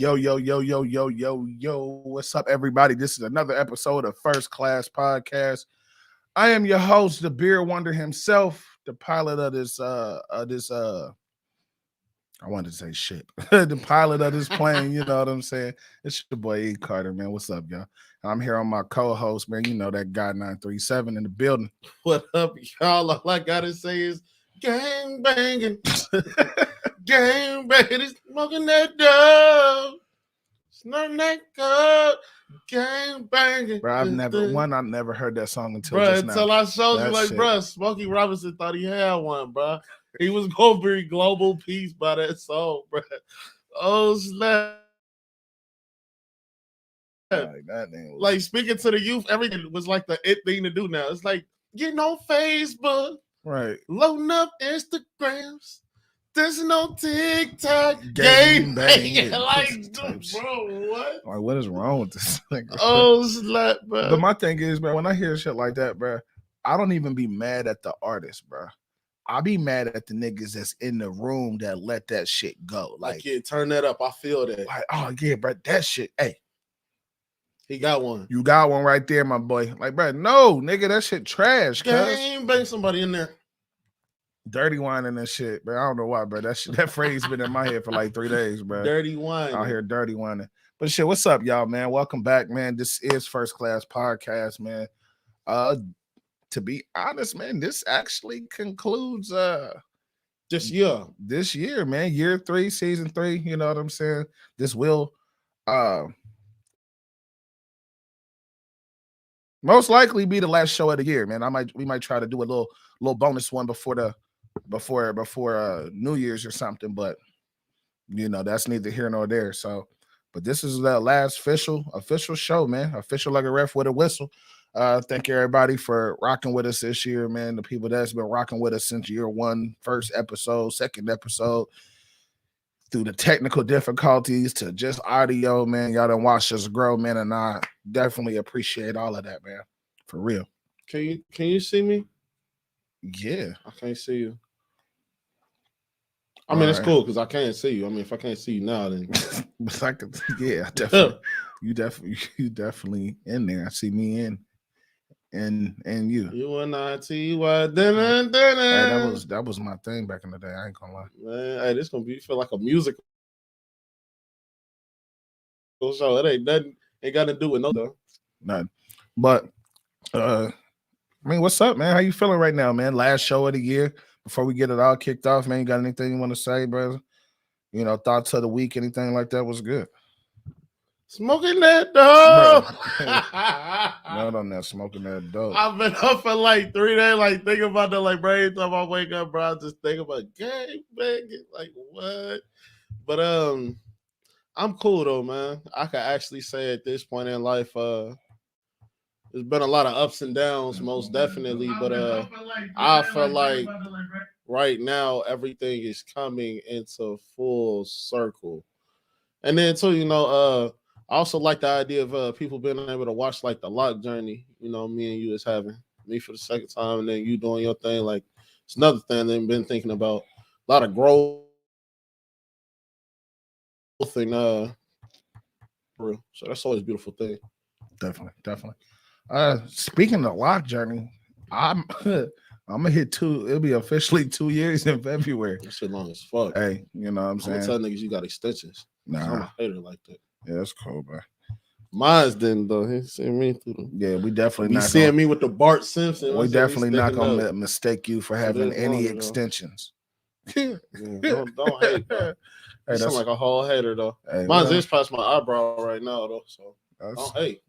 Yo, yo, yo, yo, yo, yo, yo. What's up, everybody? This is another episode of First Class Podcast. I am your host, the beer wonder himself, the pilot of this I wanted to say shit. The pilot of this plane, you know what I'm saying? It's your boy E. Carter, man. What's up, y'all? I'm here on my co-host, man. You know that guy 937 in the building. What up, y'all? All I gotta say is gang banging. Gang banging. It's smoking that dub. Snorting that cup. Gang banging. Bro, I never heard that song until just now. Until I showed that you, like, shit. bro, Smokey Robinson thought he had one, bro. He was gonna bring global peace by that song, bro. Oh, snap. Like, speaking to the youth, everything was like the it thing to do now. It's like getting on Facebook, right? Loading up Instagrams. There's no TikTok. Gang banging. Like, bro, what? Like, what is wrong with this thing? Oh, slap, bro. But my thing is, bro, when I hear shit like that, bro, I don't even be mad at the artist, bro. I be mad at the niggas that's in the room that let that shit go. Like, yeah, turn that up. I feel that. Like, oh yeah, bro, that shit. Hey, he got one. You got one right there, my boy. Like, bro, no, nigga, that shit trash. Gang bang somebody in there. Dirty wine and that shit, bro. I don't know why, bro. That phrase been in my head for like 3 days, bro. Dirty wine. Out here dirty whining. But shit, what's up, y'all, man? Welcome back, man. This is First Class Podcast, man. To be honest, man, this actually concludes this year, man. Year 3, season 3, you know what I'm saying? This will most likely be the last show of the year, man. We might try to do a little bonus one before New Year's or something, but you know, that's neither here nor there. So, but this is the last official show, man. Official like a ref with a whistle. Thank you everybody for rocking with us this year, man. The people that's been rocking with us since year 1, first episode, second episode, through the technical difficulties to just audio, man. Y'all done watched us grow, man, and I definitely appreciate all of that, man. For real. Can you see me? Yeah. I can't see you. I mean, it's cool because I can't see you. I mean, if I can't see you now, then yeah, definitely. You definitely in there. I see me in. And you. You and I T Y. That was my thing back in the day. I ain't gonna lie. Man, hey, this gonna be feel like a musical show. It ain't nothing. Ain't got to do with nothing. But I mean, what's up, man? How you feeling right now, man? Last show of the year. Before we get it all kicked off, man, you got anything you want to say, brother? You know, thoughts of the week, anything like that was good. Smoking that dope. No, I'm not smoking that dope. I've been up for like 3 days, like thinking about that. Like, bro, every time I wake up, bro, I just think about gang banging. Like, what? But I'm cool though, man. I can actually say at this point in life, there's been a lot of ups and downs, most definitely. But I feel like right now everything is coming into full circle. And then too, you know, I also like the idea of people being able to watch like the lock journey, you know, me and you is having me for the second time, and then you doing your thing. Like, it's another thing that I've been thinking about. A lot of growth and real. So that's always a beautiful thing. Definitely. Speaking of lock journey, I'm gonna hit 2. It'll be officially 2 years in February. That shit long as fuck. Hey, you know what I'm saying? I'm gonna tell niggas you got extensions. Nah, I'm a hater like that. Yeah, that's cool, bro. Mine's didn't though. He seen me through them. Yeah, we definitely not seeing me with the Bart Simpson. We definitely not gonna mistake you for having any extensions. Don't hate, bro. Hey, sound like a whole hater though. Hey, mine's just past my eyebrow right now though. So don't hate.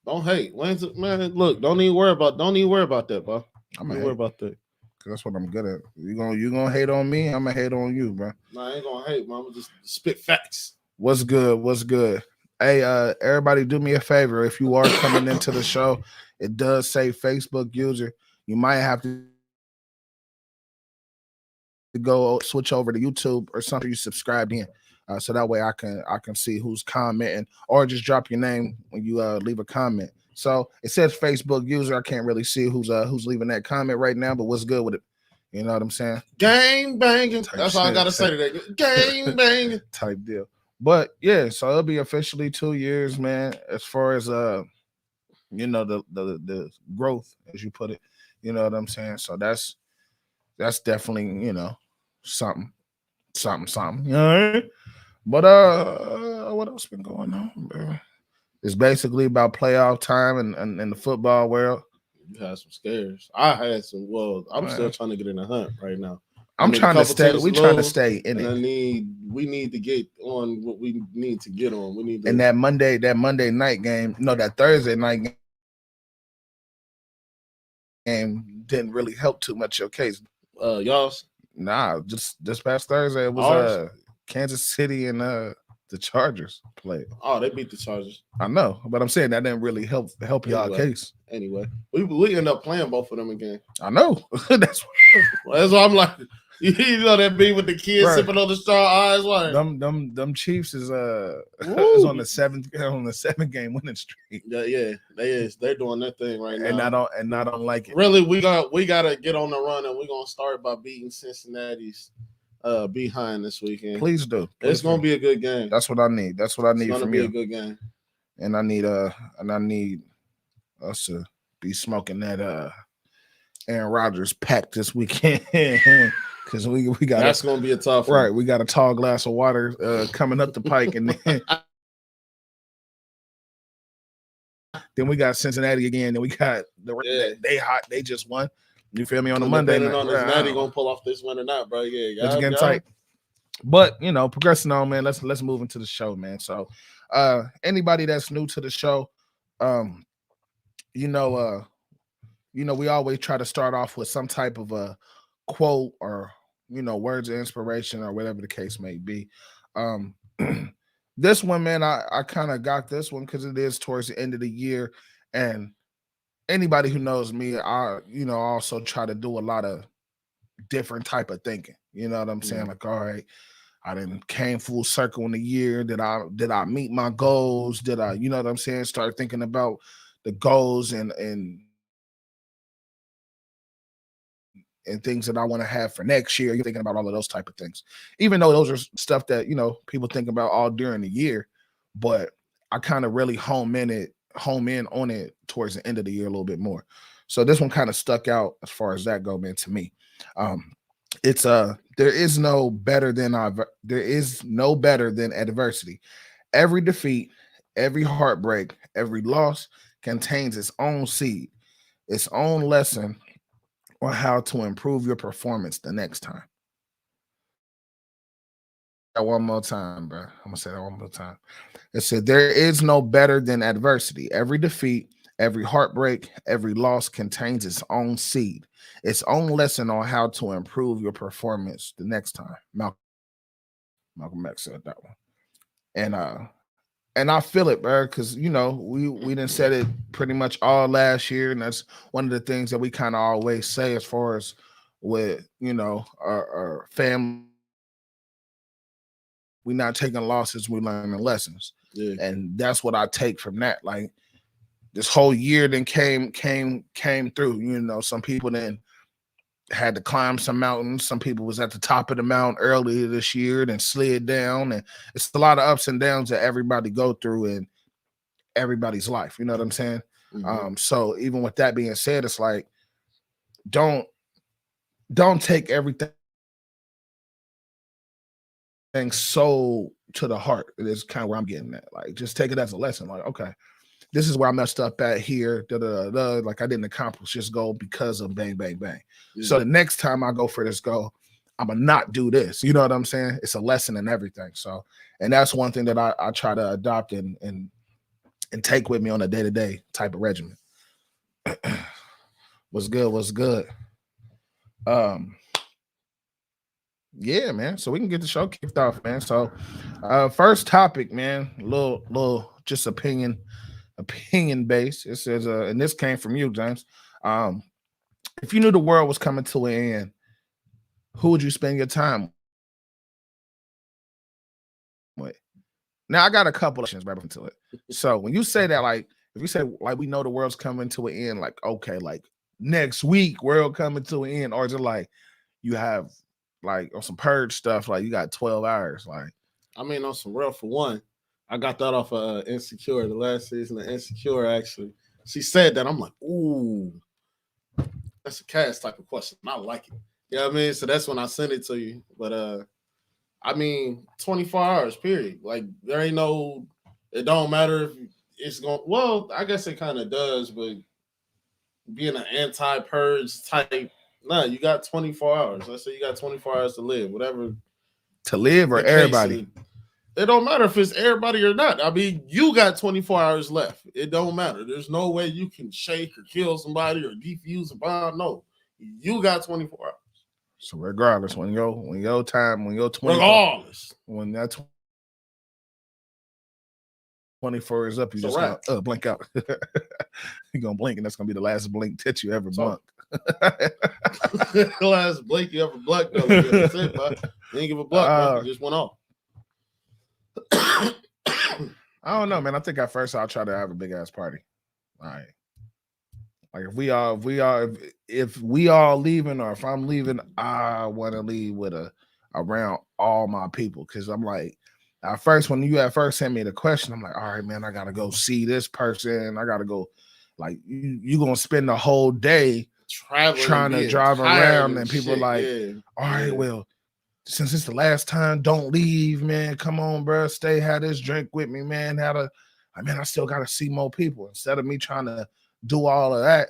Don't hate. Man, look, don't even worry about that, bro. I'm gonna worry about that. Cause that's what I'm good at. You gonna hate on me, I'm gonna hate on you, bro. Nah, I ain't gonna hate, man. I'm gonna just spit facts. What's good? Hey, everybody do me a favor. If you are coming into the show, it does say Facebook user. You might have to go switch over to YouTube or something you subscribed in. So that way I can see who's commenting, or just drop your name when you leave a comment. So it says Facebook user. I can't really see who's leaving that comment right now, but what's good with it? You know what I'm saying? Gang banging. That's all I gotta say today. Gang banging type deal. But yeah, so it'll be officially 2 years, man. As far as the growth, as you put it, you know what I'm saying. So that's definitely something, something. You know what I mean? But what else been going on, bro? It's basically about playoff time and the football world. You had some scares. I had some. Well, I'm still Man, trying to get in the hunt right now. I'm trying to stay. We trying to stay in and it. we need to get on what we need to get on. We need to. And that Monday night game, no, that Thursday night game didn't really help too much your case. Y'all's? Nah, just this past Thursday it was Ours? Kansas City and the Chargers played. Oh, they beat the Chargers. I know, but I'm saying that didn't really help y'all case. Anyway, we end up playing both of them again. I know. that's why I'm like, you know that beat with the kids right. Sipping on the straw eyes. Like them Chiefs is is on the seventh game winning streak. Yeah, they're doing their thing right now. And I don't like it. Really, we gotta get on the run, and we're gonna start by beating Cincinnati's behind this weekend. Please do. It's gonna be a good game. That's what I need. That's what I need from you. It's gonna be a good game. And I need us to be smoking that Aaron Rodgers pack this weekend. Because we got that's gonna be a tough one. Right. We got a tall glass of water coming up the pike, and then we got Cincinnati again. Then we got they hot. They just won. You feel me on the Monday night? On Cincinnati gonna pull off this win or not, bro? Yeah, it's getting tight. But progressing on, man. Let's move into the show, man. So, anybody that's new to the show, we always try to start off with some type of a quote or words of inspiration or whatever the case may be. This one, man, I kind of got this one because it is towards the end of the year, and anybody who knows me, I also try to do a lot of different type of thinking. You know what I'm saying? Like, all right, I didn't came full circle in the year. Did I meet my goals? Did I, you know what I'm saying? Start thinking about the goals and things that I want to have for next year. You're thinking about all of those type of things, even though those are stuff that people think about all during the year. But I kind of really home in on it towards the end of the year a little bit more. So this one kind of stuck out as far as that go, man, to me. It's there is no better than adversity. Every defeat, every heartbreak, every loss contains its own seed, its own lesson on how to improve your performance the next time. That one more time, bro. I'm gonna say that one more time. It said there is no better than adversity. Every defeat, every heartbreak, every loss contains its own seed, its own lesson on how to improve your performance the next time. Malcolm X said that one. And I feel it, bro, because we done said it pretty much all last year, and that's one of the things that we kind of always say as far as with our family. We're not taking losses, we're learning lessons. Yeah. And that's what I take from that. Like this whole year then came through. Some people then had to climb some mountains. Some people was at the top of the mountain earlier this year, then slid down. And it's a lot of ups and downs that everybody go through in everybody's life. You know what I'm saying? Mm-hmm. So even with that being said, it's like, don't take everything so to the heart. It is kind of where I'm getting at. Like, just take it as a lesson. Like, okay, this is where I messed up at here. Like I didn't accomplish this goal because of bang, bang, bang. Yeah. So the next time I go for this goal, I'm gonna not do this. You know what I'm saying? It's a lesson in everything. So, and that's one thing that I try to adopt and take with me on a day-to-day type of regimen. What's good? Yeah, man. So we can get the show kicked off, man. So first topic, man, little just opinion based. It says, and this came from you, James. If you knew the world was coming to an end, who would you spend your time with? Now I got a couple of questions right into it. So when you say that, like, if you say like we know the world's coming to an end, like, okay, like next week, world coming to an end, or is it like you have like on some purge stuff, like you got 12 hours, like I mean, on some real for one, I got that off of Insecure, the last season of Insecure. Actually, she said that. I'm like, ooh, that's a cast type of question. I like it. You know what I mean? So that's when I sent it to you. But I mean, 24 hours, period. Like there ain't no. It don't matter if it's going. Well, I guess it kind of does, but being an anti-purge type, nah, you got 24 hours. Let's say you got 24 hours to live, whatever. To live or everybody? It don't matter if it's everybody or not. I mean, you got 24 hours left. It don't matter. There's no way you can shake or kill somebody or defuse a bomb. No, you got 24 hours. So regardless, when your 24, regardless, when that 24 is up, you just gonna blink out. You're gonna blink, and that's gonna be the last blink that you ever blunk. Last blink you ever blunked. No, that's it, bro. You ain't give a blunt, bro. You just went off. I don't know, man. I think at first I'll try to have a big ass party. All right. Like if we all leaving, or if I'm leaving, I want to leave with around all my people. Cause I'm like, at first, when you sent me the question, I'm like, all right, man, I gotta go see this person. I gotta go, like, you gonna spend the whole day traveling, trying to drive around, and people are like, all right, well, since it's the last time, don't leave, man. Come on, bro. Stay, have this drink with me, man. I still gotta see more people. Instead of me trying to do all of that,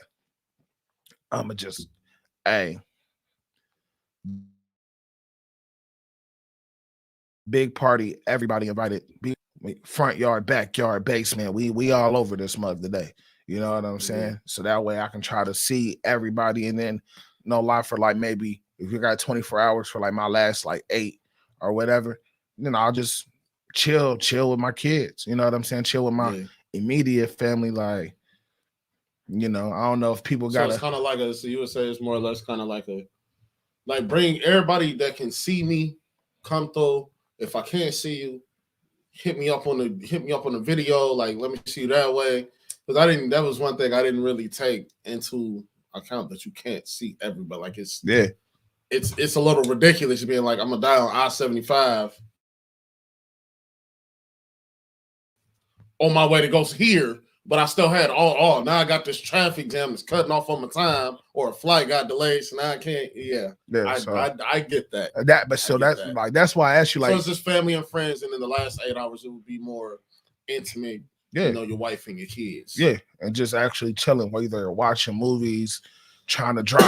I'ma just, hey, big party, everybody invited, front yard, backyard, basement. We all over this mug today. You know what I'm saying? So that way I can try to see everybody, and then no lie, for like maybe if you got 24 hours for like my last like 8 or whatever, then I'll just chill with my kids. You know what I'm saying? Chill with my immediate family. Like, you know, I don't know if people got. So it's kind of like so you would say it's more or less kind of like bring everybody that can see me, come through. If I can't see you, hit me up on the video. Like, let me see you that way. Because that was one thing I didn't really take into account, that you can't see everybody. Like it's a little ridiculous being like, I'm gonna die on I-75 on my way to go here, but I still had now I got this traffic jam that's cutting off on my time, or a flight got delayed, so now I can't. I get that. That's why I asked you, like, so it's just family and friends, and in the last 8 hours it would be more intimate. You know, your wife and your kids. Yeah, and just actually chilling, whether watching movies, trying to drop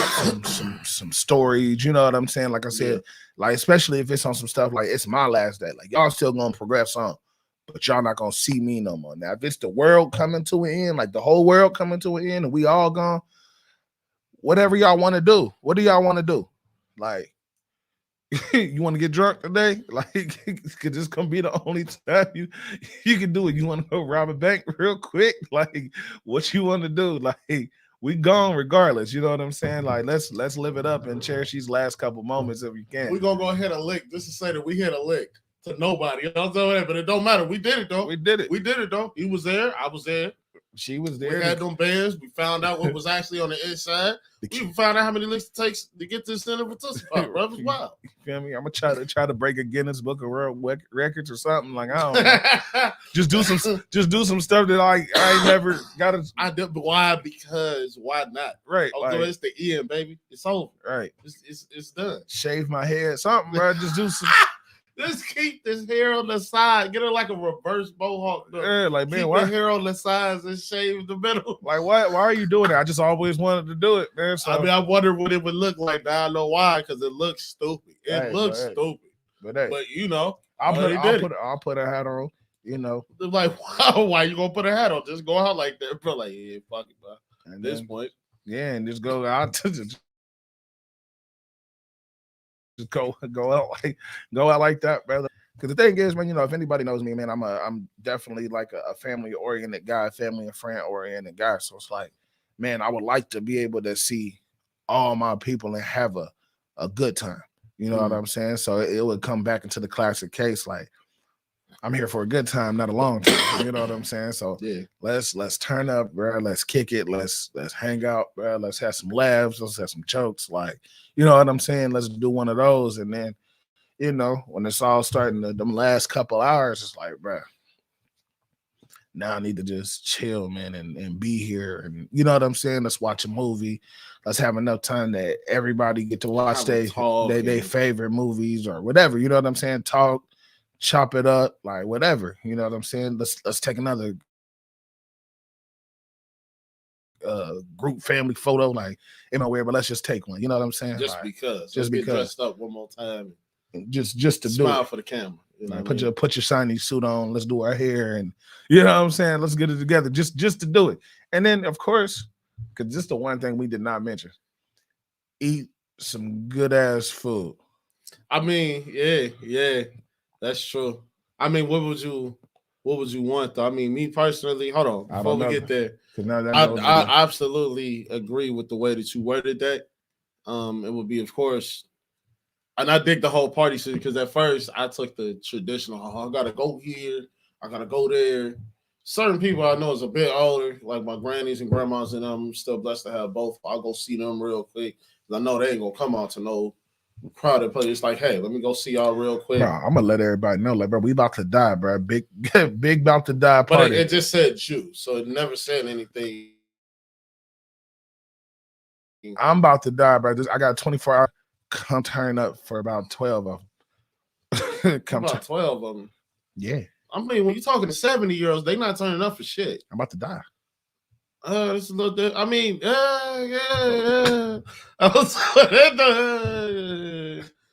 some stories. You know what I'm saying? Like I said, like especially if it's on some stuff like it's my last day. Like y'all still gonna progress on, but y'all not gonna see me no more. Now, if it's the world coming to an end, like the whole world coming to an end, and we all gone, whatever y'all want to do. What do y'all want to do? Like, you want to get drunk today? Like, could this gonna be the only time you can do it? You want to go rob a bank real quick? Like, what you want to do? Like, we gone regardless. You know what I'm saying? Like, let's live it up and cherish these last couple moments if you can. We're gonna go ahead and lick, just to say that we hit a lick to nobody. You know what I'm saying? But it don't matter. We did it though. We did it though. He was there. I was there. She was there. We had them bands. We found out what was actually on the inside. We even found out how many licks it takes to get this center of Tootsie Pop, bro. It's wild. You feel me? I'm gonna try to break a Guinness Book of World Records or something. Like, I don't know. just do some stuff that I ain't never got to. I did, but why? Because why not? Right. Oh, like, it's the end, baby. It's over. Right. It's done. Shave my head, something, bro. Just do some. Just keep this hair on the side. Get it like a reverse mohawk. Yeah, like, man, keep why? The hair on the sides and shave the middle. Like, why are you doing it? I just always wanted to do it, man. So, I mean, I wonder what it would look like. Now I know why, because it looks stupid. It looks stupid. But you know, I'll put a hat on. You know, like, why you gonna put a hat on? Just go out like that, bro. Like, yeah, fuck it, bro. At this point, and just go out to just go out like that, brother. Because the thing is, man, you know, if anybody knows me, man, I'm definitely like a family oriented guy, family and friend oriented guy. So it's like, man, I would like to be able to see all my people and have a good time. You know what I'm saying? So it would come back into the classic case, like, I'm here for a good time, not a long time. You know what I'm saying? So let's turn up, bro. Let's kick it. Let's hang out, bro. Let's have some laughs. Let's have some jokes. Like, you know what I'm saying? Let's do one of those, and then, you know, when it's all starting to them last couple hours, it's like, bro, now I need to just chill, man, and be here. And you know what I'm saying? Let's watch a movie. Let's have enough time that everybody get to watch they favorite movies or whatever. You know what I'm saying? Talk, chop it up, like whatever. You know what I'm saying? Let's take another group family photo, like anywhere, but let's just take one. You know what I'm saying? Just like, because. Just get because. Dressed up one more time. Just to smile do it. For the camera. You know like, put your shiny suit on. Let's do our hair, and you know what I'm saying. Let's get it together, just to do it. And then, of course, because this is the one thing we did not mention: eat some good ass food. I mean, yeah, that's true. I mean, what would you want though? I mean, me personally, hold on, before we get there, I absolutely agree with the way that you worded that. It would be, of course, and I dig the whole party scene because at first I took the traditional, I gotta go here, I gotta go there. Certain people I know is a bit older, like my grannies and grandmas, and I'm still blessed to have both. I'll go see them real quick. I know they ain't gonna come out to no crowded place. It's like, hey, let me go see y'all real quick. Bro, I'm gonna let everybody know, like, bro, we about to die, bro. Big about to die party. But it just said Jew, so it never said anything. I'm about to die, bro. I got 24 hours. Come turn up for about 12 of them. About 12 of them. Yeah. I mean, when you're talking to 70-year-olds, they not turning up for shit. I'm about to die. It's a little. I mean, yeah.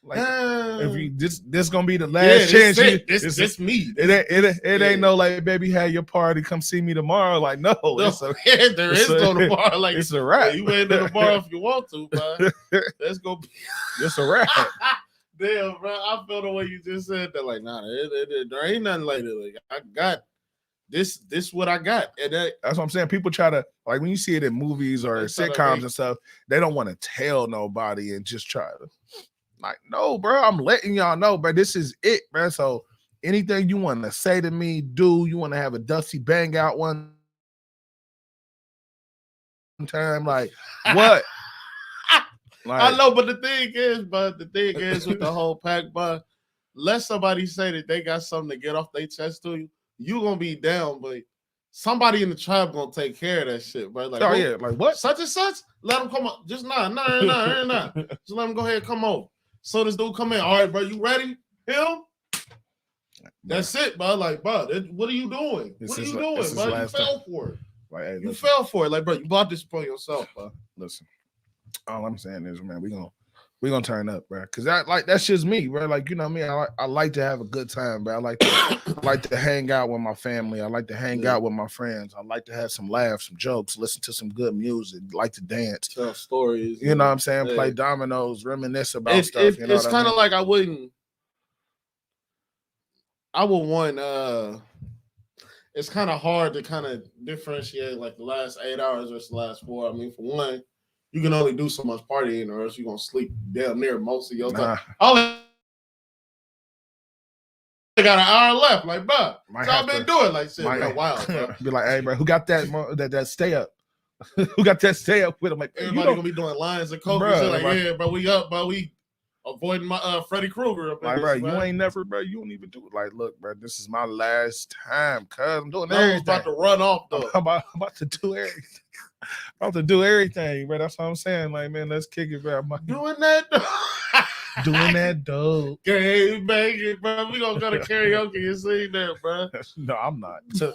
Like, if you this gonna be the last chance. This me. It ain't no like, baby, have your party. Come see me tomorrow. Like, no, there is no the bar. Like, it's a wrap. You ain't in the bar if you want to, but that's gonna be. It's a wrap. Damn, bro. I feel the way you just said that. Like, nah, there ain't nothing like that. Like, I got this what I got. And that's what I'm saying. People try to, like, when you see it in movies or sitcoms and stuff, they don't want to tell nobody and just try to, like, no, bro, I'm letting y'all know, bro, this is it, bro. So anything you want to say to me, do, you want to have a dusty bang out one time, like, what? Like, I know, but the thing is with the whole pack, but let somebody say that they got something to get off their chest to you. You gonna be down, but somebody in the tribe gonna take care of that shit, bro. Like, oh yeah, like what? Such and such. Let them come up. Just nah. Just let them go ahead and come over. So this dude come in. All right, bro, you ready? Him? That's it, bro. Like, bro, what are you doing? What are you doing, bro? You fell for it. Like, hey, you fell for it. Like, bro, you bought this for yourself, bro. Listen, all I'm saying is, man, we gonna turn up, bro. Cause that's just me, bro. Like, you know me, I like to have a good time, bro. I like to hang out with my family. I like to hang out with my friends. I like to have some laughs, some jokes, listen to some good music, like to dance, tell stories. You know what I'm saying? Play dominoes, reminisce about stuff. You know it's kind of like I would want. It's kind of hard to kind of differentiate like the last 8 hours versus the last 4. I mean, for one, you can only do so much partying, or else you're gonna sleep damn near most of your time. I got an hour left, like, bro. So I've been doing like shit. Wow. Be like, hey, bro, who got that stay up? Who got that stay up with him? Like, everybody gonna be doing lines and coke and shit. Like, yeah, bro, we up, bro. We avoiding my Freddy Krueger. Like, bro, you ain't never, bro. You don't even do it. Like, look, bro, this is my last time, cuz I'm doing everything. I was about to run off though. I'm about to do everything. About to do everything, bro. That's what I'm saying. Like, man, let's kick it, bro. Doing that though. Doing that dope. Game banging, bro. We gonna go to karaoke and sing that, bro. No, I'm not. That's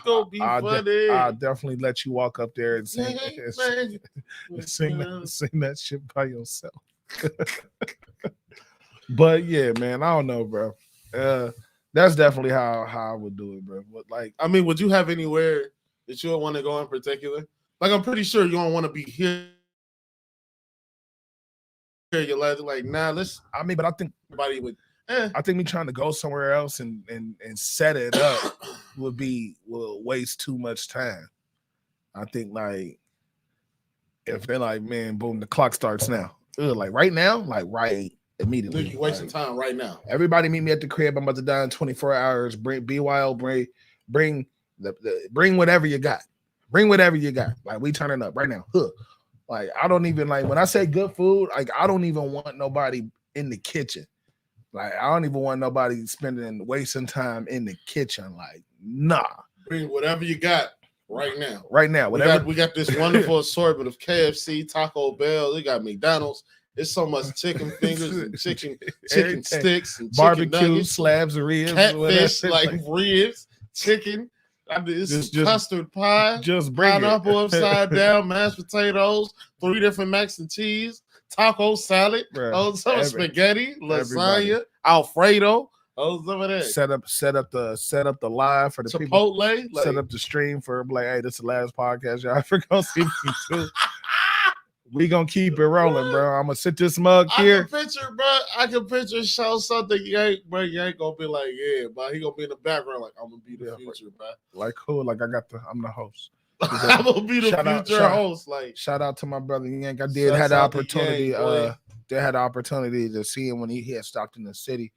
gonna be funny. I'll definitely let you walk up there and sing that shit by yourself. But yeah, man, I don't know, bro. That's definitely how I would do it, bro. But like, I mean, would you have anywhere that you would want to go in particular? Like, I'm pretty sure you don't want to be here. You're like, nah, I mean, but I think everybody would. I think me trying to go somewhere else and set it up will waste too much time. I think, like, if they're like, man, boom, the clock starts now. Like right now, like right immediately. You're wasting time right now. Everybody meet me at the crib. I'm about to die in 24 hours. Bring BYO, bring whatever you got. Bring whatever you got. Like, we turning up right now. Like, I don't even, like, when I say good food, like, I don't even want nobody in the kitchen. Like, I don't even want nobody wasting time in the kitchen. Like, nah. Bring whatever you got right now. Right now, whatever. We got this wonderful assortment of KFC, Taco Bell. We got McDonald's. There's so much chicken fingers and chicken sticks and barbecue chicken nuggets, slabs of ribs, catfish, like ribs, chicken. Just custard pie, just bring pineapple upside down, mashed potatoes, 3 different macs and cheese, taco salad, spaghetti, lasagna, Alfredo. Some of that. Set up the live for the Chipotle, people. Set up the stream for like, hey, this is the last podcast y'all ever gonna see me too. We gonna keep it rolling, bro. I'm gonna sit this mug here. I can picture show something you ain't gonna be like, yeah, but he gonna be in the background like, I'm gonna be the future, bro. Like, cool, like I'm the host. I'm gonna be the future host. Like, shout out to my brother Yank. I did had the opportunity. They had the opportunity to see him when he had stopped in the city.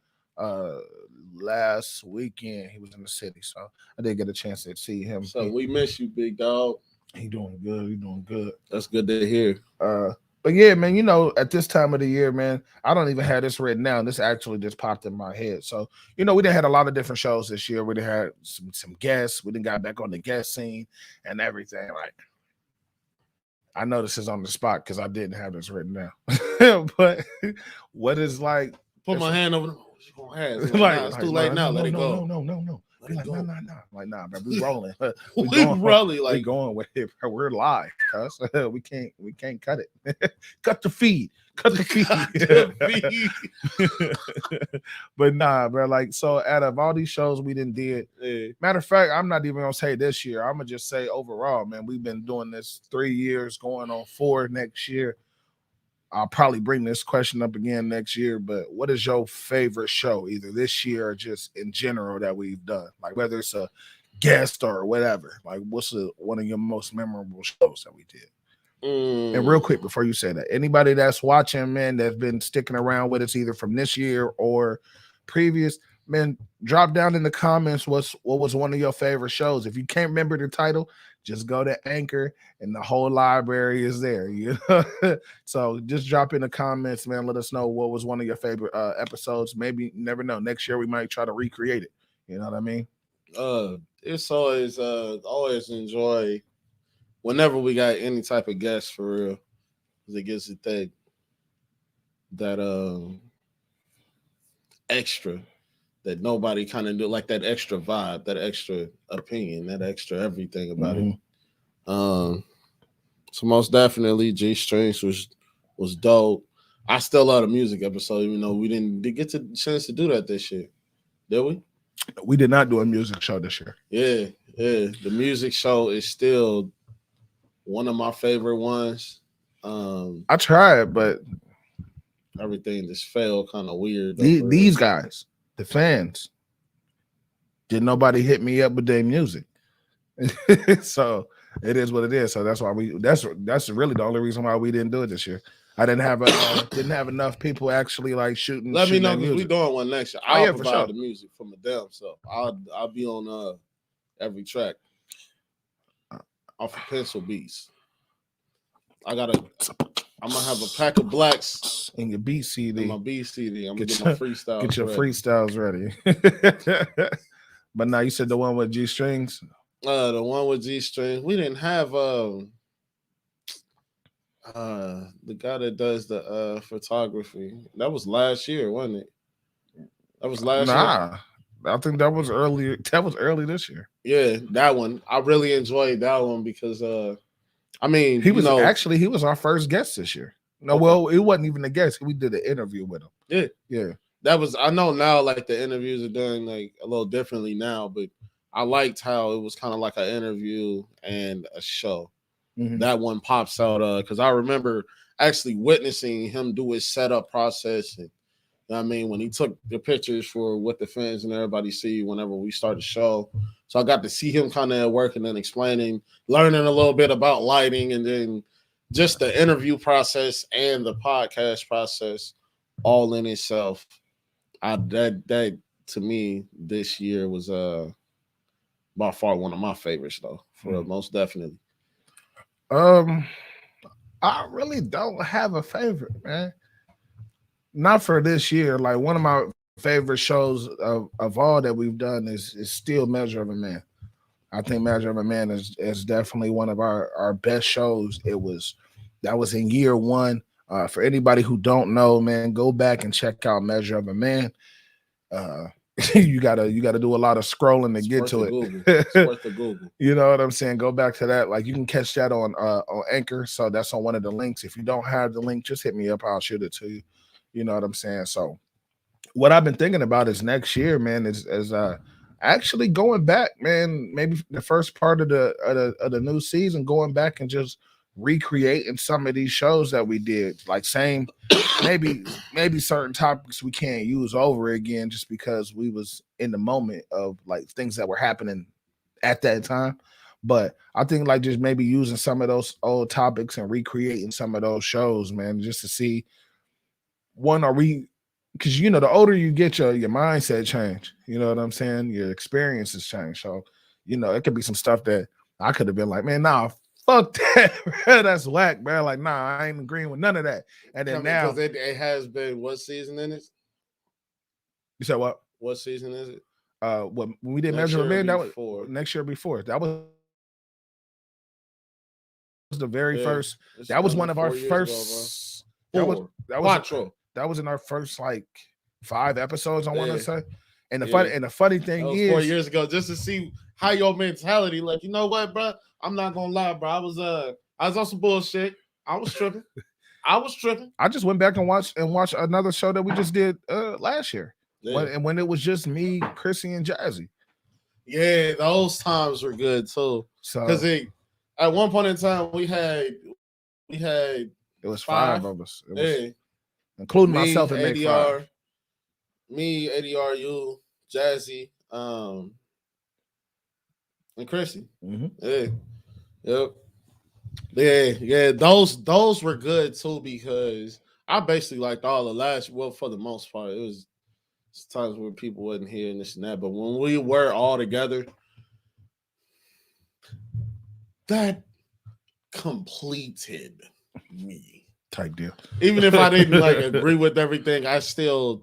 Last weekend he was in the city, so I did get a chance to see him. So we miss you, big dog. He doing good. He doing good. That's good to hear. But yeah, man, you know, at this time of the year, man, I don't even have this written down. This actually just popped in my head. So, you know, we done had a lot of different shows this year. We done had some guests. We done got back on the guest scene and everything. Like, I know this is on the spot because I didn't have this written down. But what is like? Put my hand over. What you gonna have? Like, it's too late now. Let it go. No. Like, nah. Like, nah, bro. We rolling. We rolling. Like, we going with it. We're live, cuz we can't cut it. Cut the feed. But nah, bro. Like, so out of all these shows we did, matter of fact, I'm not even gonna say this year. I'm gonna just say overall, man. We've been doing this 3 years, going on 4 next year. I'll probably bring this question up again next year, but what is your favorite show, either this year or just in general, that we've done? Like, whether it's a guest or whatever. Like, what's one of your most memorable shows that we did? And real quick, before you say that, anybody that's watching, man, that's been sticking around with us either from this year or previous, man, drop down in the comments what was one of your favorite shows. If you can't remember the title, just go to Anchor and the whole library is there. You know? So just drop in the comments, man. Let us know what was one of your favorite episodes. Maybe, you never know. Next year we might try to recreate it. You know what I mean? It's always enjoy whenever we got any type of guest for real. Because it gives it that extra that nobody kind of do, like that extra vibe, that extra opinion, that extra everything about it. So most definitely G Strings was dope. I still love the music episode, even though we didn't get the chance to do that this year. Did we? We did not do a music show this year. Yeah. The music show is still one of my favorite ones. I tried, but everything just felt kind of weird. These guys, the fans, did nobody hit me up with their music. So it is what it is. So that's why that's really the only reason why we didn't do it this year. I didn't have enough people actually like shooting. Let me know because we're doing one next year. I'll provide for sure. the music from Adele, so I'll be on every track off of Pencil Beats. I'm gonna have a pack of blacks in your beat CD. In my beat CD. I'm gonna get my freestyles. Get your freestyles ready. But now you said the one with G Strings. The one with G Strings. We didn't have the guy that does the photography. That was last year, wasn't it? That was last year. Nah, I think that was earlier. That was early this year. Yeah, that one. I really enjoyed that one because I mean, he was our first guest this year. No, well, it wasn't even a guest. We did an interview with him. Yeah. That was. I know now, like the interviews are done like a little differently now, but I liked how it was kind of like an interview and a show. Mm-hmm. That one pops out because I remember actually witnessing him do his setup process. And, you know what I mean, when he took the pictures for what the fans and everybody see whenever we start the show. So I got to see him kind of working and explaining, learning a little bit about lighting, and then just the interview process and the podcast process all in itself. That to me this year was by far one of my favorites though, for most definitely. I really don't have a favorite, man. not for this year. Like one of my favorite shows of all that we've done is still Measure of a Man. I think Measure of a Man is definitely one of our best shows. That was in year one. For anybody who don't know, man, go back and check out Measure of a Man. Uh, you gotta do a lot of scrolling to It's get worth to the it. Google. It's worth the Google. You know what I'm saying? Go back to that. Like you can catch that on Anchor. So that's on one of the links. If you don't have the link, just hit me up. I'll shoot it to you. You know what I'm saying? So what I've been thinking about is next year, man, is actually going back, man. Maybe the first part of the new season, going back and just recreating some of these shows that we did. Like same, maybe certain topics we can't use over again just because we was in the moment of like things that were happening at that time. But I think like just maybe using some of those old topics and recreating some of those shows, man, just to see one, are we, because you know the older you get, your mindset change. You know what I'm saying? Your experiences change. So you know it could be some stuff that I could have been like, man, nah, fuck that, bro. That's whack, bro. Like, nah, I ain't agreeing with none of that. And then now, Because it has been, what season in it? you said what? What season is it? When we did Next Measure of a year Man, that was before. next year before. That was the very Yeah, first. it's That was only one of our 4 years ago, bro. first. Four. That was Quattro. that was in our first like 5 episodes, I want Yeah. to say. And the Yeah. funny That thing was is 4 years ago, just to see how your mentality. Like, you know what, bro? I'm not gonna lie, bro. I was on some bullshit. I was tripping. I just went back and watched another show that we just did last year. Yeah. When it was just me, Chrissy, and Jazzy. Yeah, those times were good too. So Because at one point in time we had it was 5 of us. It was, yeah, including me, myself, and make 5. me, ADR, you, Jazzy, and Chrissy. Mm-hmm. Yeah, yep. Yeah. Those were good too because I basically liked all the last. Well, for the most part, it was times where people wasn't here and this and that. But when we were all together, that completed me. Type deal. Even if I didn't like agree with everything, it's still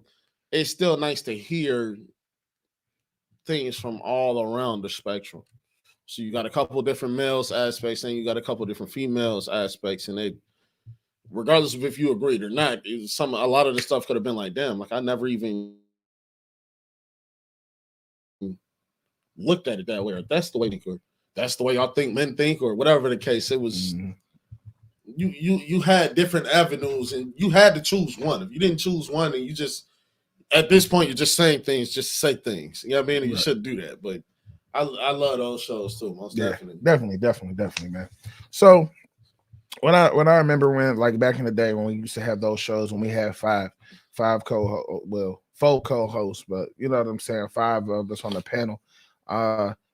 nice to hear things from all around the spectrum. So you got a couple different males aspects and you got a couple different females aspects, and they, regardless of if you agreed or not, a lot of the stuff could have been like, damn, like I never even looked at it that way, or that's the way they could, that's the way y'all think men think, or whatever the case. It was you had different avenues and you had to choose one. If you didn't choose one, and you just, at this point, you're just saying things just to say things. You know what I mean? And you shouldn't do that. But I love those shows too, most definitely. Definitely, man. So when I remember when, like back in the day when we used to have those shows, when we had four co-hosts, but you know what I'm saying, 5 of us on the panel,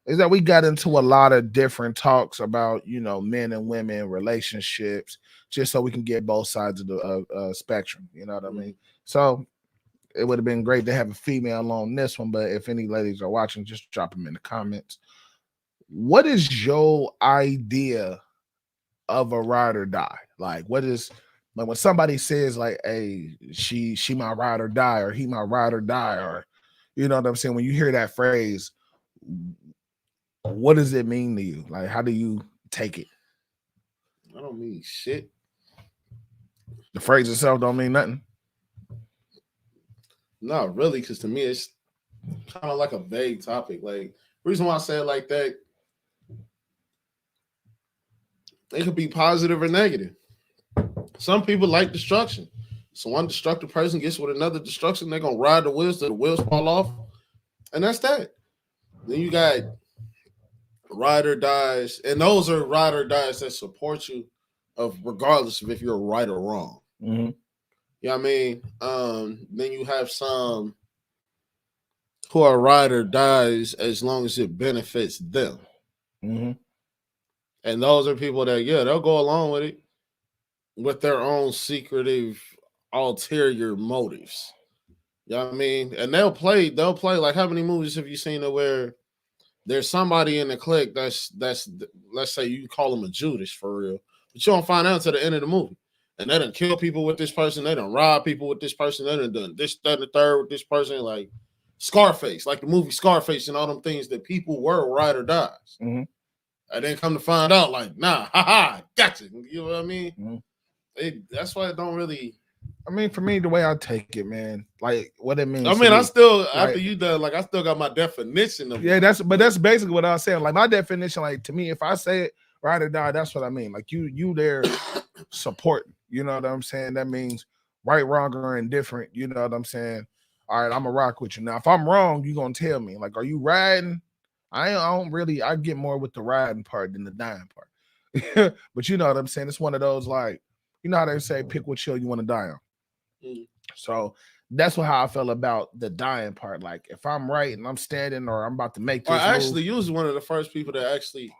is that we got into a lot of different talks about, you know, men and women relationships, just so we can get both sides of the spectrum. You know what I mean? So it would have been great to have a female on this one, but if any ladies are watching, just drop them in the comments. What is your idea of a ride or die? Like, what is, like when somebody says like, hey, she my ride or die, or he my ride or die, or you know what I'm saying? When you hear that phrase, what does it mean to you? Like, how do you take it? I don't mean shit. The phrase itself don't mean nothing. Not really, because to me it's kind of like a vague topic. Like, the reason why I say it like that, it could be positive or negative. Some people like destruction. So one destructive person gets with another destruction, they're gonna ride the wheels till the wheels fall off, and that's that. Then you got ride or dies, and those are ride or dies that support you, of regardless of if you're right or wrong. Mm-hmm. You know what I mean? Then you have some who are ride or dies as long as it benefits them. Mm-hmm. And those are people that, yeah, they'll go along with it with their own secretive, ulterior motives. You know what I mean? And they'll play like, how many movies have you seen where there's somebody in the clique that's let's say you call them a Judas for real, but you don't find out until the end of the movie. and they done kill people with this person, they done rob people with this person, they done this, that, and the third with this person, like Scarface, like the movie Scarface, and all them things that people were ride or dies. Mm-hmm. And then come to find out, like, nah, haha, gotcha. You know what I mean? That's why it don't really. I mean, for me, the way I take it, man, like what it means. I mean, I still like, after you done, like I still got my definition of it. That's basically what I was saying. Like my definition, like to me, if I say it ride or die, that's what I mean. Like you there supporting. You know what I'm saying? That means right, wrong, or indifferent. You know what I'm saying? All right, I'm gonna rock with you. Now, if I'm wrong, you gonna tell me. Like, are you riding? I don't really. I get more with the riding part than the dying part. But you know what I'm saying? It's one of those like, you know how they say, pick what chill you want to die on. So that's how I felt about the dying part. Like if I'm right and I'm standing or I'm about to make this actually, you was one of the first people that actually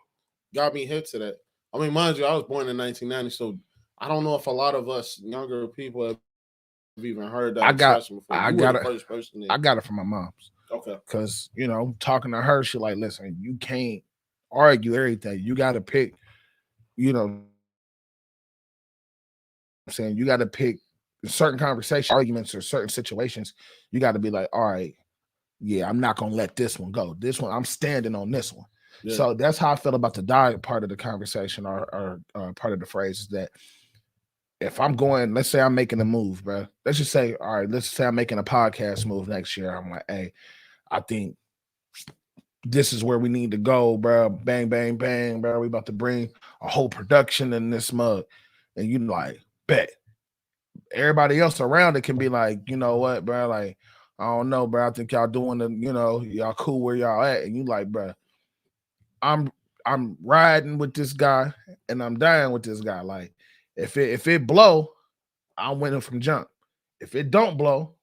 got me hit to that. I mean, mind you, I was born in 1990, so I don't know if a lot of us younger people have even heard that expression before. I got it from my mom's. Okay. Because, you know, talking to her, she like, listen, you can't argue everything. You got to pick, you know, I'm saying you got to pick certain conversation arguments or certain situations. You got to be like, all right, yeah, I'm not going to let this one go. This one, I'm standing on this one. Yeah. So that's how I feel about the diet part of the conversation or part of the phrase is that if I'm going, let's say I'm making a move, bro. Let's just say, all right, let's say I'm making a podcast move next year. I'm like, hey, I think this is where we need to go, bro. Bang, bang, bang, bro. We about to bring a whole production in this mug. And you like, bet. Everybody else around it can be like, you know what, bro? Like, I don't know, bro. I think y'all doing the, you know, y'all cool where y'all at. And you like, bro, I'm riding with this guy and I'm dying with this guy. Like, if it blow, I'm winning from jump. If it don't blow,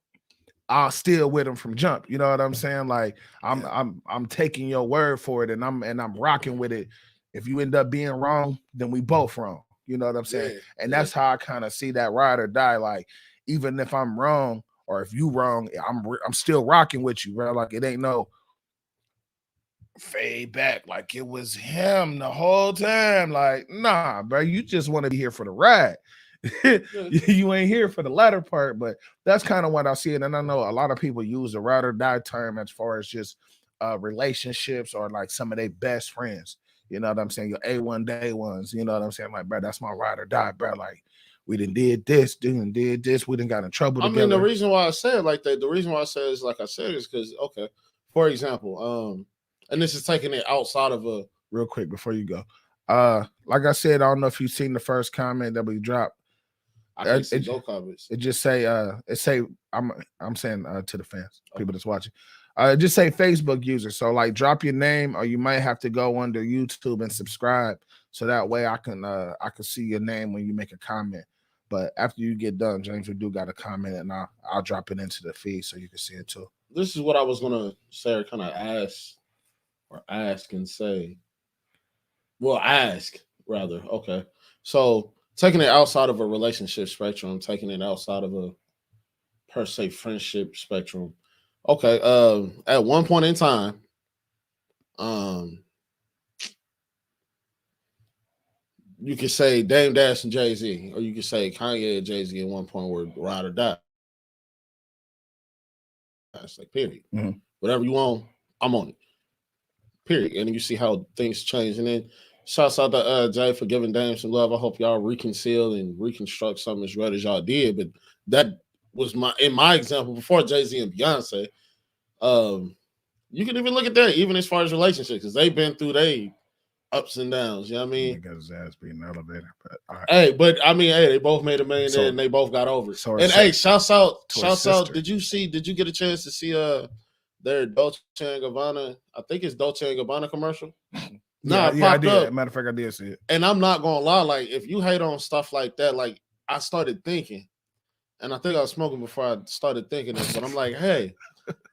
I'll still with him from jump. You know what I'm saying? Like I'm taking your word for it and I'm rocking with it. If you end up being wrong, then we both wrong. You know what I'm saying? And that's how I kind of see that ride or die. Like even if I'm wrong or if you wrong, I'm still rocking with you, bro. Like it ain't no fade back like it was him the whole time. Like, nah, bro, you just want to be here for the ride. You ain't here for the latter part, but that's kind of what I see it. And I know a lot of people use the ride or die term as far as just relationships or like some of their best friends. You know what I'm saying? Your A1 day ones. You know what I'm saying? Like, bro, that's my ride or die, bro. Like, we done did this, we done got in trouble together. I mean, the reason why I say it like that, the reason why I say it is like I said is because, okay, for example, and this is taking it outside of a real quick before you go. Like I said, I don't know if you've seen the first comment that we dropped. I can't see no comments. It just say I'm saying to the fans, people that's watching. Just say Facebook user. So like drop your name, or you might have to go under YouTube and subscribe. So that way I can see your name when you make a comment. But after you get done, James, we do got a comment and I'll drop it into the feed so you can see it too. This is what I was gonna say or kind of ask and say. Well, ask rather. Okay. So taking it outside of a relationship spectrum, taking it outside of a per se friendship spectrum. Okay. At one point in time, you could say Dame Dash and Jay-Z, or you could say Kanye and Jay-Z at one point were ride or die. That's like period. Mm-hmm. Whatever you want, I'm on it. Period. And you see how things change. And then shouts out to Jay for giving Dame some love. I hope y'all reconcile and reconstruct something as great as y'all did. But that was in my example before Jay-Z and Beyonce. You can even look at that, even as far as relationships, because they've been through their ups and downs. You know what I mean? Got his ass being an elevator. But hey, but I mean, hey, they both made $1 million and they both got over it. And hey, shouts out. Did you get a chance to see their Dolce & Gabbana? I think it's Dolce & Gabbana commercial. Yeah, I did. Up. Matter of fact, I did see it. And I'm not gonna lie, like if you hate on stuff like that, like I started thinking, and I think I was smoking before I started thinking this, but I'm like, hey,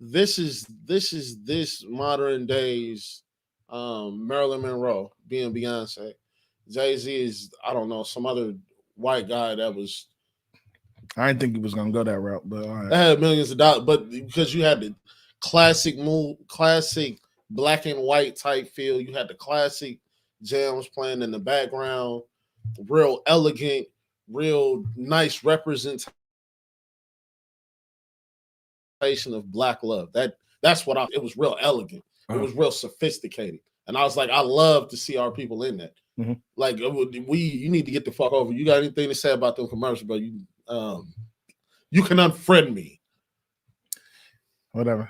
this is this modern days Marilyn Monroe being Beyonce. Jay-Z is, I don't know, some other white guy that was. I didn't think he was gonna go that route, but all right. That had millions of dollars, but because you had the classic black and white type feel, you had the classic jams playing in the background, real elegant, real nice representation of Black love. That's what it was real elegant. It was real sophisticated. And I was like, I love to see our people in that. Mm-hmm. Like you need to get the fuck over. You got anything to say about them commercials, bro? You can unfriend me. Whatever.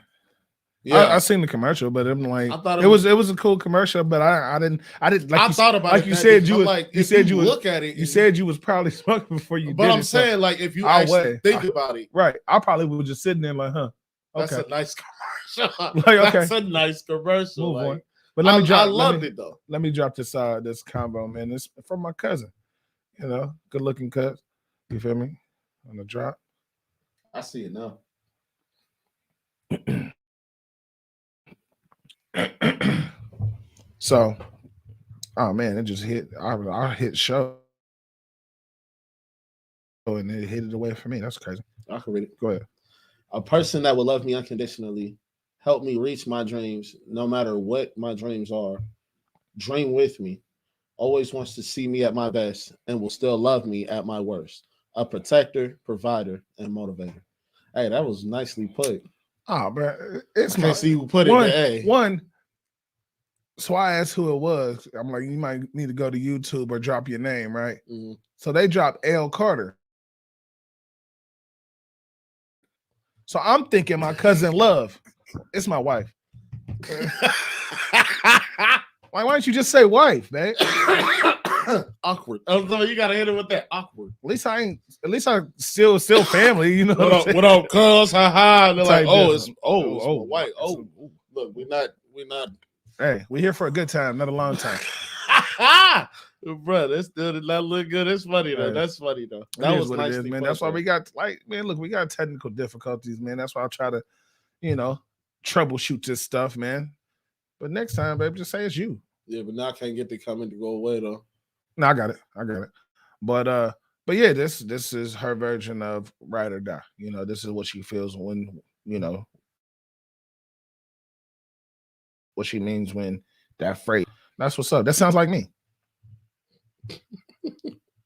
Yeah, I seen the commercial, but I'm like, it was a cool commercial, but I didn't like. I thought about like it. You said you was, like you said you look at it. You said you was probably smoking before you. But did I'm it, saying, so like, if you actually think about it, right? I probably was just sitting there like, huh? Okay. That's a nice commercial. Like, okay, that's a nice commercial. Move like, on. But let me drop. I loved it though. Let me drop this this combo, man. It's from my cousin. You know, good looking cuz. You feel me? On the drop. I see it now. So, oh man, it just hit. I hit show, and it hit it away for me. That's crazy. I can read it. Go ahead. A person that will love me unconditionally, help me reach my dreams, no matter what my dreams are. Dream with me. Always wants to see me at my best, and will still love me at my worst. A protector, provider, and motivator. Hey, that was nicely put. Oh, bro, it's I can't see who put it. One. So I asked who it was. I'm like, you might need to go to YouTube or drop your name, right? Mm-hmm. So they dropped L. Carter. So I'm thinking my cousin Love. It's my wife. Why don't you just say wife, man? Awkward. Oh, you gotta hit it with that awkward. At least I still family, you know. What up, cuz? Ha. They're like, it's my wife. Look, we're not. Hey, we're here for a good time, not a long time. Bro, that still did not look good. It's funny though. That's funny though. That was nice, man. That's why we got look, we got technical difficulties, man. That's why I try to, troubleshoot this stuff, man. But next time, baby, just say it's you. Yeah, but now I can't get the comment to go away though. No, I got it. But yeah, this is her version of ride or die. This is what she feels when, what she means when that phrase. That's what's up. That sounds like me.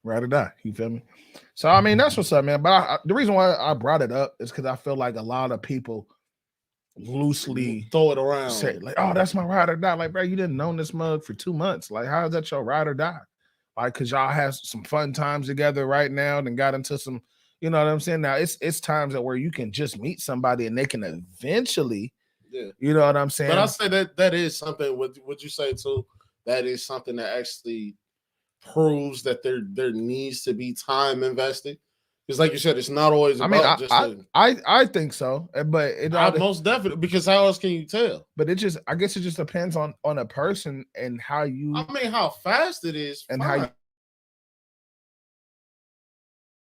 Ride or die. You feel me? So I mean, that's what's up, man. But the reason why I brought it up is because I feel like a lot of people loosely throw it around, say like, "Oh, that's my ride or die." Like, bro, you didn't know this mug for 2 months. Like, how is that your ride or die? Like, because y'all have some fun times together right now, and got into some, you know what I'm saying? Now it's times that where you can just meet somebody and they can eventually, you know what I'm saying? But I say that is something. Would you say too? That is something that actually proves that there needs to be time invested. Because, like you said, it's not always about I think so, but it most definitely, because how else can you tell? But I guess it just depends on a person and how you. I mean, how fast it is, and how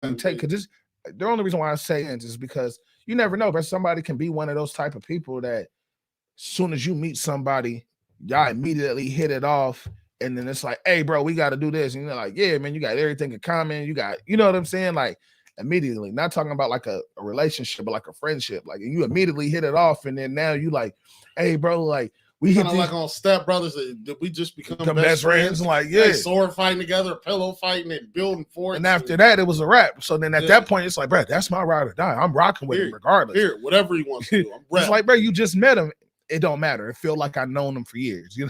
you take. Because the only reason why I say it is because you never know, but somebody can be one of those type of people that, as soon as you meet somebody, y'all immediately hit it off. And then it's like, hey, bro, we got to do this. And you're like, yeah, man, you got everything in common. You got, you know what I'm saying? Like, immediately, not talking about like a relationship, but like a friendship. Like, you immediately hit it off. And then now you like, hey, bro, like, we hit like on Step Brothers. Did we just become best friends? Like, yeah. Like sword fighting together, pillow fighting, and building forts. And after that, it was a wrap. So then at that point, it's like, bro, that's my ride or die. I'm rocking with him regardless. Whatever he wants to do. I'm It's like, bro, you just met him. It don't matter. It feel like I've known them for years. You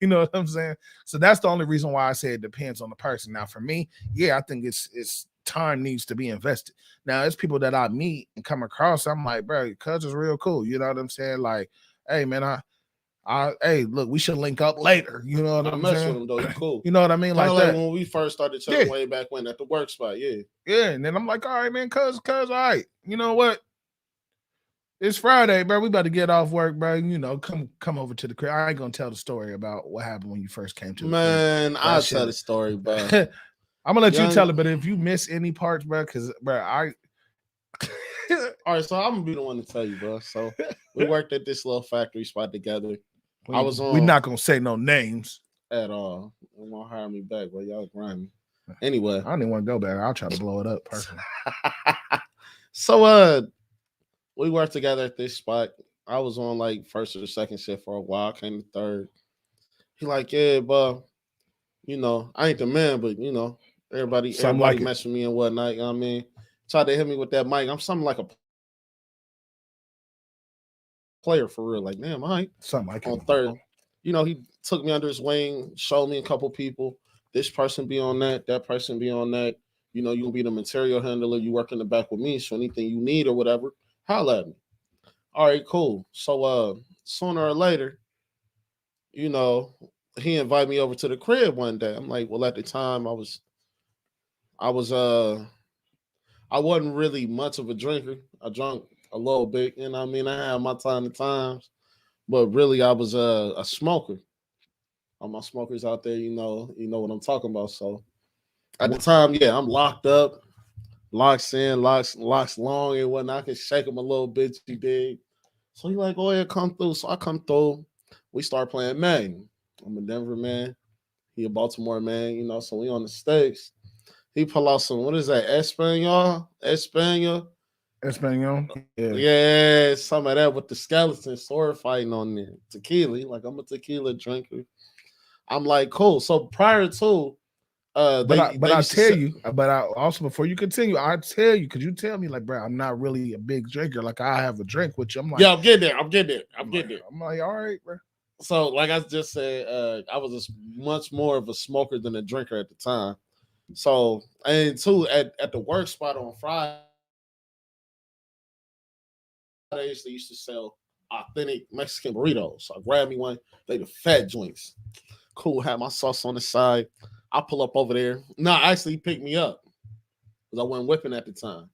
know what I'm saying? So that's the only reason why I say it depends on the person. Now, for me, yeah, I think it's time needs to be invested. Now, it's people that I meet and come across. I'm like, bro, cuz is real cool. You know what I'm saying? Like, hey, man, hey, look, we should link up later. You know what I'm saying? I mess with him though. He's cool. You know what I mean? Like that. When we first started chatting way back when at the work spot. Yeah. Yeah. And then I'm like, all right, man, cuz, all right. You know what? It's Friday, bro. We about to get off work, bro. Come over to the crib. I ain't gonna tell the story about what happened when you first came to the crib. Man, I'll tell the story, bro. I'm gonna let you tell it, but if you miss any parts, bro, because bro, all right, so I'm gonna be the one to tell you, bro. So we worked at this little factory spot together. We're not gonna say no names at all. They won't hire me back, bro. Y'all grimy. Anyway, I don't even want to go back. I'll try to blow it up personally. So we worked together at this spot. I was on like first or second shift for a while. I came to third. He like, yeah, but I ain't the man, but Everybody like mess with me and whatnot. You know what I mean? Tried to hit me with that mic. I'm something like a player for real. Like, damn, Mike. Something like on it. third. You know, he took me under his wing, showed me a couple people. This person be on that person be on that. You know, you'll be the material handler. You work in the back with me. So anything you need or whatever, holla at me. All right, cool. So sooner or later, you know, he invited me over to the crib one day. I'm like, well, at the time I wasn't really much of a drinker. I drank a little bit, you know what I mean? I had my time at times, but really I was a smoker. All my smokers out there, you know what I'm talking about. So at the time, yeah, I'm locked up, locks in, locks long and whatnot. I can shake him a little bit, you dig? So he like, go ahead, come through. So I come through. We start playing Madden. I'm a Denver man. He a Baltimore man, you know. So we on the stakes. He pull out some, what is that? Espanol? Espanol. Yeah, some of that with the skeleton sword fighting on there. Tequila. Like, I'm a tequila drinker. I'm like, cool. So prior to but I tell you, but I also before you continue, I tell you, because you tell me like, bro, I'm not really a big drinker. Like I have a drink with you. I'm like, yeah, I'm getting there. I'm getting there. I'm like, all right, bro. So, like I just said, I was much more of a smoker than a drinker at the time. So, and two, at the work spot on Fridays, they used to sell authentic Mexican burritos. So I grabbed me one. They the fat joints. Cool, had my sauce on the side. I pull up over there. No, actually, he picked me up because I wasn't whipping at the time.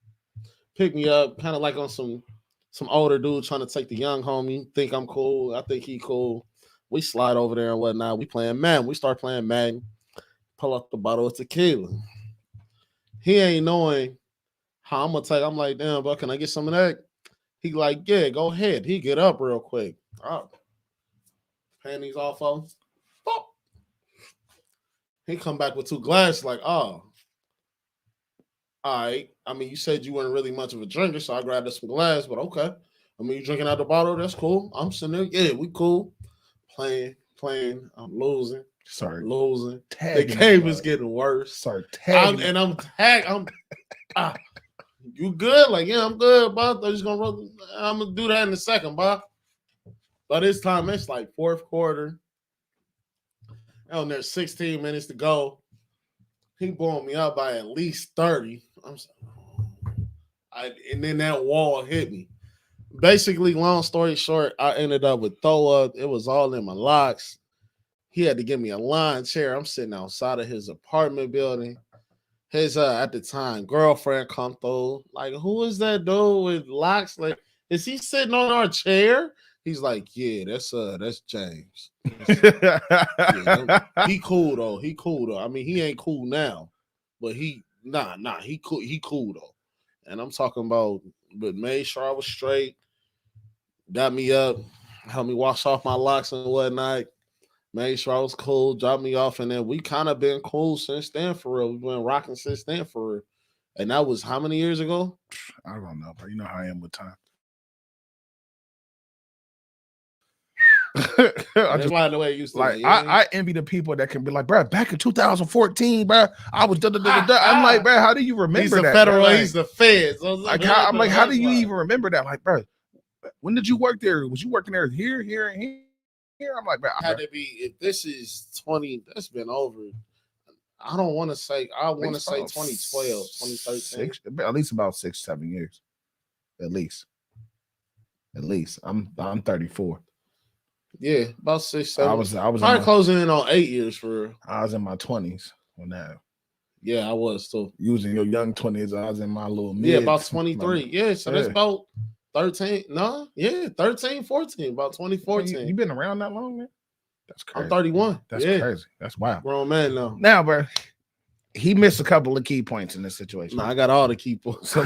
Pick me up, kind of like on some older dude trying to take the young homie. Think I'm cool. I think he cool. We slide over there and whatnot. We playing Madden. We start playing Madden. Pull up the bottle of tequila. He ain't knowing how I'm gonna take. I'm like, damn, bro, can I get some of that? He like, yeah, go ahead. He get up real quick. Oh. Panties off of. Boop. He come back with 2 glasses. Like, oh, all right. I mean, you said you weren't really much of a drinker, so I grabbed us some glass. But okay. I mean, you drinking out the bottle. That's cool. I'm sitting there. Yeah, we cool. Playing. I'm losing. Losing. The game is getting worse. I'm tagged. You good? Like, yeah, I'm good, bro. I'm gonna do that in a second, bro. By this time, it's like fourth quarter. And there's 16 minutes to go. He blowing me up by at least 30. And then that wall hit me. Basically, long story short, I ended up with throw up. It was all in my locks. He had to give me a lawn chair. I'm sitting outside of his apartment building. His at the time girlfriend come through. Like, who is that dude with locks? Like, is he sitting on our chair? He's like, yeah, that's James. Yeah, he cool though. I mean, he ain't cool now, but he cool though. And I'm talking about, but made sure I was straight, got me up, helped me wash off my locks and whatnot, made sure I was cool, dropped me off, and then we kind of been cool since then for real. We've been rocking since then for real. And that was how many years ago? I don't know, but you know how I am with time. I just like the way it used to like. I envy the people that can be like, bro, back in 2014, bro, I was I'm like, bro, how do you remember he's that? The federal, like, he's the feds. Like, I'm like, how do you even remember that? Like, bro, when did you work there? Was you working there here, and here? I'm like, bro, had to be. If this is 20, that's been over. I don't want to say. I want to say 2012, 2013. At least about 6-7 years. At least. I'm 34. Yeah, about 6, 7. I was probably closing in on 8 years for real. I was in my 20s when that. Yeah, I was too. Using your young 20s, I was in my little mid. Yeah, about 23. Yeah, so that's about 13. No, yeah, 13, 14, about 2014. You been around that long, man? That's crazy. I'm 31. That's crazy. That's wild. Grown man now. Now, bro, he missed a couple of key points in this situation. No, I got all the key points. All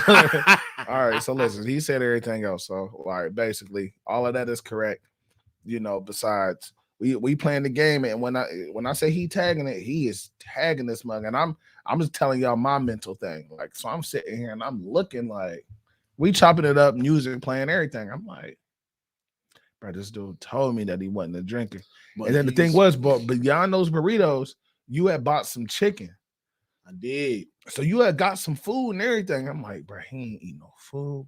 right, so listen, he said everything else. So, all right, basically, all of that is correct. You know, besides we playing the game, and when I say he tagging it, he is tagging this mug, and I'm just telling y'all my mental thing. Like, so I'm sitting here and I'm looking like we chopping it up, music playing, everything. I'm like, bro, this dude told me that he wasn't a drinker. But and then the thing was, but beyond those burritos, you had bought some chicken. I did. So you had got some food and everything. I'm like, bro, he ain't eat no food.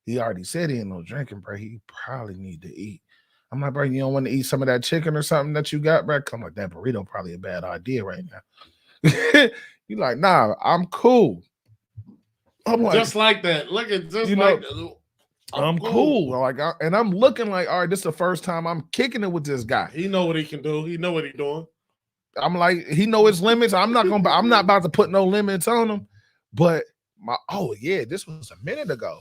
He already said he ain't no drinking, bro. He probably need to eat. I'm like, bro, you don't want to eat some of that chicken or something that you got, bro? Come like that burrito probably a bad idea right now. You like, nah, I'm cool. I'm like, just like that. Look at just you like know, that. I'm cool. Like, and I'm looking like, all right, this is the first time I'm kicking it with this guy. He know what he can do. He know what he doing. I'm like, he know his limits. I'm not about to put no limits on him. But this was a minute ago.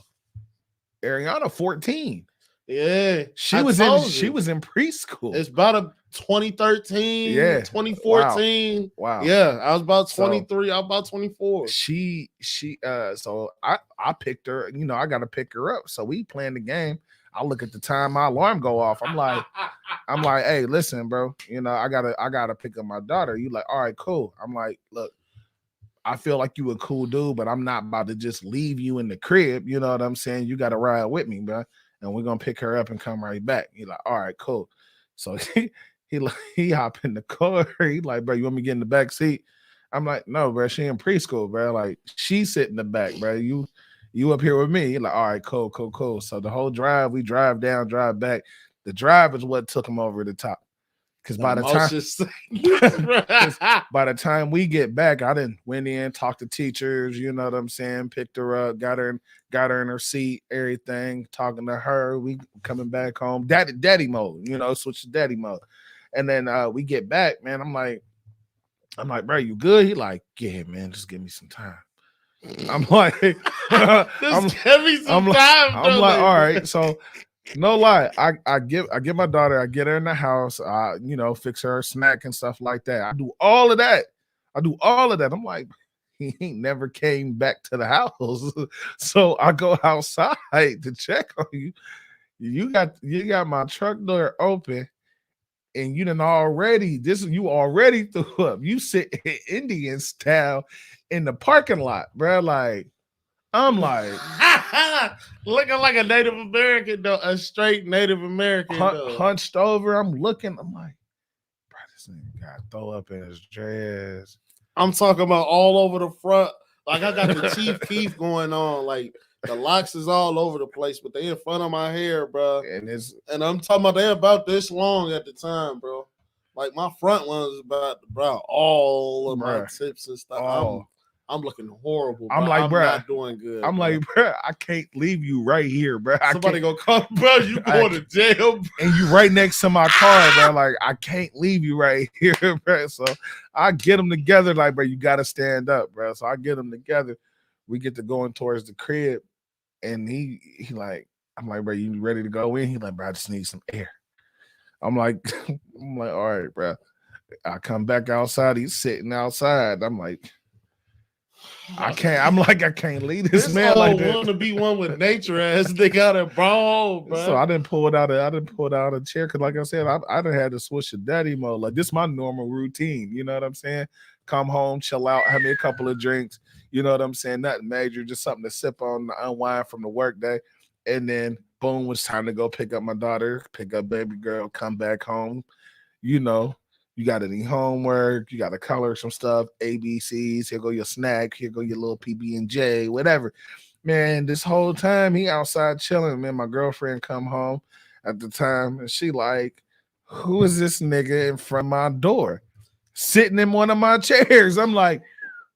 Ariana 14. Yeah. She was in preschool. It's about a 2013, 2014. Wow. Yeah, I was about 23. I was about 24. So I picked her, I gotta pick her up. So we playing the game. I look at the time my alarm go off. I'm like, hey, listen, bro. I gotta pick up my daughter. You like, all right, cool. I'm like, look, I feel like you a cool dude, but I'm not about to just leave you in the crib. You know what I'm saying? You gotta ride with me, bro. And we're gonna pick her up and come right back. He like, all right, cool. So he hop in the car. He like, bro, you want me to get in the back seat? I'm like, no, bro. She in preschool, bro. Like, she sit in the back, bro. You up here with me? He like, all right, cool. So the whole drive, we drive down, drive back. The drive is what took him over the top. Because by the time we get back, I didn't went in, talked to teachers, you know what I'm saying, picked her up, got her in her seat, everything, talking to her. We coming back home, daddy mode, switch to daddy mode. And then we get back, man. I'm like, bro, you good? He like, yeah, man, just give me some time. I'm like, I'm like, all right, so. No lie, I get my daughter, I get her in the house, fix her a snack and stuff like that. I do all of that. I'm like, he ain't never came back to the house. So I go outside to check on you. You got my truck door open, and you already threw up. You sit Indian style in the parking lot, bro. Like, I'm like looking like a Native American, though, a straight Native American, hunched over. I'm looking. I'm like, bro, this nigga got to throw up in his dress. I'm talking about all over the front. Like, I got the Chief Keef going on. Like, the locks is all over the place, but they in front of my hair, bro. And I'm talking about they about this long at the time, bro. Like, my front one is about, bro, all of my tips and stuff. I'm looking horrible. Bro. I'm like, bro, not doing good. I'm like, bro, I can't leave you right here, bro. Somebody gonna come, bro. You going to jail, bro. And you right next to my car, bro. Like, I can't leave you right here, bro. So I get them together, like, bro, you gotta stand up, bro. So I get them together. We get to going towards the crib, and he like, I'm like, bro, you ready to go in? He like, bro, I just need some air. I'm like, all right, bro. I come back outside. He's sitting outside. I'm like, I can't leave this man like that. Want to be one with nature as they got a brawl, bro. So I didn't pull it out a chair because, like I said, I done had to switch to daddy mode. Like, this is my normal routine. You know what I'm saying? Come home, chill out, have me a couple of drinks. You know what I'm saying? Nothing major, just something to sip on, unwind from the work day. And then boom, it's time to go pick up my daughter, pick up baby girl, come back home. You got any homework, you got to color some stuff, ABCs, here go your snack, here go your little PB&J, whatever. Man, this whole time he outside chilling. Man, my girlfriend come home at the time, and she like, who is this nigga in front of my door? Sitting in one of my chairs. I'm like,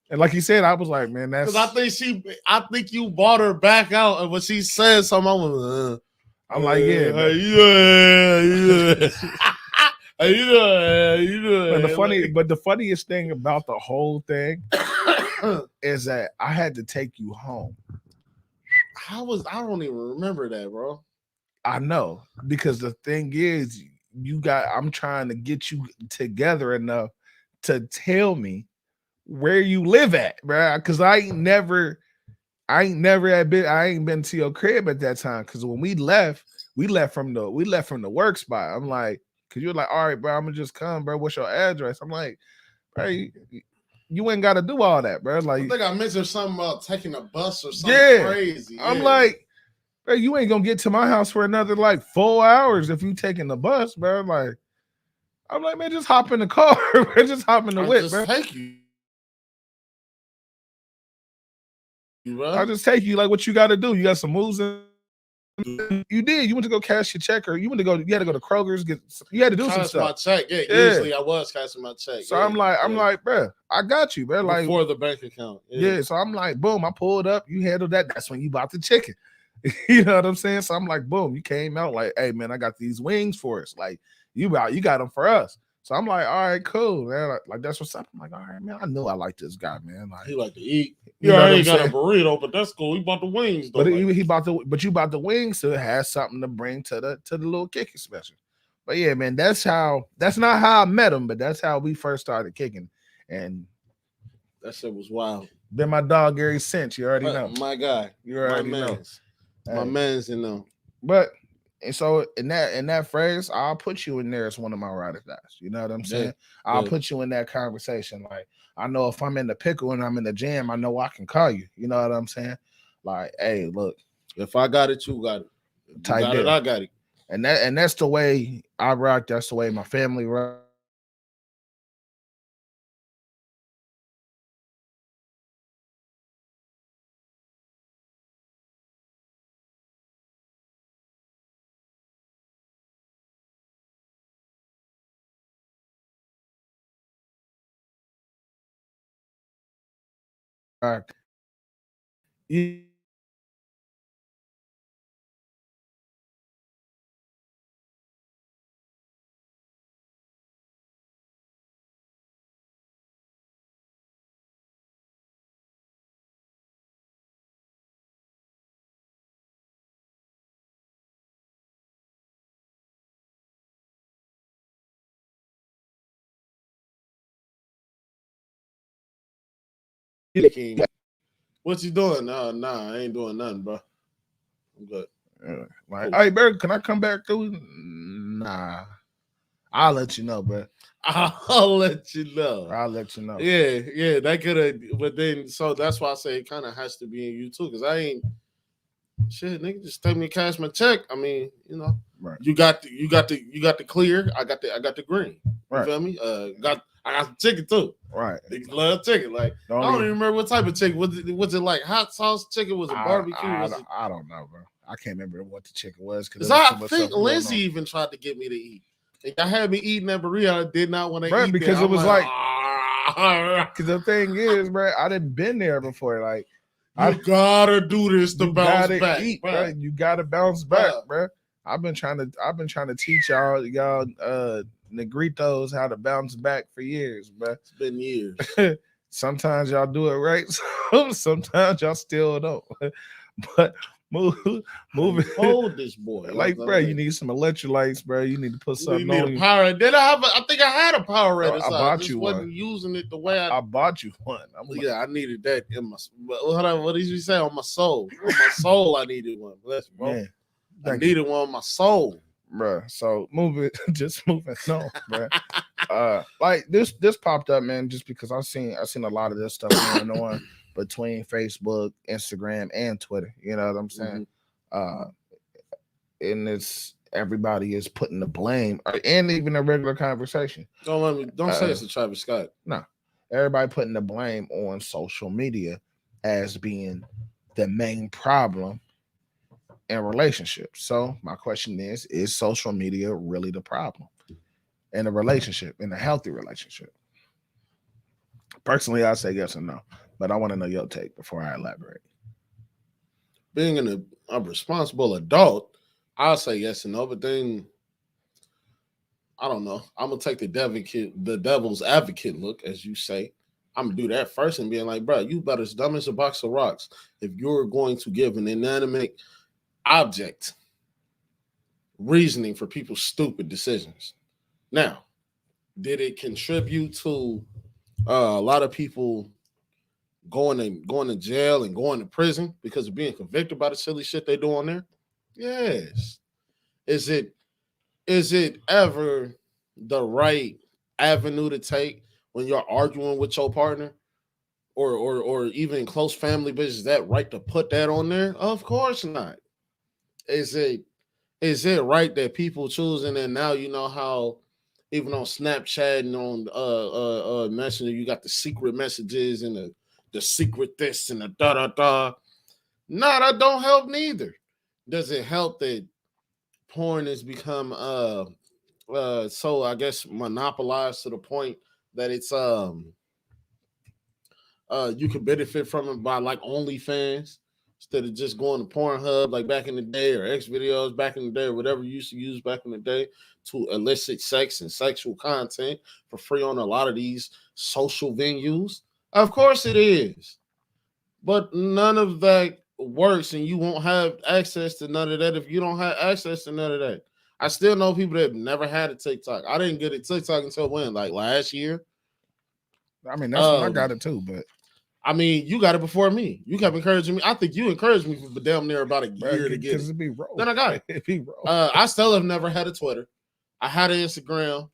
and like he said, I was like, man, that's... Because I think you bought her back out, and when she said something, I'm like, yeah. But the funniest thing about the whole thing is that I had to take you home. I don't even remember that, bro. I know, because the thing is, I'm trying to get you together enough to tell me where you live at, bro. Because I ain't been to your crib at that time. Because when we left from the work spot. I'm like, because you're like, all right, bro, I'm gonna just come, bro. What's your address? I'm like, bro, you ain't got to do all that, bro. Like, I think I mentioned something about taking a bus or something crazy. I'm like, bro, you ain't gonna get to my house for another like 4 hours if you taking the bus, bro. Like, I'm like, man, just hop in the car, bro. Just hop in the whip, bro. Take you. bro. I'll just take you. Like, what you got to do? You got some moves. You did. You went to go cash your check, or you went to go. You had to go to Kroger's. You had to do some Cash stuff. my check. Yeah, usually I was cashing my check. So I'm like, bro, I got you, bro. Like before the bank account. Yeah. So I'm like, boom, I pulled up. You handled that. That's when you bought the chicken. You know what I'm saying? So I'm like, boom, you came out like, hey man, I got these wings for us. Like you got them for us. So I'm like, all right, cool, man. Like that's what's up. I'm like, all right, man. I know I like this guy, man. Like he like to eat. You know I ain't what got I'm a burrito, but that's cool. He bought the wings though. But he bought you bought the wings, so it has something to bring to the little kicking special. But yeah, man, that's not how I met him, but that's how we first started kicking. And that shit was wild. Been my dog Gary since. You already know. My guy. You already know. My man's, you know. But and so in that phrase, I'll put you in there as one of my ride or dies. You know what I'm saying? I'll put you in that conversation. Like I know if I'm in the pickle and I'm in the jam, I know I can call you. You know what I'm saying? Like, hey, look, if I got it, you got it. You got it, I got it. And that's the way I rock. That's the way my family rock. What you doing? Nah, I ain't doing nothing, bro. I'm good. Like, hey, bro, can I come back through? Nah, I'll let you know, bro. I'll let you know. Yeah, that could have. But then, so that's why I say it kind of has to be in you too, because I ain't shit, nigga. Just take me cash my check. I mean, you know, right. You got the clear. I got the green. You feel me? I got the chicken too. Right. Niggas love chicken. Like I don't even remember what type of chicken. Was it like hot sauce chicken? Was it barbecue? I don't know, bro. I can't remember what the chicken was because I think Lindsay even tried to get me to eat. And y'all had me eating that burrito. I did not want to eat because it was like because the thing is, bro, I didn't been there before. Like you gotta do this to bounce back. Bro. You gotta bounce back, bro. I've been trying to teach y'all negritos how to bounce back for years, bro. It's been years. Sometimes y'all do it right, sometimes y'all still don't. But moving. Hold this boy, like, bro. You need some electrolytes, bro. You need to put something on you. Power. I think I had a Powerade. I bought you wasn't using it the way I bought you one. I needed that in my. What did you say on my soul? On my soul, I needed one. Bless you, bro. Man, I needed one on my soul, bro. So moving on, bro. Like this popped up, man, just because I've seen a lot of this stuff going on between Facebook, Instagram, and Twitter. You know what I'm saying? Mm-hmm. And it's everybody is putting the blame, and even a regular conversation. Don't say it's a Travis Scott. No, everybody putting the blame on social media as being the main problem in relationships. So my question is social media really the problem in a relationship, in a healthy relationship? Personally, I say yes and no, but I want to know your take before I elaborate. Being a responsible adult, I'll say yes and no, but then I don't know. I'm gonna take the devil's advocate look, as you say. I'm gonna do that first and being like, bro, you about as dumb as a box of rocks if you're going to give an inanimate object reasoning for people's stupid decisions. Now, did it contribute to a lot of people going to jail and going to prison because of being convicted by the silly shit they do on there? Yes. Is it ever the right avenue to take when you're arguing with your partner or even close family business? Is that right to put that on there? Of course not. Is it right that people choosing, and now you know how even on Snapchat and on Messenger you got the secret messages and the the secret this and the da da da. No, that don't help neither. Does it help that porn has become so I guess monopolized to the point that it's you can benefit from it by like OnlyFans instead of just going to Pornhub like back in the day or X videos back in the day or whatever you used to use back in the day to elicit sex and sexual content for free on a lot of these social venues. Of course it is. But none of that works and you won't have access to none of that if you don't have access to none of that. I still know people that have never had a TikTok. I didn't get a TikTok until when? Like last year? I mean, that's when I got it too, but I mean, you got it before me. You kept encouraging me. I think you encouraged me for damn near about a year to get it. Be rolled. Then I got it. It be rolled. I still have never had a Twitter. I had an Instagram.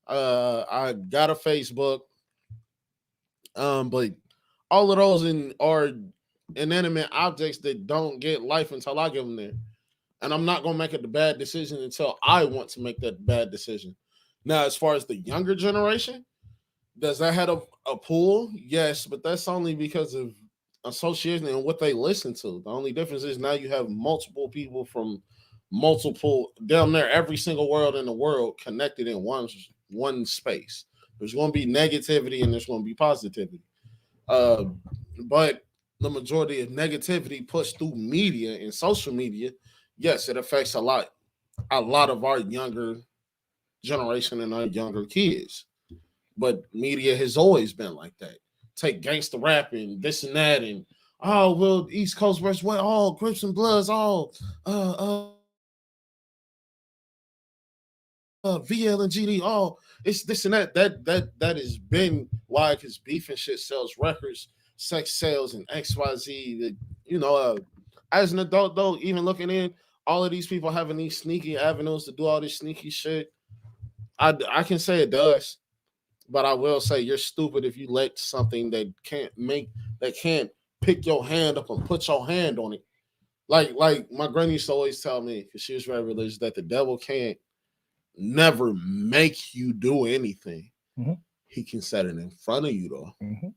I got a Facebook. But all of those are inanimate objects that don't get life until I give them there. And I'm not gonna make it the bad decision until I want to make that bad decision. Now, as far as the younger generation, does that have a pull? Yes, but that's only because of association and what they listen to. The only difference is now you have multiple people from multiple down there, every single world in the world connected in one space. There's going to be negativity and there's going to be positivity. But the majority of negativity pushed through media and social media, yes, it affects a lot of our younger generation and our younger kids. But media has always been like that. Take gangster rap and this and that, and oh well, East Coast versus West, all Crips and Bloods, all VL and GD, all it's this and that. That has been why, because beef and shit sells records, sex sales, and XYZ. As an adult though, even looking in, all of these people having these sneaky avenues to do all this sneaky shit, I can say it does. But I will say you're stupid if you let something that can't pick your hand up and put your hand on it. Like my granny used to always tell me, because she was very religious, that the devil can't never make you do anything. Mm-hmm. He can set it in front of you though. Mm-hmm.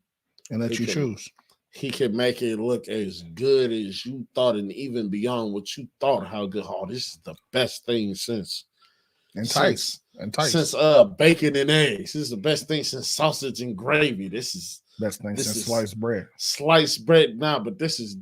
And let you choose. He can make it look as good as you thought and even beyond what you thought. How good. Oh, this is the best thing since since bacon and eggs. This is the best thing since sausage and gravy. This is best thing since sliced bread. Sliced bread now, but this is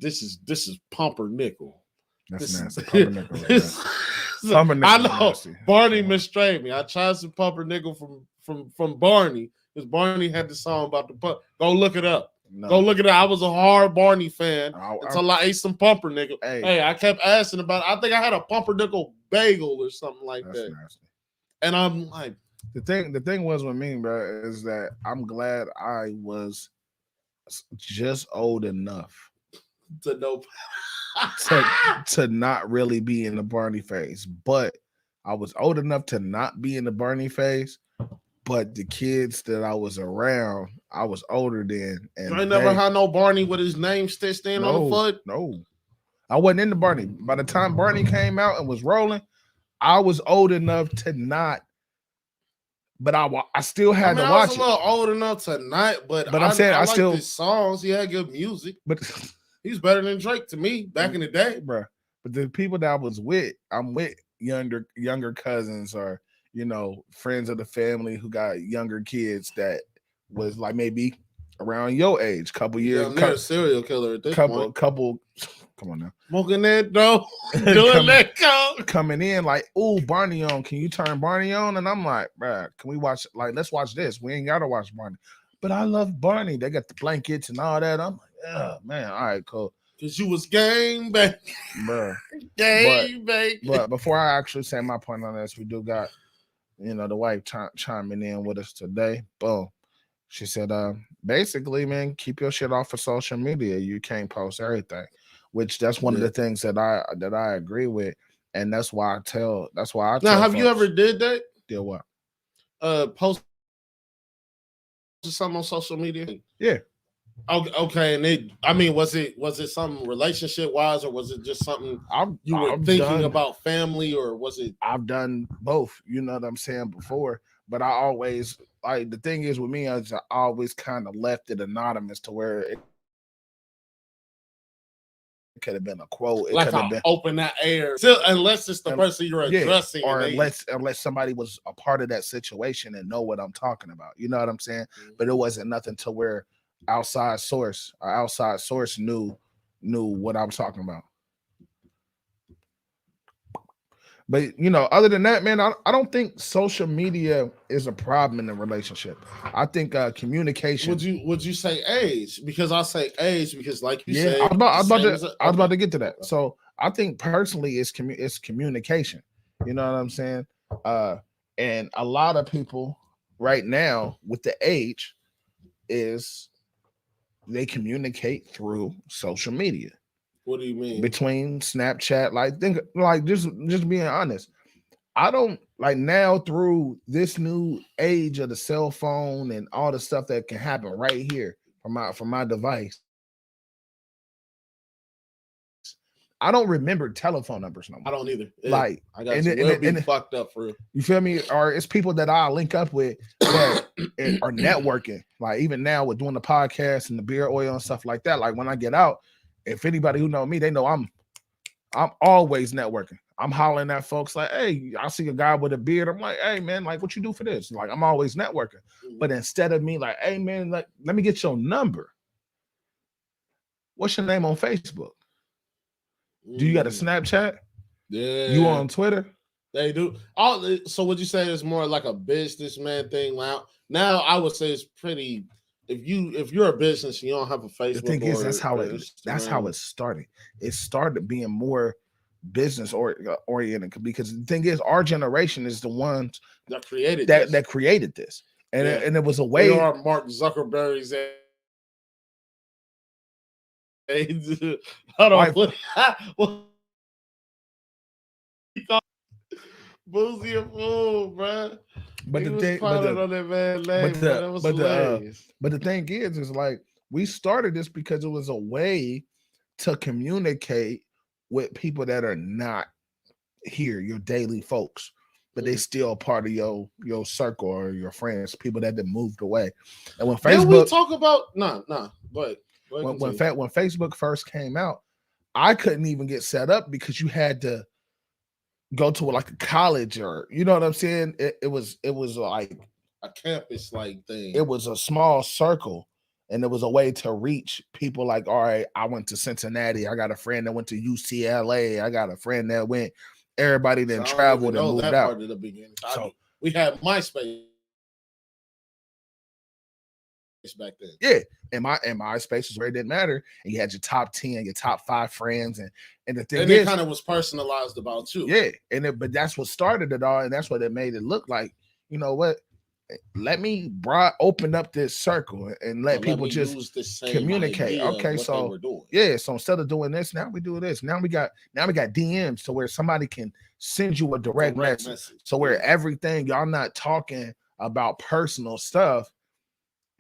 pumpernickel. That's nasty. Pumpernickel. I know. Barney mistrained me. I tried some pumpernickel from Barney because Barney had the song about the pump. Go look it up. No. Go look at it. I was a hard Barney fan until I ate some pumpernickel. Hey, I kept asking about it. I think I had a pumpernickel bagel or something like that. Nasty. And I'm like, the thing was with me, bro, is that I'm glad I was just old enough to know to not really be in the Barney phase, but I was old enough to not be in the Barney phase. But the kids that I was around, I was older than. And I never had no Barney with his name stitched in on the foot. No, I wasn't in the Barney. By the time Barney came out and was rolling, I was old enough to not, but I still had to watch it. I was a little old enough to not, but I'm saying I still his songs. He had good music, but he's better than Drake to me back in the day, bro. But the people that I was with, I'm with younger cousins or friends of the family who got younger kids that was like maybe around your age, couple years. A serial killer at this point. Couple. Come on now. Smoking that though. Doing that coming in like, oh, Barney on. Can you turn Barney on? And I'm like, bruh, can we watch? Like, let's watch this. We ain't gotta watch Barney. But I love Barney. They got the blankets and all that. I'm like, yeah, man. All right, cool. Cause you was game back, bruh. Game back. But before I actually say my point on this, we do got, the wife chiming in with us today. Boom. She said, basically, man, keep your shit off of social media. You can't post everything. Which that's one of the things that I agree with, and that's why I tell. Now, have you ever did that? Did what? Post something on social media? Yeah. Okay, and was it something relationship wise, or was it just something you were thinking about family, or was it? I've done both. You know what I'm saying before, but I always the thing is with me is I always kind of left it anonymous to where could have been a quote. It like could have been open that air. Still, unless it's the person you're addressing, or unless somebody was a part of that situation and know what I'm talking about. You know what I'm saying? Mm-hmm. But it wasn't nothing to where outside source knew what I was talking about. But you know, other than that, man, I don't think social media is a problem in a relationship. I think communication. Would you say age? Because I say age because, like you said, I was about to get to that. So I think personally, it's communication. You know what I'm saying? And a lot of people right now with the age is they communicate through social media. What do you mean? Between Snapchat, like just being honest. I don't like now through this new age of the cell phone and all the stuff that can happen right here from my device. I don't remember telephone numbers no more. I don't either. Like I got and fucked up for real. You feel me? Or it's people that I link up with that are networking. Like even now with doing the podcast and the beer oil and stuff like that. Like when I get out, if anybody who know me, they know I'm always networking. I'm hollering at folks like, hey, I see a guy with a beard. I'm like, hey man, like what you do for this? Like I'm always networking. But instead of me like, hey man, like let me get your number. What's your name on Facebook? Do you got a Snapchat? Yeah. You on Twitter? They do. So would you say it's more like a businessman thing now? I would say it's pretty. If you're a business and you don't have a Facebook, the thing is that's how it started. It started being more business oriented because the thing is our generation is the ones that created this, and it was a way. They are Mark Zuckerberg's age. Hold on. Boozy a fool, bro. But the thing, but the thing is like we started this because it was a way to communicate with people that are not here, your daily folks, but they still part of your circle or your friends, people that moved away. And when Facebook, we talk about but when Facebook first came out, I couldn't even get set up because you had to go to like a college or you know what I'm saying. It was like a campus like thing. It was a small circle. And it was a way to reach people like, all right, I went to Cincinnati. I got a friend that went to UCLA. I got a friend that went. Everybody then traveled and moved out. Part of the beginning. So we had MySpace back then. Yeah, and MySpace is where it didn't matter. And you had your top 10, your top 5 friends, and the thing and it kind of was personalized about you. Yeah, but that's what started it all, and that's what it made it look like. You know what? Let me open up this circle and let people just communicate. Okay, so so instead of doing this, now we do this. Now we got DMs to where somebody can send you a direct message. So where everything y'all not talking about personal stuff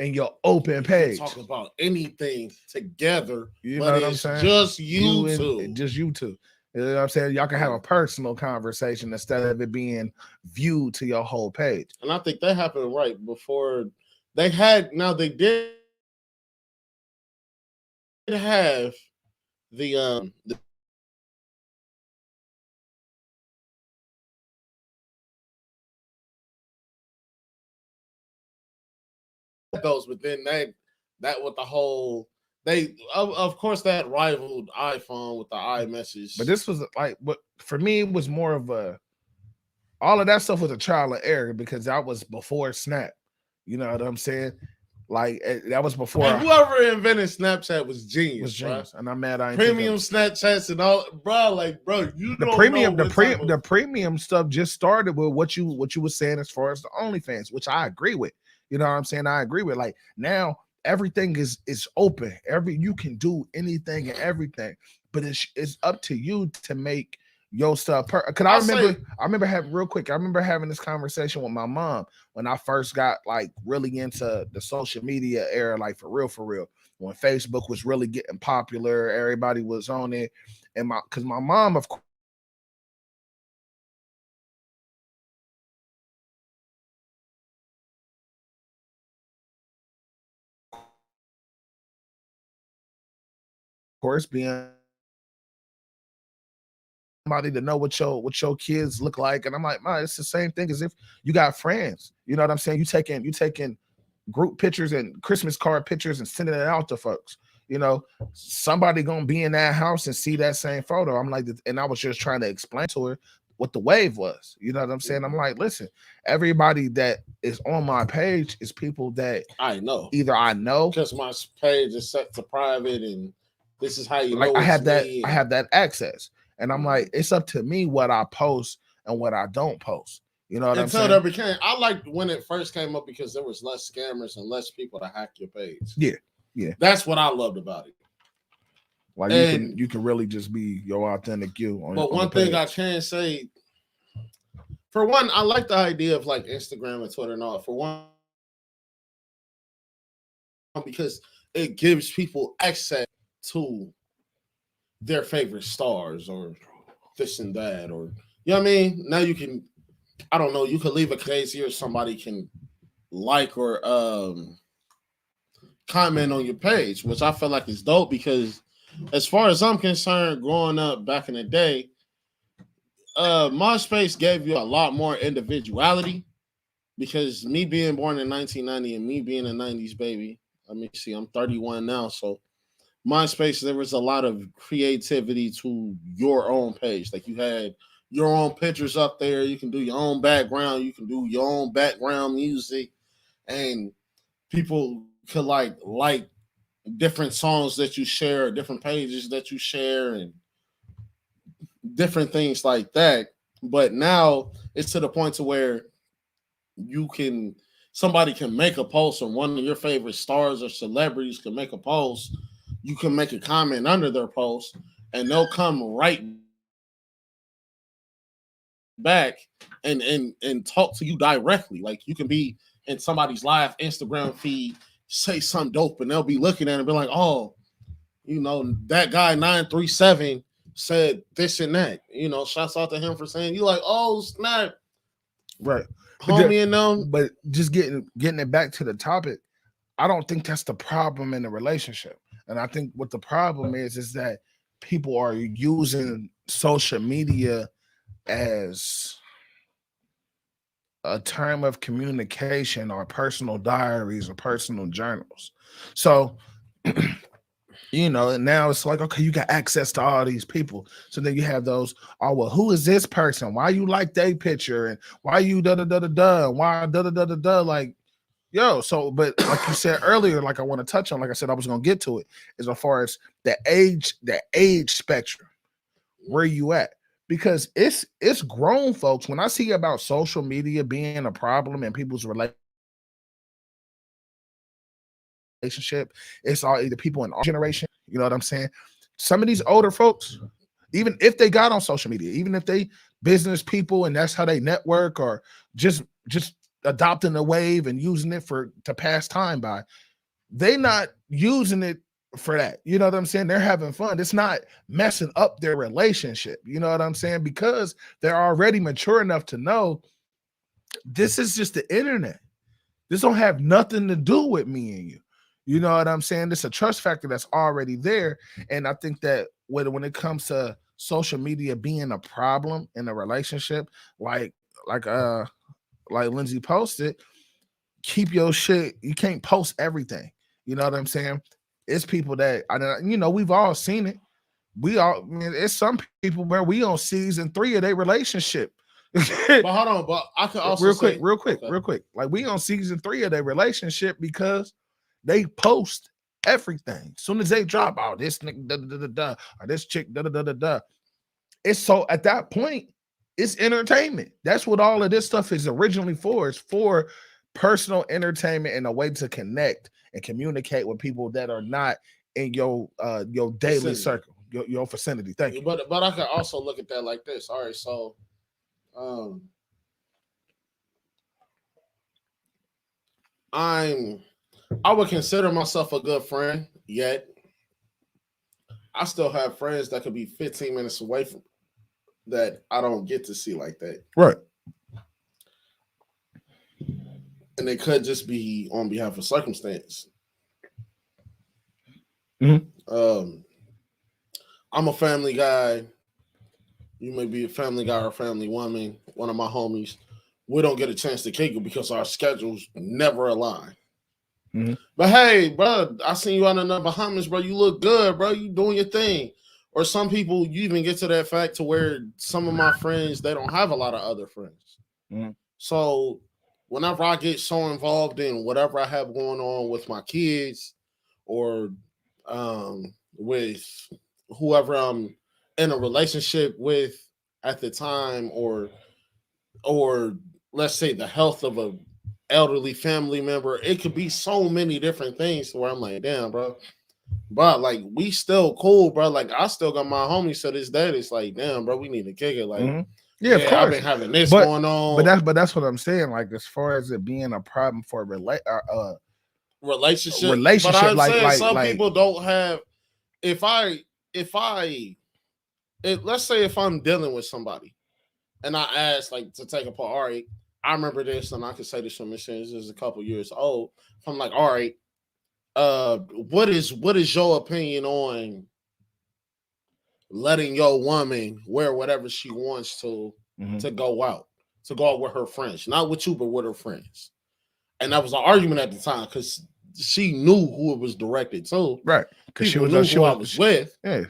in your open page. Talk about anything together. You know what I'm saying? Just you two. Just you two. You know what I'm saying? Y'all can have a personal conversation instead of it being viewed to your whole page. And I think that happened right before they had. Now they did have the those, but then that with the whole. They of course that rivaled iPhone with the iMessage. But this was like what for me it was more of all of that stuff was a trial and error because that was before Snap. You know what I'm saying? Like that was before. And whoever invented Snapchat was genius. And I'm mad I ain't premium Snapchats and all, bro. You the premium stuff just started with what you were saying as far as the OnlyFans, which I agree with. You know what I'm saying? I agree with. Like now. Everything is open. You can do anything and everything, but it's up to you to make your stuff. Cause I remember having this conversation with my mom when I first got like really into the social media era, like for real. When Facebook was really getting popular, everybody was on it, and my mom of course being somebody to know what your kids look like. And I'm like, man, it's the same thing as if you got friends. You know what I'm saying? You taking group pictures and Christmas card pictures and sending it out to folks. You know, somebody gonna be in that house and see that same photo. I'm like, and I was just trying to explain to her what the wave was. You know what I'm saying? I'm like, listen, everybody that is on my page is people that I know. Either I know because my page is set to private, and this is how you like know I have that me. I have that access, and I'm like, it's up to me what I post and what I don't post. You know what I'm saying? Until there became, I liked when it first came up because there was less scammers and less people to hack your page. Yeah. That's what I loved about it. Like you can really just be your authentic you. But one thing I can say, for one, I like the idea of like Instagram and Twitter and all. For one, because it gives people access to their favorite stars or this and that, or you know what I mean? Now you can, I don't know, you could leave a crazy or somebody can like or comment on your page, which I feel like is dope because as far as I'm concerned, growing up back in the day, MySpace gave you a lot more individuality because me being born in 1990 and me being a 90s baby, let me see, I'm 31 now, so MySpace, there was a lot of creativity to your own page. Like you had your own pictures up there. You can do your own background. You can do your own background music, and people could like different songs that you share, different pages that you share, and different things like that. But now it's to the point to where somebody can make a post, or one of your favorite stars or celebrities can make a post. You can make a comment under their post, and they'll come right back and talk to you directly. Like you can be in somebody's live Instagram feed, say something dope, and they'll be looking at it and be like, "Oh, you know, that guy 937 said this and that." You know, shouts out to him for saying. You like, "Oh snap, right, homie," and them. But just getting it back to the topic, I don't think that's the problem in the relationship. And I think what the problem is that people are using social media as a term of communication or personal diaries or personal journals. So, you know, and now it's like, okay, you got access to all these people. So then you have those, oh, well, who is this person? Why you like their picture? And why you da da da da da? Why da da da da da? Like, yo, so, but like you said earlier, like I want to touch on, like I said, I was going to get to it, is as far as the age spectrum, where you at? Because it's grown folks. When I see about social media being a problem in people's relationship, it's all either people in our generation, you know what I'm saying? Some of these older folks, even if they got on social media, even if they business people and that's how they network, or just adopting the wave and using it to pass time by, they not using it for that. You know what I'm saying? They're having fun. It's not messing up their relationship. You know what I'm saying? Because they're already mature enough to know this is just the internet. This don't have nothing to do with me and you. You know what I'm saying? It's a trust factor that's already there. And I think that when it comes to social media being a problem in a relationship, like Lindsay posted, keep your shit. You can't post everything. You know what I'm saying? It's people that we've all seen it. It's some people where we on season 3 of their relationship. But hold on, but I could also real quick. Like we on season 3 of their relationship because they post everything. As soon as they drop out this nigga da da da da or this chick da da da da da. It's so at that point, it's entertainment. That's what all of this stuff is originally for. It's for personal entertainment and a way to connect and communicate with people that are not in your daily circle, your vicinity. Thank you. But I can also look at that like this. All right, so I would consider myself a good friend, yet I still have friends that could be 15 minutes away from that I don't get to see like that. Right. And they could just be on behalf of circumstance. Mm-hmm. I'm a family guy. You may be a family guy or a family woman, one of my homies. We don't get a chance to kick it because our schedules never align. Mhm. But hey, bro, I seen you out in the Bahamas, bro. You look good, bro. You doing your thing. Or some people, you even get to that fact to where some of my friends, they don't have a lot of other friends. Mhm. So whenever I get so involved in whatever I have going on with my kids or with whoever I'm in a relationship with at the time, or let's say the health of a elderly family member, it could be so many different things where I'm like, damn, bro, like we still cool, bro. Like I still got my homies to this day. It's like, damn, bro, we need to kick it. Like, Yeah, of yeah, I've course. been having this But going on. that's what I'm saying. Like as far as it being a problem for relationship. But relationship, I'm like saying some like people don't have. If let's say if I'm dealing with somebody and I ask like to take apart, all right, I remember this and I can say this from experience. This is a couple years old. If I'm like, all right, what is your opinion on letting your woman wear whatever she wants to go out, with her friends, not with you, but with her friends. And that was an argument at the time because she knew who it was directed to. right? Because People knew who I was with. Yeah.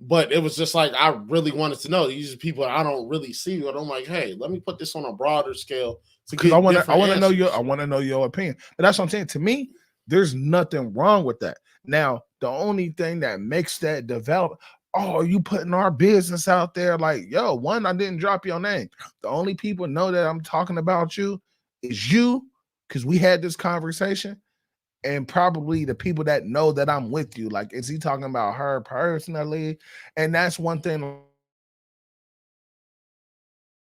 But it was just like I really wanted to know. These are people I don't really see, but I'm like, hey, let me put this on a broader scale to Because get I want to know your opinion. But that's what I'm saying. To me, there's nothing wrong with that. Now, the only thing that makes that develop, oh, are you putting our business out there? Like, yo, one, I didn't drop your name. The only people know that I'm talking about you is you, because we had this conversation, and probably the people that know that I'm with you. Like, is he talking about her personally? And that's one thing.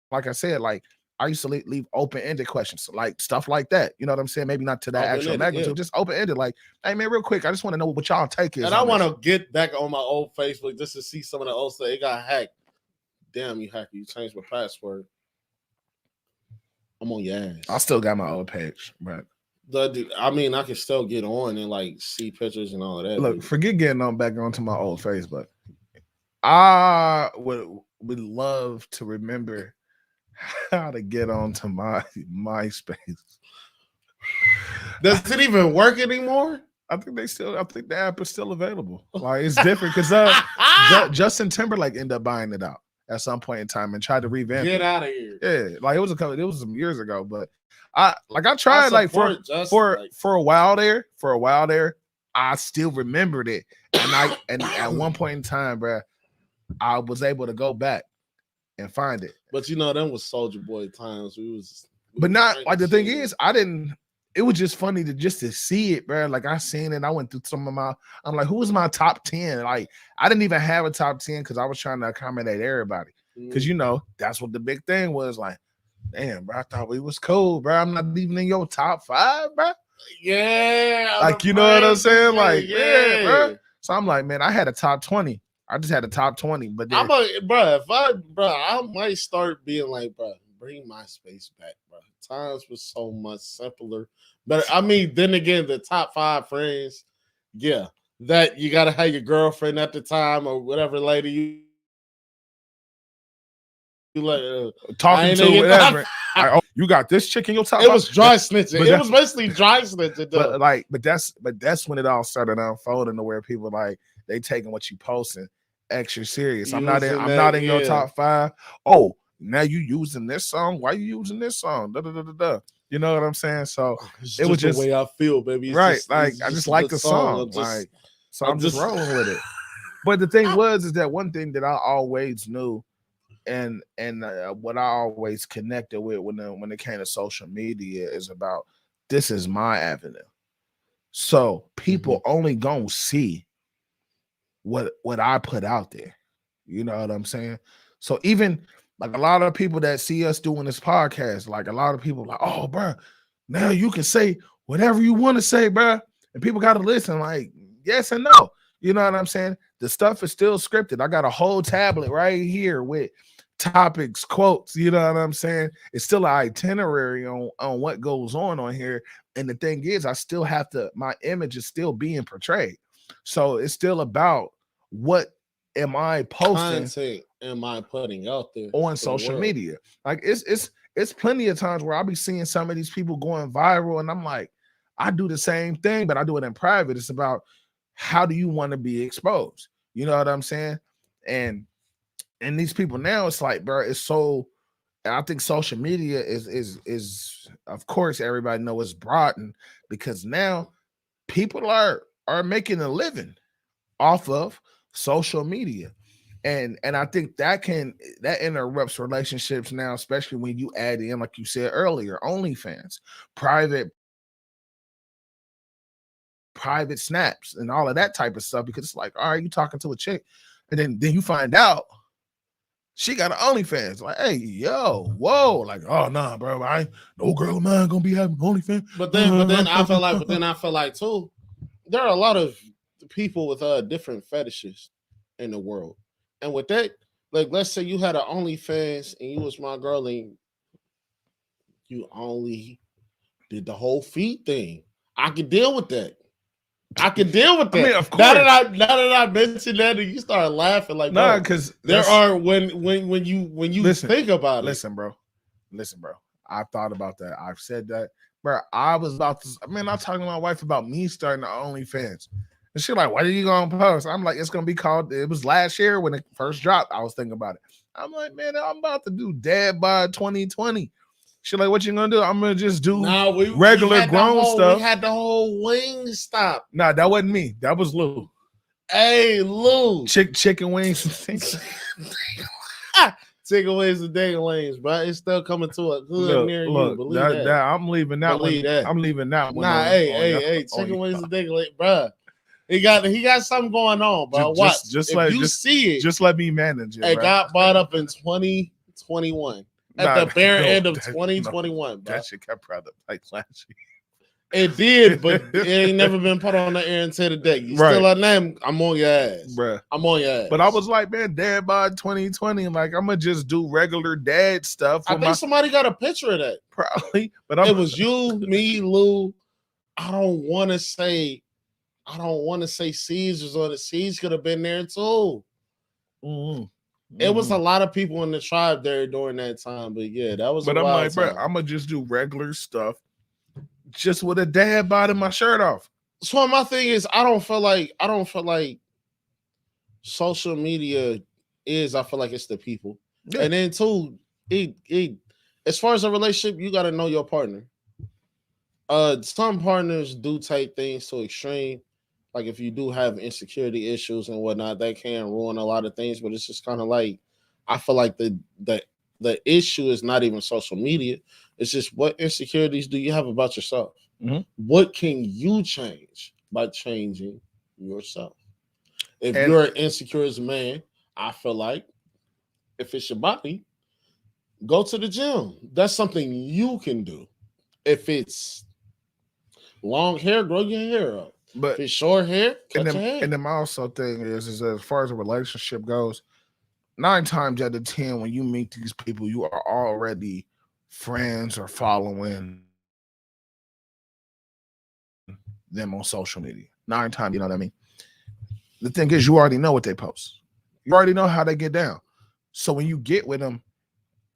Like I said, like I used to leave open-ended questions, like stuff like that. You know what I'm saying? Maybe not to that actual magnitude, just open-ended. Like, hey man, real quick, I just want to know what y'all take is. And I want to get back on my old Facebook just to see some of the old stuff. It got hacked. Damn, you hacker! You changed my password. I'm on your ass. I still got my old page, but I mean, I can still get on and like see pictures and all of that. Look, forget getting on back onto my old Facebook. I would love to remember how to get onto my MySpace. Does it even work anymore? I think the app is still available. Like it's different because Justin Timberlake ended up buying it out at some point in time and tried to revamp it. Get out of here. Yeah, like it was some years ago, but I tried for a while there, I still remembered it. And at one point in time, bro, I was able to go back and find it. But you know, them was Soldier Boy times. But not like the thing is, it was just funny to see it, bro. Like I seen it, I went through I'm like, who was my top 10? Like I didn't even have a top 10 because I was trying to accommodate everybody. Because you know, that's what the big thing was. Like, damn, bro, I thought we was cool, bro. I'm not even in your top 5, bro. Yeah. Like, you know what I'm saying? Like, yeah, bro. So I'm like, man, I had a top 20. I just had a top 20. But then, I might start being like, bro, bring MySpace back, bro. Times was so much simpler. But I mean, then again, the top 5 friends, yeah, that you gotta have your girlfriend at the time or whatever lady you like talking to whatever. Like, oh, you got this chick in your top. It was dry snitching. It was basically dry snitching. But that's when it all started unfolding to where people like they taking what you posting extra serious. I'm not in your top 5. Oh, now you using this song? Why you using this song? Da, da, da, da, da. You know what I'm saying? So it was just the way I feel, baby. It's right. I just like the song. I'm just rolling with it. But the thing is that one thing that I always knew, and what I always connected with when it came to social media is about this is my avenue. So people only gonna see what I put out there. You know what I'm saying? So even like a lot of people that see us doing this podcast, like a lot of people like, oh, bro, now you can say whatever you want to say, bro. And people got to listen like yes and no. You know what I'm saying? The stuff is still scripted. I got a whole tablet right here with topics, quotes. You know what I'm saying? It's still an itinerary on what goes on here. And the thing is, I still have to, my image is still being portrayed. So it's still about what am I posting content am I putting out there on to the social world? media? Like it's plenty of times where I'll be seeing some of these people going viral, and I'm like, I do the same thing, but I do it in private. It's about how do you want to be exposed? You know what I'm saying? And these people now, it's like, bro, it's so. I think social media is of course everybody know it's broadened because now people are making a living off of social media. And I think that interrupts relationships now, especially when you add in, like you said earlier, OnlyFans, private snaps and all of that type of stuff, because it's like, all right, you talking to a chick, and then you find out she got an OnlyFans. Like, hey, yo, whoa, like, oh nah, bro, I ain't no girl of mine gonna be having OnlyFans. But then I feel like too, there are a lot of people with different fetishes in the world. And with that, like let's say you had an OnlyFans and you was my girl and you only did the whole feet thing. I could deal with that. I can deal with that. I mean, of course. Now that I mentioned that, and you start laughing like, nah, bro, because there are when you listen, think about listen, bro. I've thought about that. I've said that, bro. I was about to. I'm talking to my wife about me starting the OnlyFans, and she's like, "What are you gonna post?" I'm like, "It's gonna be called." It was last year when it first dropped. I was thinking about it. I'm like, man, I'm about to do Dad Bod 2020. She's like, "What you gonna do?" I'm gonna just do regular grown stuff. We had the whole wing stop. Nah, that wasn't me. That was Lou. Hey, Lou. Chicken wings and things. Chicken wings and dang lanes, bro. It's still coming to a hood near you. Believe that. I'm leaving that Believe one. That. I'm leaving that one. Nah, hey, chicken wings and dang lanes, bro. He got something going on, bro. Watch. Just see it. Just let me manage it. It got bought up in 2021. At the bare end of 2021, bro. That shit kept out like last year. It did, but it ain't never been put on the air until today. You still a name, I'm on your ass. Bruh. I'm on your ass. But I was like, man, Dad Bod 2020. Like, I'm gonna just do regular dad stuff. I think somebody got a picture of that. Probably. But it was you, me, Lou. I don't want to say Caesars, or the Caesars could have been there too. Mm-hmm. It was a lot of people in the tribe there during that time, but yeah, that was. But I'm like, bro, I'm gonna just do regular stuff, just with a dad bod and my shirt off. So my thing is, I don't feel like social media is. I feel like it's the people, and then too, it as far as a relationship, you got to know your partner. Some partners do take things to extreme. Like if you do have insecurity issues and whatnot, that can ruin a lot of things. But it's just kind of like, I feel like the issue is not even social media. It's just, what insecurities do you have about yourself? Mm-hmm. What can you change by changing yourself? If you're insecure as a man, I feel like if it's your body, go to the gym. That's something you can do. If it's long hair, grow your hair up. But if it's short hair, cut your hair. And then my also thing is as far as a relationship goes, 9 times out of 10, when you meet these people, you are already friends or following them on social media. 9 times, you know what I mean? The thing is, you already know what they post. You already know how they get down. So when you get with them,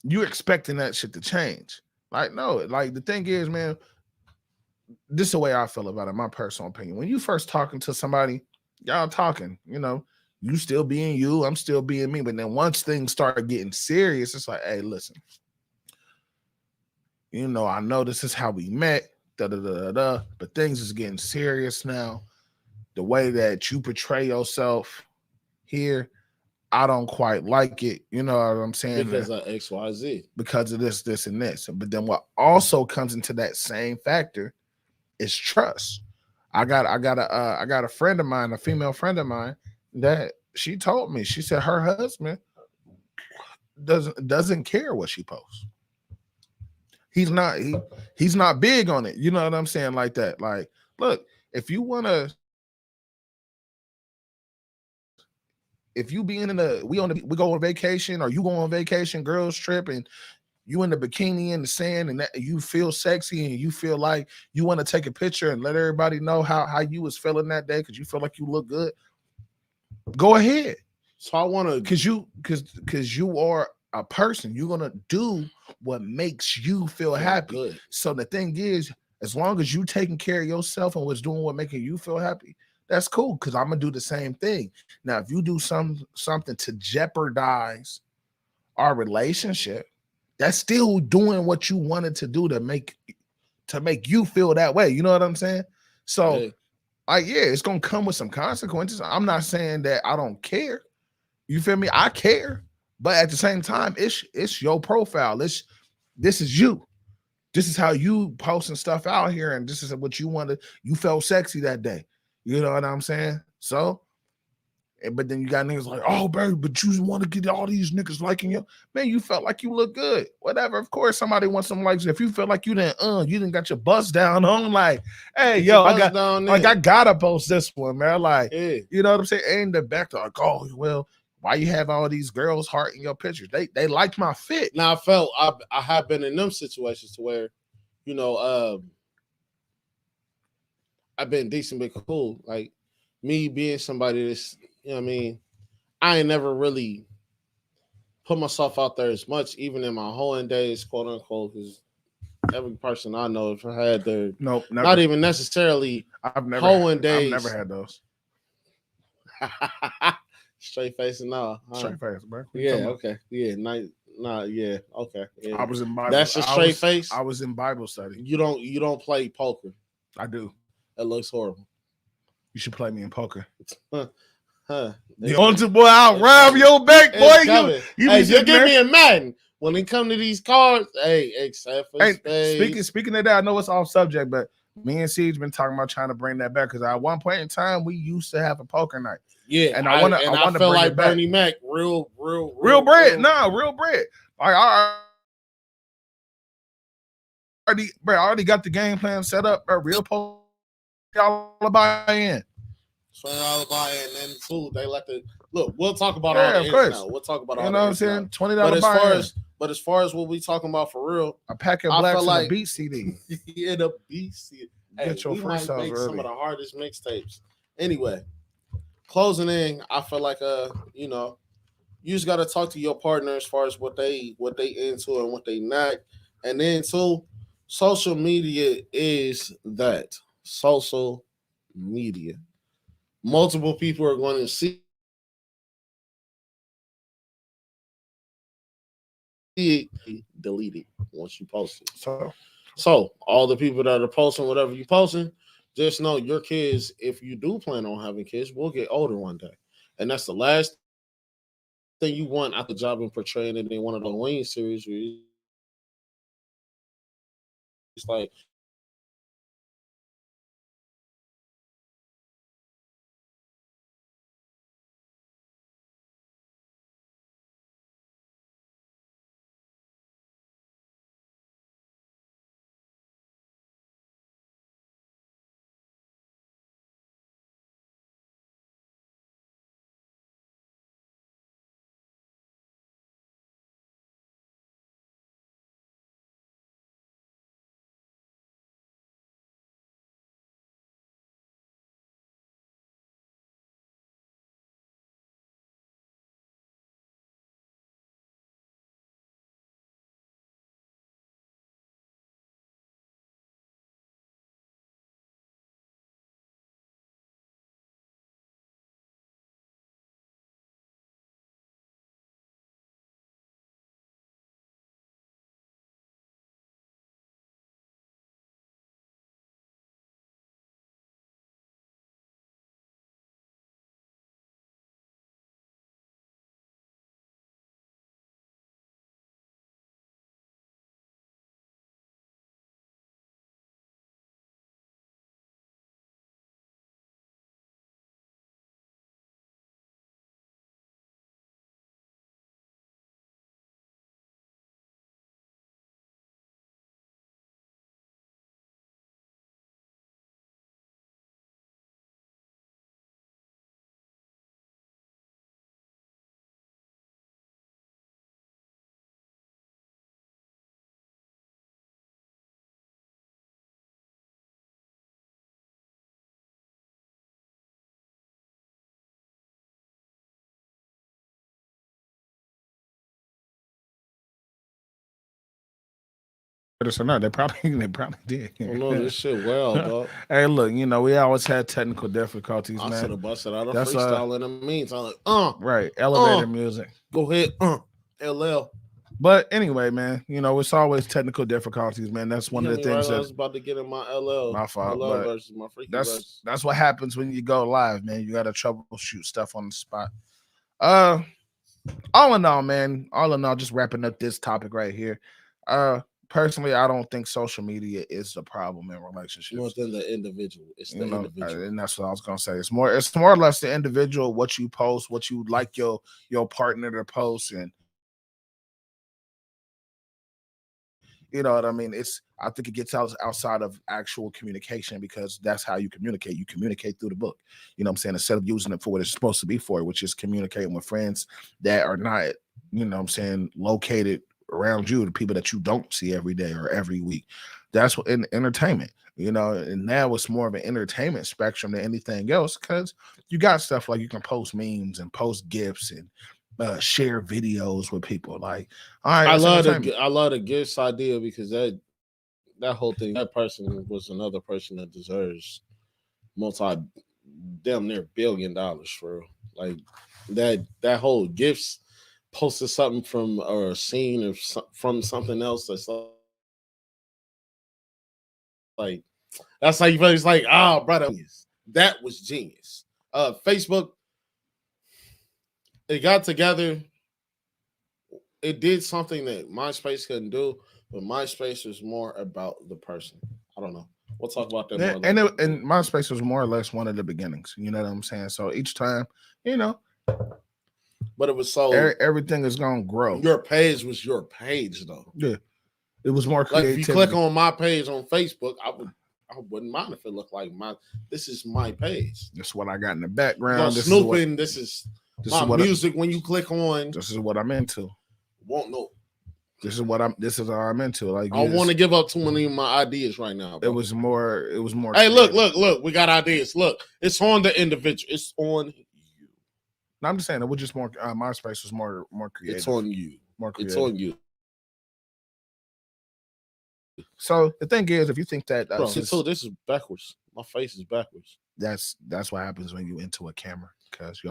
you expecting that shit to change. Like, no, like the thing is, man, this is the way I feel about it, my personal opinion. When you first talking to somebody, y'all talking, you know, you still being you, I'm still being me. But then once things start getting serious, it's like, hey, listen, you know, I know this is how we met, but things is getting serious now. The way that you portray yourself here, I don't quite like it. You know what I'm saying? Because of XYZ. Because of this, and this. But then what also comes into that same factor is trust. I got a friend of mine, a female friend of mine, that she told me, she said her husband doesn't care what she posts. He's not big on it. You know what I'm saying? Like that. Like, look, if you go on vacation, or you go on vacation, girls trip, and you in the bikini in the sand, and that you feel sexy, and you feel like you want to take a picture and let everybody know how you was feeling that day because you feel like you look good, go ahead. So I want to, because you are a person. You're gonna do what makes you feel happy. good. So the thing is, as long as you taking care of yourself and what's doing what making you feel happy, that's cool. Because I'm gonna do the same thing. Now, if you do something to jeopardize our relationship, that's still doing what you wanted to do to make you feel that way. You know what I'm saying? So, yeah, it's gonna come with some consequences. I'm not saying that I don't care. You feel me? I care, but at the same time, it's your profile. This is you. This is how you posting stuff out here, and this is what you wanted. You felt sexy that day. You know what I'm saying? So, but then you got niggas like, oh, baby, but you want to get all these niggas liking you. Man, you felt like you look good. Whatever. Of course, somebody wants some likes. If you felt like you didn't got your bust down on, like, hey, yo, I gotta post this one, man. Like, you know what I'm saying? Ain't the back to like, oh, well, why you have all these girls heart in your pictures? They like my fit. Now I have been in them situations to where, you know, I've been decent but cool. Like me being somebody that's, you know what I mean, I ain't never really put myself out there as much, even in my hoeing days, quote unquote, because every person I know have had their never. Not even necessarily hoeing days. I've never had those. Straight face and all. Straight face, bro. Yeah, okay. Yeah, yeah, okay. Yeah. I was in Bible. That's a straight face. I was in Bible study. You don't play poker. I do. That looks horrible. You should play me in poker. Huh. The only boy, I'll rob your bank, boy. You give me a Madden. When it come to these cards, except for speaking of that, I know it's off subject, but me and Siege been talking about trying to bring that back because at one point in time we used to have a poker night. Yeah, and I want to feel bring like it back. Bernie Mac, real bread. No, real bread. I already got the game plan set up. Real poker, y'all buy in. So all buy in, and then too, they let the look. We'll talk about all the ins now. We'll talk about all the ins. You know what I'm saying? $20 but as far as what we talking about for real, a pack of blacks and a beat CD. Yeah, the beat CD. Get your free stuff early. Some of the hardest mixtapes. Anyway, closing in, I feel like you know, you just got to talk to your partner as far as what they into and what they not, and then too, social media is that social media. Multiple people are going to see it, delete it once you post it. So all the people that are posting whatever you posting, just know your kids, if you do plan on having kids, will get older one day. And that's the last thing you want out the job and portraying it in one of the Wayne series where it's like, us or not. They probably did. Oh no, this shit well, dog. Hey, look, we always had technical difficulties, I man. should have busted out a That's freestyle in the meantime. Like, right, elevator music. Go ahead, LL. But anyway, man, it's always technical difficulties, man. That's one of the things I was about to get in my LL. My fault, LL but versus my freaky verse. that's what happens when you go live, man. You got to troubleshoot stuff on the spot. All in all, man. All in all, just wrapping up this topic right here. Personally, I don't think social media is the problem in relationships. More than the individual. It's the individual. And that's what I was gonna say. It's more or less the individual, what you post, what you like your partner to post, and you know what I mean? I think it gets outside of actual communication, because that's how you communicate. You communicate through the book. You know what I'm saying? Instead of using it for what it's supposed to be for, which is communicating with friends that are not, located around you, the people that you don't see every day or every week. That's what in entertainment, and now it's more of an entertainment spectrum than anything else, because you got stuff like you can post memes and post GIFs and share videos with people. Like, all right, I love the gifts idea, because that whole thing, that person was another person that deserves damn near $1 billion for real. Like that whole gifts, posted something from or a scene or from something else that's like that's how you feel. It's like, brother, that was genius. Facebook, it got together. It did something that MySpace couldn't do, but MySpace was more about the person. I don't know. We'll talk about that more. And MySpace was more or less one of the beginnings. You know what I'm saying? So each time, but it was so everything is gonna grow. Your page was your page, though. Yeah, it was more creativity. Like if you click on my page on Facebook, I wouldn't mind if it looked like this is my page. This is what I got in the background. Snooping. This is my music. When you click on, this is what I'm into. Won't know. This is what I'm into. Like, I don't want to give up too many of my ideas right now, bro. It was more. Hey, look. We got ideas. Look, it's on the individual. It's on you. No, I'm just saying it was just more. MySpace was more creative. It's on you. More creative. It's on you. So the thing is, if you think that, bro, this is backwards. My face is backwards. That's what happens when you into a camera, because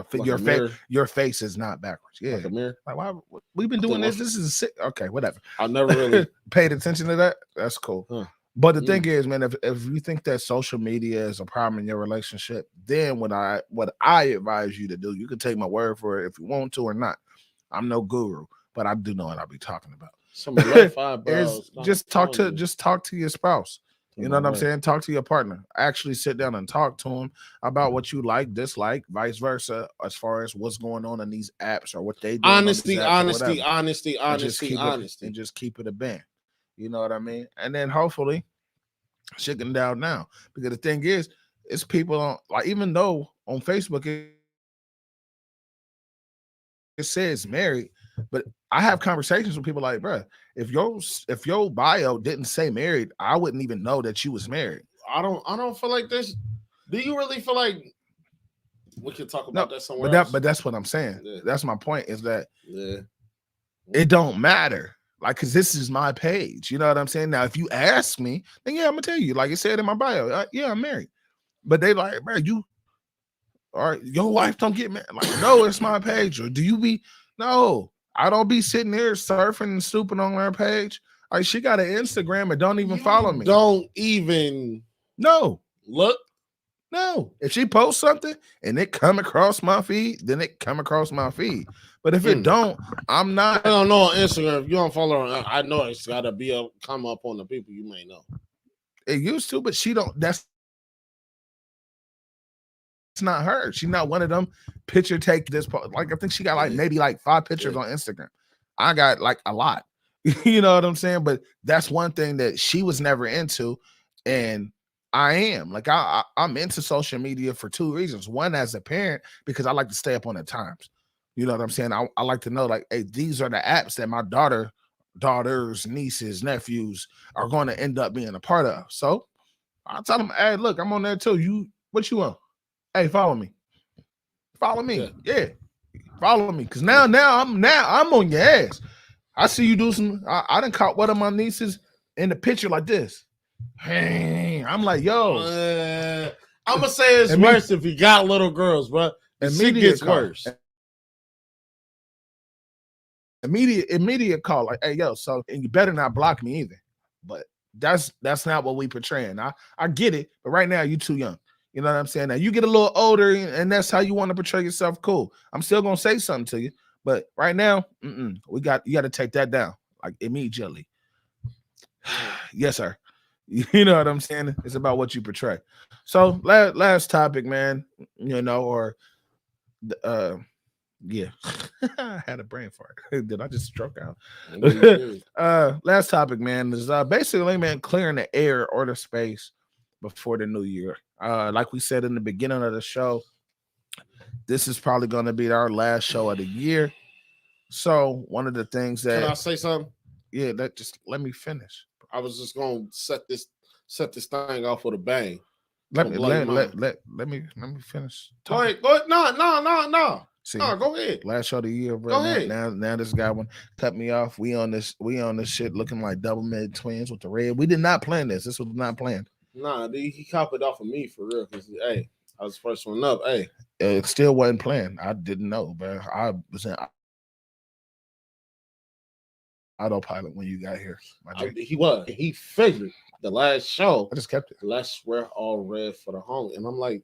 your face is not backwards. Yeah, like a mirror. Like, why we've been doing this? This is sick. Okay, whatever. I never really paid attention to that. That's cool. Huh. But the thing is, man, if you think that social media is a problem in your relationship, then what I advise you to do, you can take my word for it if you want to or not. I'm no guru, but I do know what I'll be talking about. Just talk to your spouse. You know what I'm saying? Talk to your partner. Actually sit down and talk to them about what you like, dislike, vice versa, as far as what's going on in these apps or what they do. Honesty. And just keep it a band. You know what I mean? And then hopefully shit can down now. Because the thing is, it's people on, like, even though on Facebook it says married, but I have conversations with people like, bro, if your bio didn't say married, I wouldn't even know that you was married. I don't feel like this. Do you really feel like we can talk about that somewhere else? But that's what I'm saying. Yeah. That's my point, is that it don't matter. Like, because this is my page. You know what I'm saying? Now, if you ask me, then yeah, I'm gonna tell you. Like it said in my bio, yeah, I'm married. But they like, bro, all right, your wife don't get married. Like, no, it's my page. Or do you be? No, I don't be sitting there surfing and snooping on her page. Like, she got an Instagram and don't even follow me. Don't even look. No, if she posts something and it come across my feed, then it come across my feed. But if it don't, I'm not. I don't know on Instagram. If you don't follow her, I know it's got to come up on the people you may know. It used to, but she don't. It's not her. She's not one of them picture take this. Like, I think she got maybe 5 pictures on Instagram. I got a lot. You know what I'm saying? But that's one thing that she was never into, and I am. Like, I'm into social media for 2 reasons. One, as a parent, because I like to stay up on the times. You know what I'm saying? I like to know, like, hey, these are the apps that my daughters, nieces, nephews are going to end up being a part of. So I tell them, hey, look, I'm on there too. What you want? Hey, follow me. Follow me. Yeah. Follow me. Cause now I'm on your ass. I see you do some. I done caught one of my nieces in the picture like this. Hey, I'm like, yo. I'm gonna say it's worse if you got little girls, bro. The shit gets worse. Immediate call, like, hey, yo, so and you better not block me either. But that's not what we portraying. I get it, but right now you too young. You know what I'm saying? Now you get a little older, and that's how you want to portray yourself. Cool. I'm still gonna say something to you, but right now, you got to take that down like immediately. Yes, sir. You know what I'm saying? It's about what you portray. So last topic, man. You know, or yeah, I had a brain fart. Did I just stroke out? Last topic, man, is basically, man, clearing the air or the space before the new year. Like we said in the beginning of the show, this is probably going to be our last show of the year. So one of the things that can I say something? Yeah, just let me finish. I was just gonna set this thing off with a bang. Let me finish. Go ahead. No. See, no, go ahead. Last show of the year, bro. Now this guy one cut me off. We on this shit looking like double mid twins with the red. We did not plan this. This was not planned. Nah, he copied off of me for real. Cause hey, I was the first one up. Hey, it still wasn't planned. I didn't know, bro. I was in autopilot when you got here. He figured the last show. I just kept it. Let's wear all red for the home, and I'm like,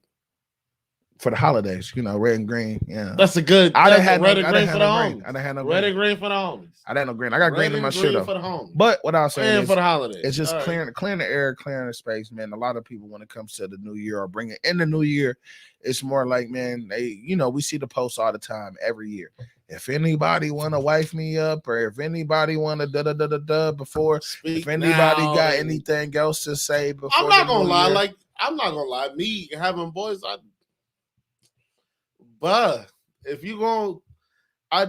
for the holidays, you know, red and green. Yeah, that's a good. I didn't have red and green for the homies. I didn't have no red and green for the homies. I didn't have no green. I got green in my shirt though. For the homies. But what I was saying is, for the holidays, it's just clearing the air, clearing the space, man. A lot of people, when it comes to the new year or bringing in the new year, it's more like, man, we see the posts all the time every year. If anybody want to wife me up, or if anybody want to before, if anybody got anything else to say before, I'm not gonna lie. I'm not gonna lie. Me having boys, but if you I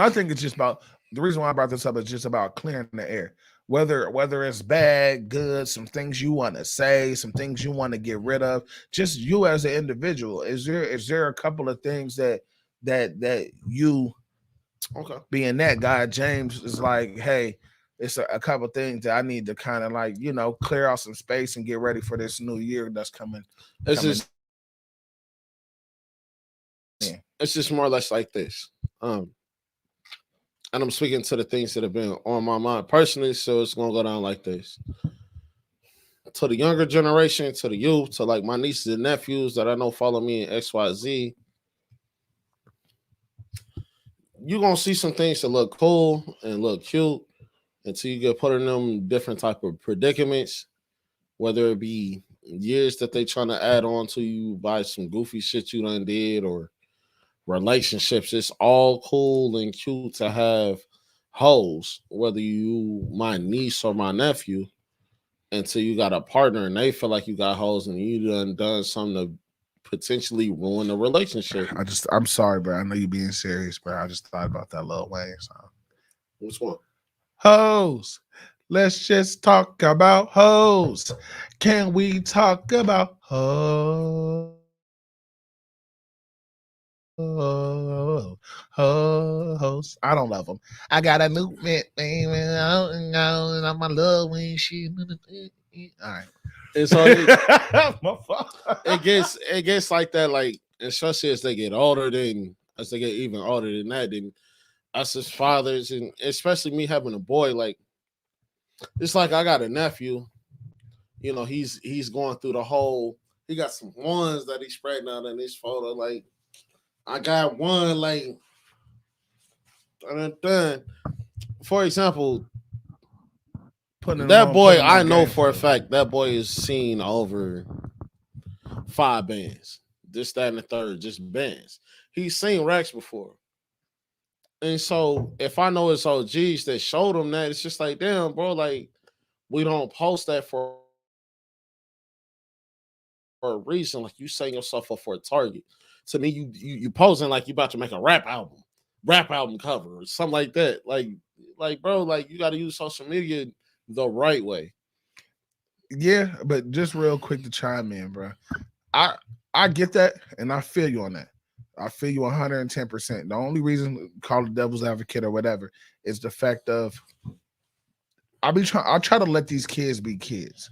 think it's just about the reason why I brought this up is just about clearing the air. Whether it's bad, good, some things you want to say, some things you want to get rid of, just you as an individual. Is there a couple of things that you, being that guy, James, is like, hey, it's a couple of things that I need to kind of like, clear out some space and get ready for this new year that's coming. It's just more or less like this. And I'm speaking to the things that have been on my mind personally, so it's gonna go down like this. To the younger generation, to the youth, to like my nieces and nephews that I know follow me in XYZ, you're gonna see some things that look cool and look cute until you get put in them different type of predicaments, whether it be years that they trying to add on to you by some goofy shit you done did, or relationships. It's all cool and cute to have hoes, whether you my niece or my nephew, until you got a partner and they feel like you got hoes and you done something to potentially ruin the relationship. I'm sorry, bro. I know you're being serious, bro. I just thought about that Lil Wayne song. Which one? Hoes. Let's just talk about hoes. Can we talk about hoes? Hoes. I don't love them. I got a new man, baby. I'm my love when she. All right. It's all it gets like that, like especially as they get older, as they get even older than that, then us as fathers, and especially me having a boy, like it's like I got a nephew. He's going through the whole. He got some ones that he's spreading out in this photo, like. I got one, like, done. For example, that boy, I know for a fact that boy is seen over 5 bands. This, that, and the third, just bands. He's seen racks before. And so if I know it's OGs that showed him that, it's just like, damn, bro, like, we don't post that for a reason. Like, you setting yourself up for a target. To me, you posing like you about to make a rap album cover or something like that. Like bro, like you got to use social media the right way. Yeah, but just real quick to chime in, bro. I get that, and I feel you on that. I feel you 110%. The only reason call the devil's advocate or whatever is the fact of I try to let these kids be kids.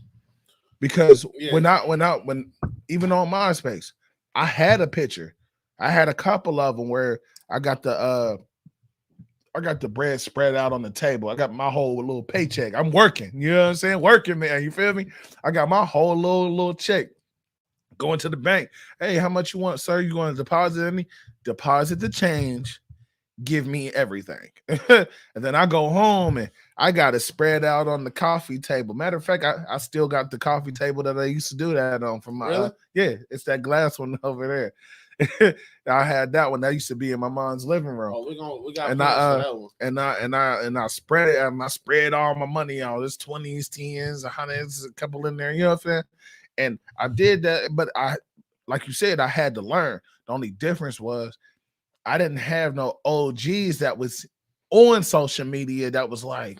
Because when even on MySpace, I had a picture. I had a couple of them where I got the bread spread out on the table. I got my whole little paycheck. I'm working. You know what I'm saying? Working, man. You feel me? I got my whole little check going to the bank. Hey, how much you want, sir? You going to deposit any? Deposit the change. Give me everything. And then I go home and I got it spread out on the coffee table. Matter of fact, I still got the coffee table that I used to do that on from my Really? yeah, it's that glass one over there. I had that one that used to be in my mom's living room. Oh, we got plans for that one. And I spread it. I spread all my money out. There's 20s, 10s, 100s, a couple in there. You know what I'm saying? And I did that, but like you said, I had to learn. The only difference was I didn't have no OGs that was on social media that was like,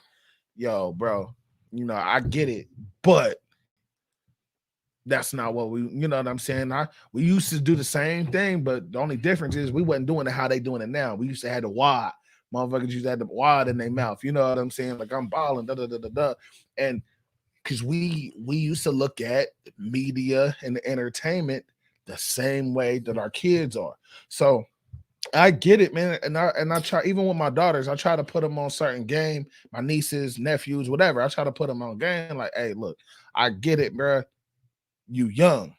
yo, bro, you know, I get it, but that's not what we, you know what I'm saying? We used to do the same thing, but the only difference is we wasn't doing it how they doing it now. We used to have the wad. Motherfuckers used to have the wad in their mouth. You know what I'm saying? Like I'm balling, and because we used to look at media and entertainment the same way that our kids are. So I get it, man. And I try, even with my daughters, I try to put them on certain game, my nieces, nephews, whatever. I try to put them on game. Like, hey, look, I get it, bro. You young.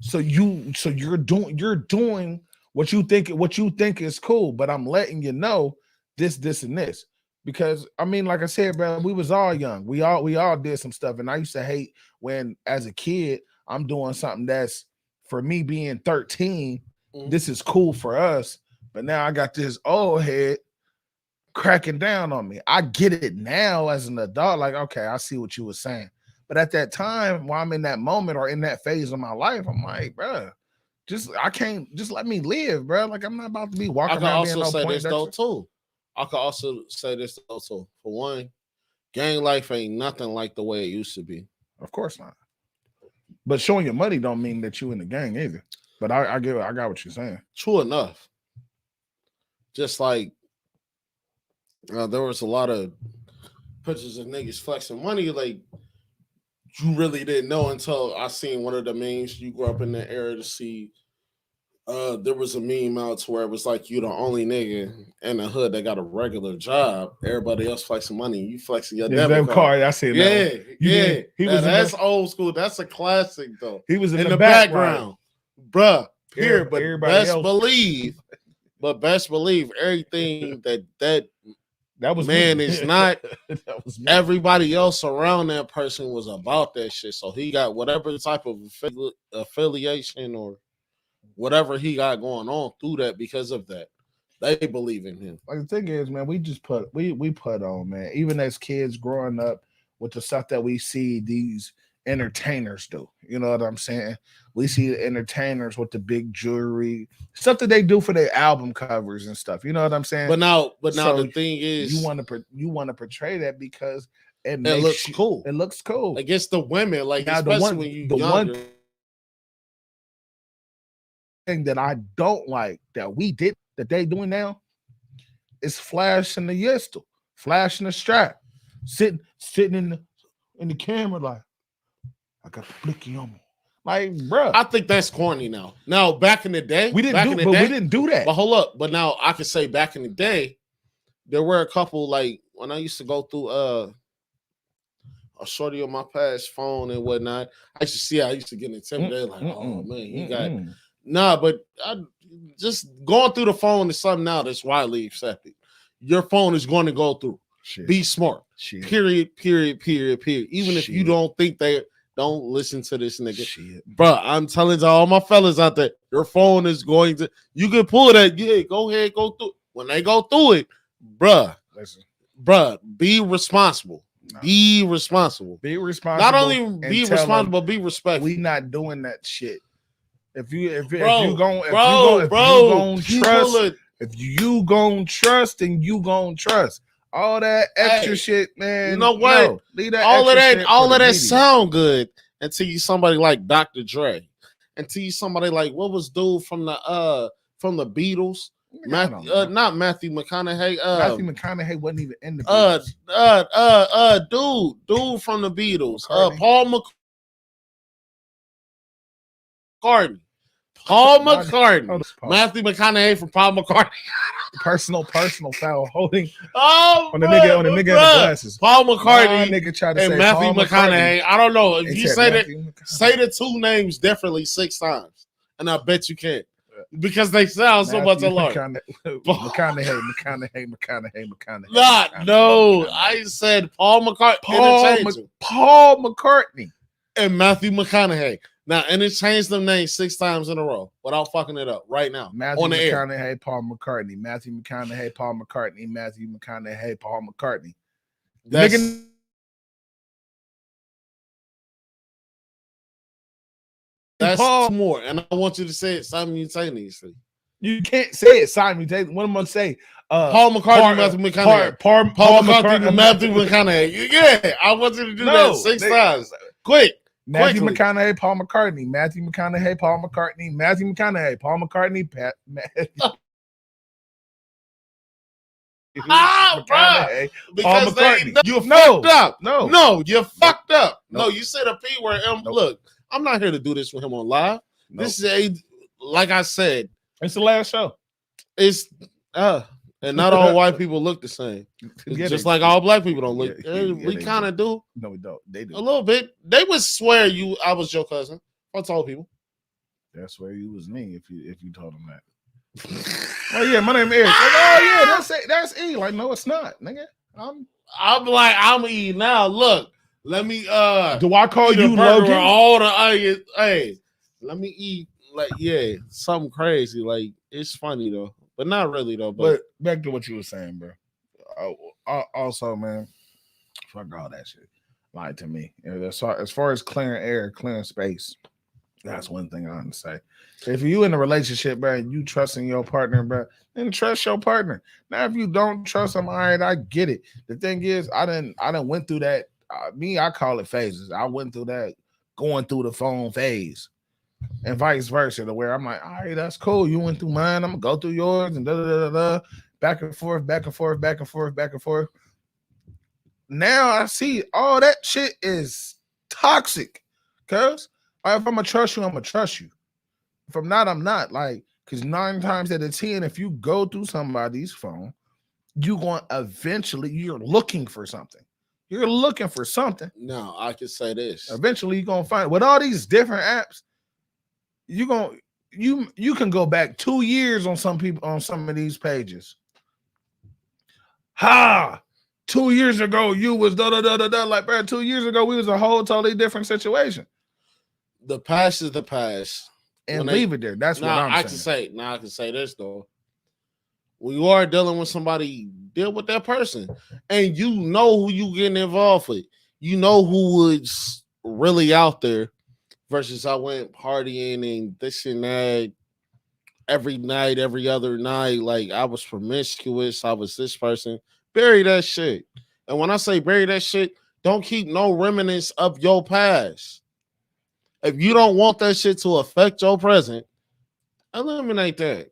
So you're doing what you think is cool, but I'm letting you know this, and this. Because I mean, like I said, bro, we was all young. We all did some stuff. And I used to hate when as a kid, I'm doing something that's for me being 13. This is cool for us, but now I got this old head cracking down on me. I get it now as an adult, like, okay, I see what you were saying. But at that time, while I'm in that moment or in that phase of my life, I'm like, bro, I can't let me live, bro. Like I'm not about to be walking around being no point. I could also say this though too. For one, gang life ain't nothing like the way it used to be. Of course not. But showing your money don't mean that you in the gang either. But I got what you're saying. True enough. Just like there was a lot of pictures of niggas flexing money, like you really didn't know until I seen one of the memes. You grew up in the era to see. There was a meme out to where it was like you the only nigga in the hood that got a regular job. Everybody else flexing money. You flexing your debit card. I see that. Yeah. That's old school. That's a classic though. He was in the background. Bruh. Here, but best believe everything that was man is not everybody else around that person was about that shit. So he got whatever type of affiliation or whatever he got going on through that because of that. They believe in him. Like the thing is, man, we just put on, man. Even as kids growing up with the stuff that we see these entertainers do. You know what I'm saying? We see the entertainers with the big jewelry, stuff that they do for their album covers and stuff. You know what I'm saying? But now the thing is, you want to portray that because it looks cool. It looks cool against the women, like now, especially when you younger. One thing that I don't like that they doing now is flashing the pistol, flashing the strap, sitting in the camera like I got a blicky on me. Like, bro, I think that's corny now. Now, back in the day, we didn't do that. But hold up. But now I can say back in the day, there were a couple, like when I used to go through a shorty on my past phone and whatnot. I used to get intimidated, like, oh man, he got but I just going through the phone is something now that's widely accepted. Your phone is going to go through. Shit. Be smart. Shit. Period. Even if you don't think don't listen to this nigga. Shit. Bro, I'm telling all my fellas out there, your phone is going to, you can pull that. Yeah, go ahead, go through. When they go through it, bruh, be responsible. No. Be responsible. Be responsible. Not only be responsible, but be respectful. We not doing that shit. If you gon' trust and you gon' trust. All that extra shit, man. You know what? No, leave that all of that sound good until you somebody like Dr. Dre. Until you somebody like what was dude from the Beatles? Not Matthew McConaughey. Matthew McConaughey wasn't even in the Beatles. Dude from the Beatles. McCartney? Paul McCartney. Paul McCartney. Matthew McConaughey from Paul McCartney. Personal foul holding on the nigga in the glasses. Paul McCartney nigga tried to and say Matthew McConaughey. I don't know. If you say the two names differently 6 times, and I bet you can't. Because they sound so much alike. McConaughey. No. I said Paul McCartney. Paul McCartney and Matthew McConaughey. Now, interchange them names 6 times in a row without fucking it up right now. Matthew on the McConaughey, air. Paul McCartney. Matthew McConaughey, Paul McCartney. Matthew McConaughey, Paul McCartney. That's Paul more, and I want you to say it simultaneously. You can't say it simultaneously. What am I going to say? Paul McCartney, Matthew McConaughey. Paul McCartney, Matthew McConaughey. Yeah, I want you to do that 6 times. Quick. Matthew McConaughey, Paul McCartney. Matthew McConaughey, Paul McCartney. Matthew McConaughey, Paul McCartney. McConaughey, Paul McCartney. You fucked up. No, you fucked up. No, you said a P word. Look, I'm not here to do this with him on live. This is like I said, it's the last show. It's and not all white people look the same. Just like all black people don't look. We kind of do. No, we don't. They do a little bit. They would swear I was your cousin. I told people. They swear you was me if you told them that. Oh yeah, my name is Eric. Like, oh yeah, that's E. Like, no, it's not, nigga. I'm E now. Look, let me do I call you Logan? All the hey, let me eat something crazy. Like, it's funny though. But not really though. But back to what you were saying, bro. Also, man, fuck all that shit. Lied to me. As far as clearing air, clearing space, that's one thing I want to say. If you in a relationship, bro, and you trusting your partner, bro, then trust your partner. Now, if you don't trust them, all right, I get it. The thing is, I didn't went through that. I call it phases. I went through that going through the phone phase. And vice versa, to where I'm like, all right, that's cool. You went through mine, I'm gonna go through yours, and back and forth. Now I see all that shit is toxic. Cause if I'm gonna trust you, I'm gonna trust you. If I'm not, I'm not. Like, cause 9 times out of 10, if you go through somebody's phone, you're looking for something. You're looking for something. No, I can say this. Eventually, you're gonna find with all these different apps. You can go back 2 years on some of these pages. 2 years ago you was like, bro, 2 years ago we was a whole totally different situation. The past is the past, and leave it there. That's what I'm saying. I can say this though. When you are dealing with somebody, deal with that person, and you know who you getting involved with. You know who was really out there. Versus I went partying and this and that every night, every other night. Like, I was promiscuous. I was this person. Bury that shit. And when I say bury that shit, don't keep no remnants of your past. If you don't want that shit to affect your present, eliminate that.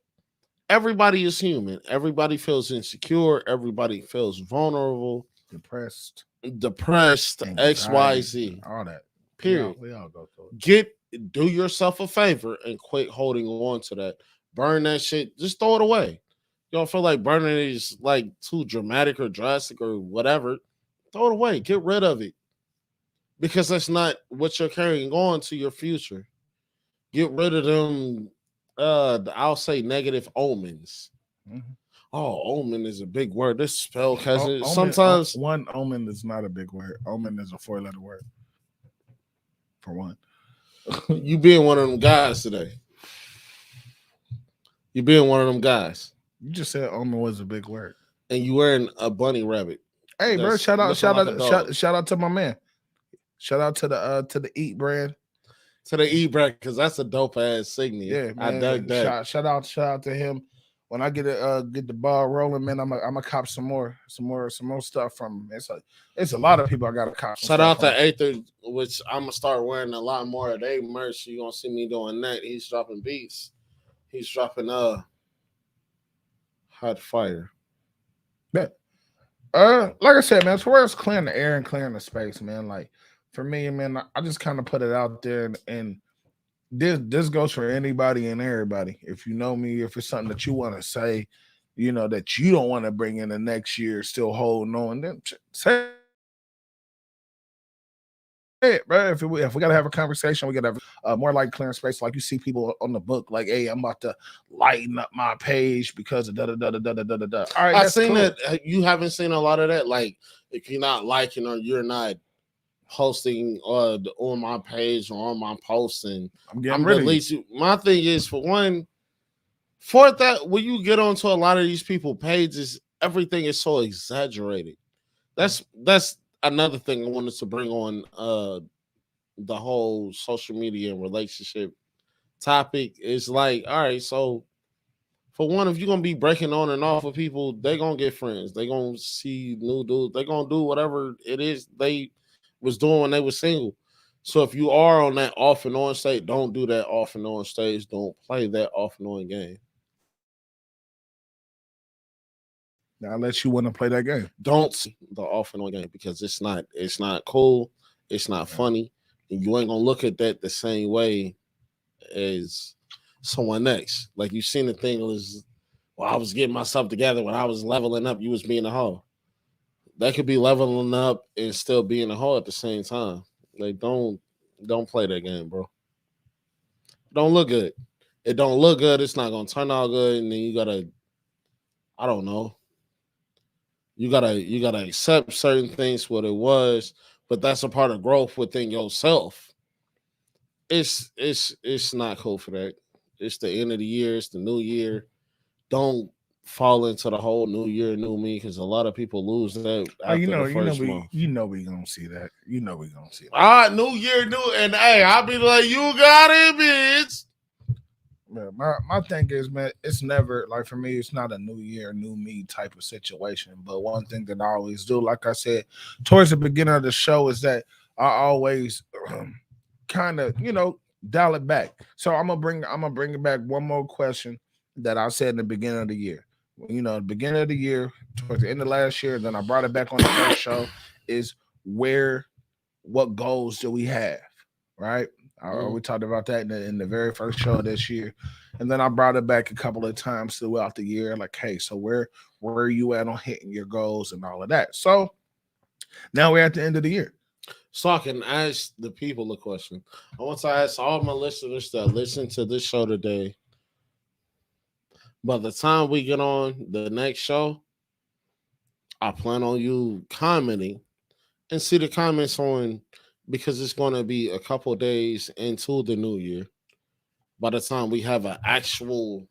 Everybody is human. Everybody feels insecure. Everybody feels vulnerable. Depressed. Anxiety, XYZ. All that. Period. We all go through it. Do yourself a favor and quit holding on to that. Burn that shit. Just throw it away. You don't feel like burning it is like too dramatic or drastic or whatever. Throw it away. Get rid of it. Because that's not what you're carrying on to your future. Get rid of them, I'll say negative omens. Mm-hmm. Oh, omen is a big word. This spell has sometimes one omen is not a big word. Omen is a 4-letter word. For one. You being one of them guys today. You being one of them guys. You just said omen was a big word. And you wearing a bunny rabbit. Hey, bro, shout out to my man. Shout out to the Eat brand. To the Eat brand, because that's a dope ass signet. Yeah, man. I dug that. Shout out to him. When I get the ball rolling, man, I'm gonna cop some more stuff from him. It's a lot of people I gotta cop. Shout out to Aether, which I'm gonna start wearing a lot more of their merch. You're gonna see me doing that. He's dropping beats. He's dropping Hot fire. But like I said, man, as far as clearing the air and clearing the space, man, like for me, man, I just kind of put it out there, and this goes for anybody and everybody. If you know me, if it's something that you want to say, that you don't want to bring in the next year, still holding on, then say it, bro. If we gotta have a conversation, we gotta have more like clearing space. Like you see people on the book, like, hey, I'm about to lighten up my page because of da da da da da da da da. All right, I that's seen cool. that. You haven't seen a lot of that. Like if you're not liking or you're not posting on my page or on my posts, and I'm getting rid of you. you. My thing is, for one, for that, when you get onto a lot of these people pages, everything is so exaggerated. That's another thing I wanted to bring on the whole social media and relationship topic. Is like, all right, so for one, if you're gonna be breaking on and off with people, they gonna get friends. They gonna see new dudes. They gonna do whatever it is they was doing when they were single. So if you are on that off and on stage, don't do that off and on stage. Don't play that off and on game. Now, unless you want to play that game, Don't the off and on game because it's not cool. It's not funny, and you ain't gonna look at that the same way as someone next. Like you seen the thing was, well, I was getting myself together when I was leveling up. You was being a hoe. That could be leveling up and still being a hoe at the same time. Like don't play that game, bro. Don't look good. It don't look good. It's not gonna turn out good, and then you gotta, I don't know. You gotta accept certain things what it was, but that's a part of growth within yourself. It's not cool for that. It's the end of the year. It's the new year. Don't fall into the whole new year, new me, because a lot of people lose that after the first month. we gonna see that. We gonna see that. All right, new year, new, and hey, I'll be like, you got it, bitch. Man, my thing is, man, it's never like for me, it's not a new year, new me type of situation. But one thing that I always do, like I said, towards the beginning of the show, is that I always kind of, dial it back. So I'm gonna bring it back one more question that I said in the beginning of the year. The beginning of the year, towards the end of last year, then I brought it back on the first show, is what goals do we have, right? We talked about that in the very first show of this year, and then I brought it back a couple of times throughout the year. Like, hey, so where are you at on hitting your goals and all of that? So now we're at the end of the year. So I can ask the people a question. I want to ask all my listeners that listen to this show today. By the time we get on the next show, I plan on you commenting and see the comments on, because it's going to be a couple days into the new year. By the time we have an actual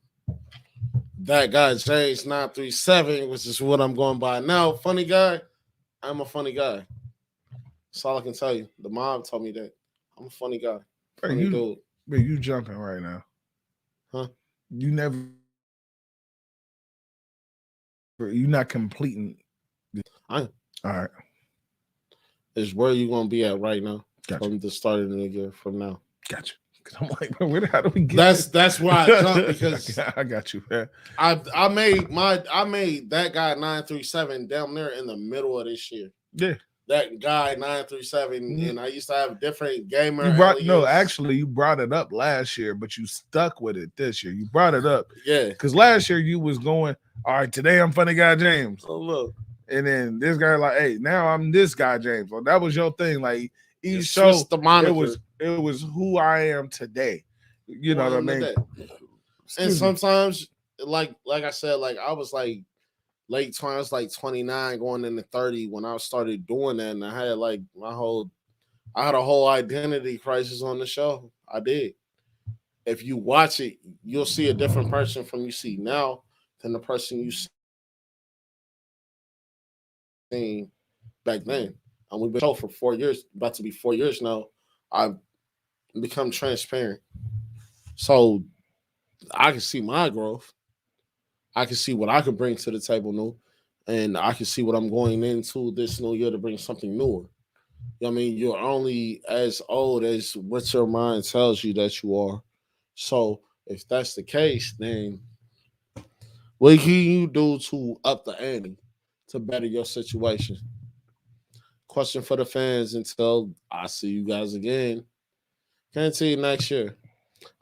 that guy James 937, which is what I'm going by now, funny guy. I'm a funny guy. That's all I can tell you. The mom told me that I'm a funny guy. Funny dude. But you jumping right now, huh? You never. You're not completing. All right. Is where you gonna be at right now? Gotcha. From the start of the year from now. Gotcha. I'm like, how do we get? That's why I jumped, because I got you, man. I made that guy 937 down there in the middle of this year. Yeah. That guy 937, and I used to have different gamer. You brought it up last year, but you stuck with it this year. You brought it up, because last year you was going, all right, today I'm funny guy James. Oh look, and then this guy like, hey, now I'm this guy James. Well, that was your thing. Like each show, it was who I am today. You know what I mean? And sometimes, like I said, like I was like late 20s, like 29 going into 30 when I started doing that, and I had like I had a whole identity crisis on the show. I did. If you watch it, you'll see a different person from you see now than the person you seen back then. And we've been on for 4 years, about to be 4 years now. I've become transparent, so I can see my growth. I can see what I can bring to the table new, and I can see what I'm going into this new year to bring something newer. You know what I mean? You're only as old as what your mind tells you that you are. So if that's the case, then What can you do to up the ante to better your situation? Question for the fans until I see you guys again. Guarantee you next year.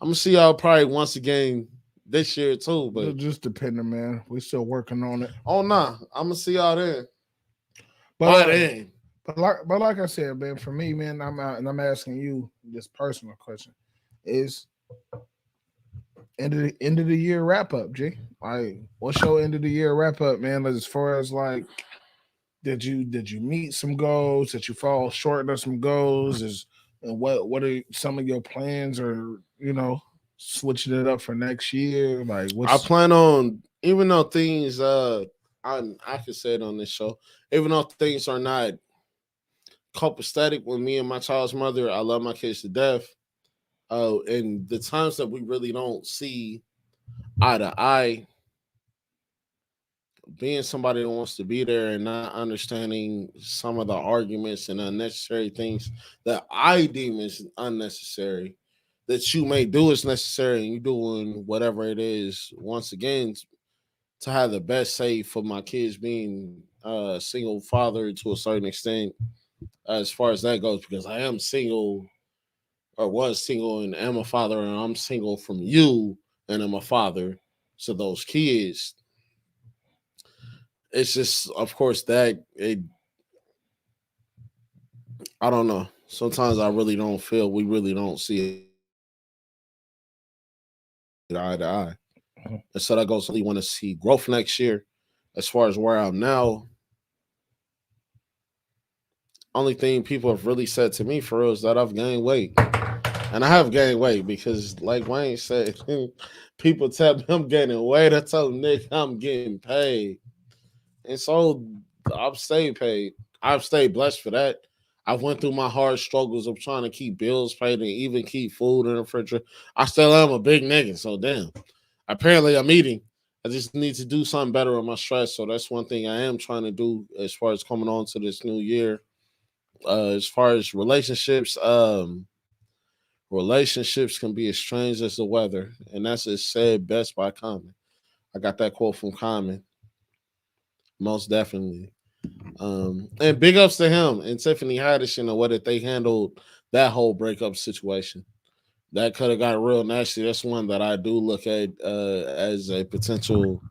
I'm gonna see y'all probably once again this year too, but Just depending, man. We still working on it. oh nah, I'm gonna see y'all then. But By then. but like I said, man, for me, man, I'm out and I'm asking you this personal question: is end of the year wrap up, G? Like, what's your end of the year wrap up, man? As far as like, did you meet some goals? Did you fall short of some goals? And what are some of your plans, or switching it up for next year? Like, I what's plan on, even though things I can say it on this show, even though things are not copacetic with me and my child's mother, I love my kids to death. And the times that we really don't see eye to eye, being somebody that wants to be there and not understanding some of the arguments and unnecessary things that I deem as unnecessary, that you may do as necessary, and you doing whatever it is, once again, to have the best say for my kids being a single father to a certain extent, as far as that goes, because I am single or was single and am a father, and I'm single from you and I'm a father to those kids. It's just, of course, that I don't know. Sometimes I really don't feel we really don't see it eye to eye. Mhm. And so that goes, really want to see growth next year. As far as where I'm now, only thing people have really said to me for real is that I've gained weight. And I have gained weight because, like Wayne said, people tell me I'm gaining weight. I tell them, Nick, I'm getting paid. And so I've stayed paid. I've stayed blessed for that. I've went through my hard struggles of trying to keep bills paid and even keep food in the refrigerator. I still am a big nigga, so damn. Apparently I'm eating. I just need to do something better with my stress. So that's one thing I am trying to do as far as coming on to this new year. As far as relationships, relationships can be as strange as the weather, and that's said best by Common. I got that quote from Common, most definitely. And big ups to him and Tiffany Haddish and the way that they handled that whole breakup situation. That could have got real nasty. That's one that I do look at as a potential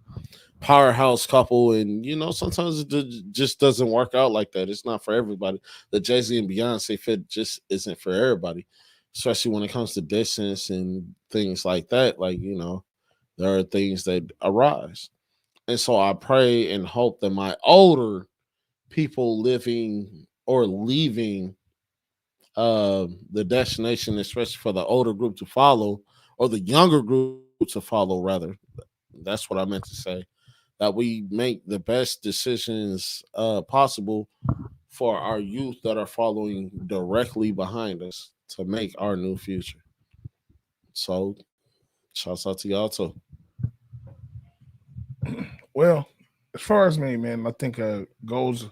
powerhouse couple, and sometimes it just doesn't work out like that. It's not for everybody. The Jay-Z and Beyonce fit just isn't for everybody, especially when it comes to distance and things like that. Like, there are things that arise, and so I pray and hope that my older people living or leaving the destination, especially for the older group to follow, or the younger group to follow, rather, that's what I meant to say, that we make the best decisions possible for our youth that are following directly behind us to make our new future. So, shouts out to y'all too. well, as far as me, man, I think goals.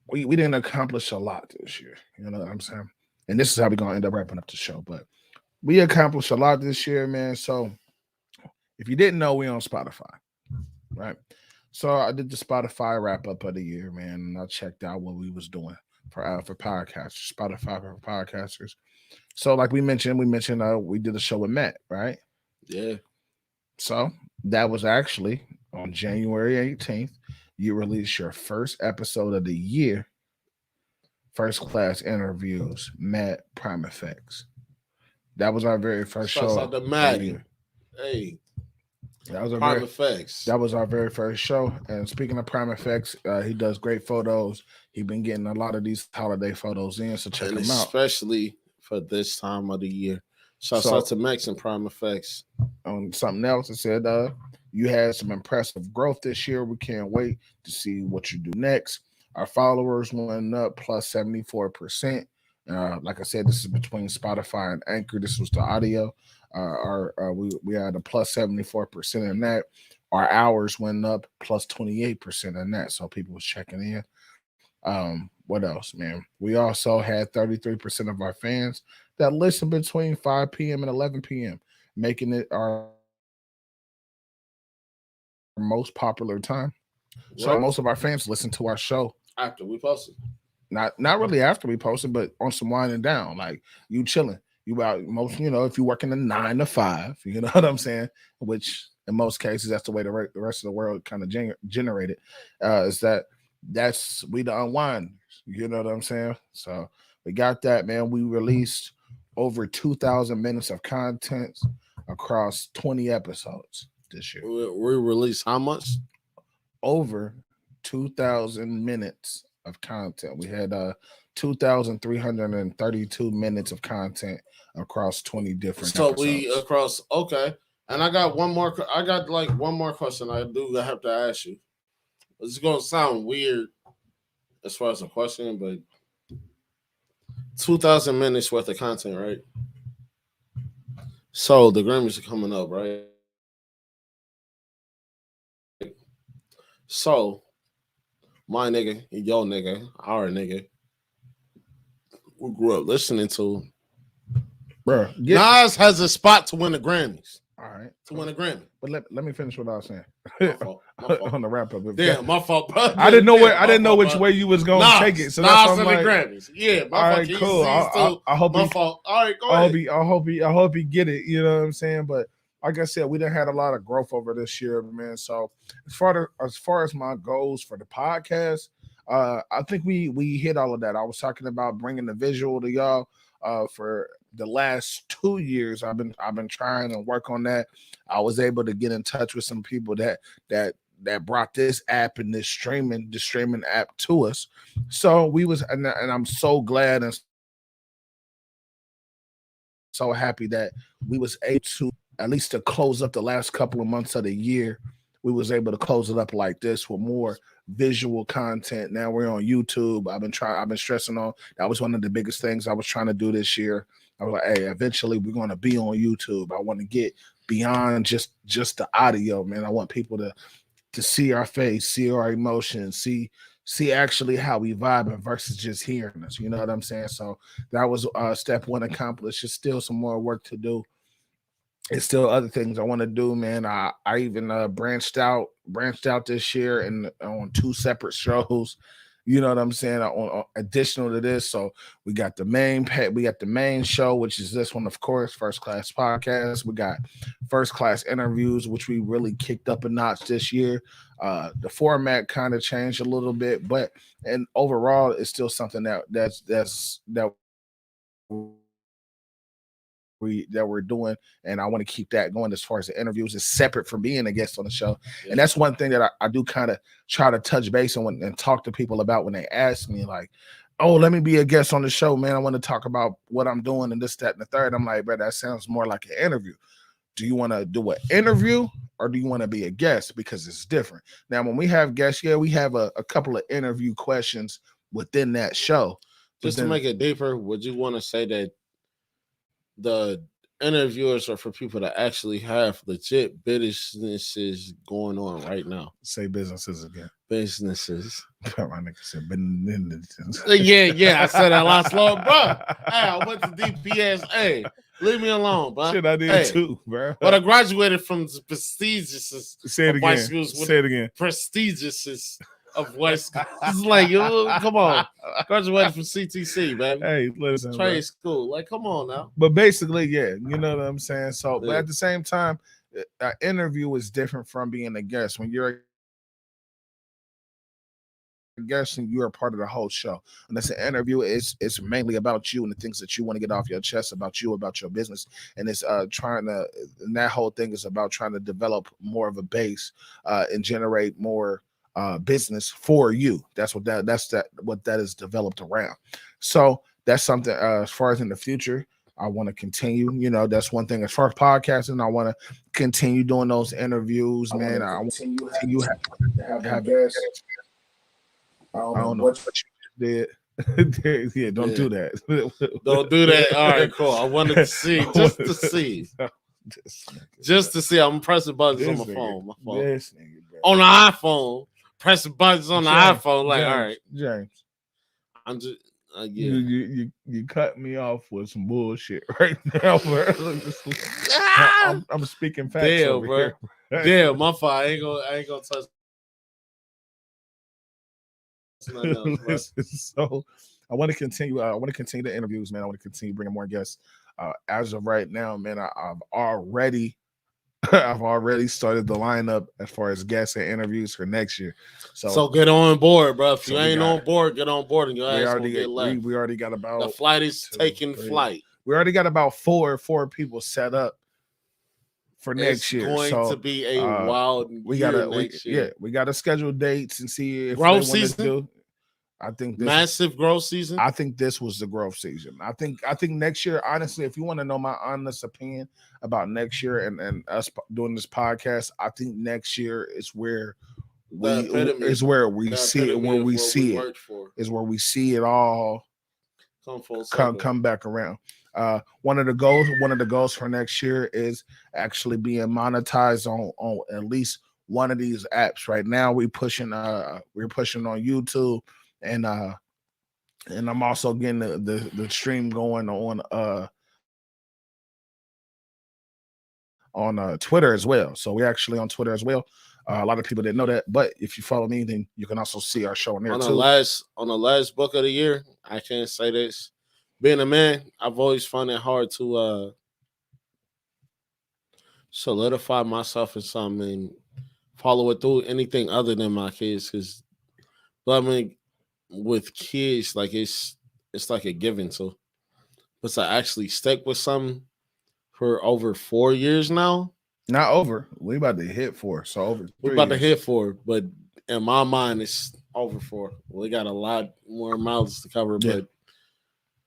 We didn't accomplish a lot this year. You know what I'm saying? And this is how we're gonna end up wrapping up the show. But we accomplished a lot this year, man. So if you didn't know, we on Spotify, right? So I did the Spotify wrap up of the year, man, and I checked out what we was doing for podcasters, Spotify for podcasters. So like we mentioned we did a show with Matt, right? Yeah. So that was actually on January 18th. You released your first episode of the year, first class interviews, Matt Prime Effects. That was our very first Shouts show out to of the Maddie. year. Hey, That was our Prime very Effects. that was our very first show. And speaking of Prime Effects, he does great photos. He's been getting a lot of these holiday photos in, so check And him out. especially for this time of the year. Shouts out So to Max and Prime Effects. on something else, it said you had some impressive growth this year. We can't wait to see what you do next. Our followers went up plus 74%. Like I said, this is between Spotify and Anchor. This was the audio. We had a plus 74% in that. Our hours went up plus 28% in that. So people was checking in. What else, man? We also had 33% of our fans that listen between 5 p.m. and 11 p.m. making it our most popular time. So Right. most of our fans listen to our show After we posted. not really after we posted, but on some winding down, like you chilling. You out most, if you working a 9 to 5, you know what I'm saying? Which in most cases, that's the way the rest of the world kind of generated. Is that's we the unwind. You know what I'm saying? So we got that, man. We released over 2,000 minutes of content across 20 episodes this year. We released how much? Over 2,000 minutes of content. We had 2,332 minutes of content across 20 different episodes. We across, okay. And I got one more. I got like one more question I do have to ask you. It's gonna sound weird as far as a question, but 2,000 minutes worth of content, right? So the Grammys are coming up, right? So my nigga, your nigga, our nigga, we grew up listening to. Bro, Nas has a spot to win the Grammys. All right, to win a Grammy. But let me finish what I was saying. My fault. On the wrap up. Damn, my fault, bro. I didn't know which way you was gonna take it. So that's Nas and the Grammys. Yeah, my all right, cool. I hope my fault. All right, go ahead. I hope he get it. You know what I'm saying? But like I said, we done had a lot of growth over this year, man. So as far as my goals for the podcast, I think we hit all of that. I was talking about bringing the visual to y'all for the last 2 years. I've been trying to work on that. I was able to get in touch with some people that brought this app and this streaming app to us. So we was, and I'm so glad and so happy that we was able to, at least to close up the last couple of months of the year, we was able to close it up like this with more visual content. Now we're on YouTube. I've been stressing on, that was one of the biggest things I was trying to do this year. I was like, hey, eventually we're going to be on YouTube. I want to get beyond just the audio, man. I want people to see our face, see our emotions, see actually how we vibing versus just hearing us. You know what I'm saying? So that was step one accomplished. There's still some more work to do. It's still other things I want to do, man. I even branched out this year and on 2 separate shows. You know what I'm saying? On additional to this, so we got the main show, which is this one, of course, First Class Podcast. We got First Class Interviews, which we really kicked up a notch this year. The format kind of changed a little bit, but and overall, it's still something that we're doing, and I want to keep that going. As far as the interviews, is separate from being a guest on the show, and that's one thing that I do kind of try to touch base on and talk to people about when they ask me, like, oh, let me be a guest on the show, man. I want to talk about what I'm doing and this, that, and the third. I'm like, bro, that sounds more like an interview. Do you want to do an interview or do you want to be a guest? Because it's different. Now, when we have guests, we have a couple of interview questions within that show. Just to make it deeper, would you want to say that the interviewers are for people that actually have legit businesses going on right now? Say businesses again. Businesses. My nigga said businesses. Yeah, I said that last slow, bro. Hey, I went to DPS. Hey, leave me alone, bro. Shit, I did too, bro. But I graduated from the prestigious. Say it again. Say it again. Prestigious of West. It's like, yo, come on. Graduated from CTC, baby. Hey, listen, trade school. Like, come on now. But basically, yeah, you know what I'm saying? So, but at the same time, an interview is different from being a guest. When you're a guest and you're a part of the whole show, and that's an interview, it's mainly about you and the things that you want to get off your chest about you, about your business. And it's and that whole thing is about trying to develop more of a base and generate more business for you. That's what that is developed around. So that's something as far as in the future, I want to continue. You know, that's one thing as far as podcasting. I want to continue doing those interviews, man. I want to continue have guests. I don't know what you did. Yeah, don't do that. Don't do that. All right, cool. I wanted to see, just to see. I'm pressing buttons on my phone. On the iPhone. Pressing buttons on the iPhone, like, all right, James. I'm just You cut me off with some bullshit right now, bro. I'm speaking facts Damn, over bro. here. Damn, my fault. I ain't gonna touch nothing else, bro. So I want to continue. I want to continue the interviews, man. I want to continue bringing more guests. As of right now, man, I've already started the lineup as far as guests and interviews for next year. So get on board, bro. If so you we ain't got- on board, get on board, and your we ass already will get left. we already got about The flight is taking flight. We already got about four people set up for next year. It's going to be a wild year next year. Yeah, we gotta schedule dates and see if Growth they want to season? do. I think Massive growth season. I think this was the growth season. I think next year, honestly, if you want to know my honest opinion about next year and us doing this podcast, I think next year is where we see it all come full circle. come back around. One of the goals for next year is actually being monetized on at least one of these apps. Right now we're pushing on YouTube, and I'm also getting the stream going on Twitter as well. So we're actually on Twitter as well. A lot of people didn't know that, but if you follow me, then you can also see our show on there on too. On the last book of the year, I can't say this. Being a man, I've always found it hard to solidify myself in something and follow it through anything other than my kids. Because, I mean, with kids, like it's like a given. So, but to actually stick with something for over 4 years now. Not over. We about to hit 4. So over. We're about to hit 4, but in my mind, it's over 4. We got a lot more mouths to cover, Yeah. but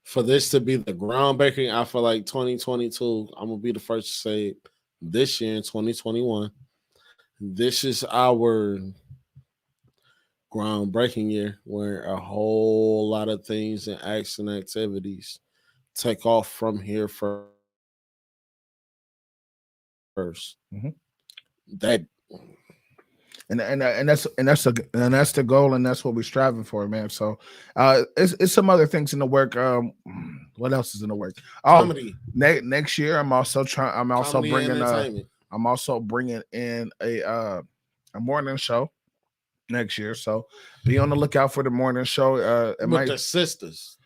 for this to be the groundbreaking, I feel like 2022, I'm gonna be the first to say it. This year in 2021, this is our groundbreaking year where a whole lot of things and acts and activities take off from here first. Mm-hmm. That and that's the goal, and that's what we're striving for, man. So it's some other things in the work. What else is in the work? Comedy. Next year I'm also bringing in a morning show next year. So be on the lookout for the morning show. The sisters.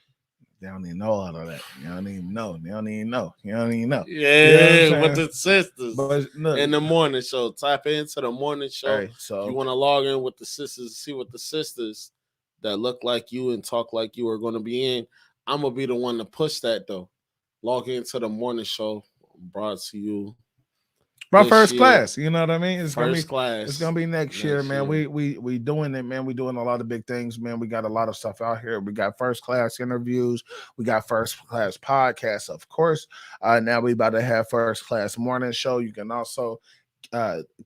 They don't even know all of that. You don't even know. You don't even know. Yeah, you know with the sisters. But look, in the morning show. Tap into the morning show. Hey, so if you want to log in with the sisters, see what the sisters that look like you and talk like you are going to be in. I'm going to be the one to push that, though. Log into the morning show brought to you. My first class, you know what I mean? It's gonna be next year, man. We doing it, man. We doing a lot of big things, man. We got a lot of stuff out here. We got first class interviews. We got first class podcasts, of course. Now we about to have first class morning show. You can also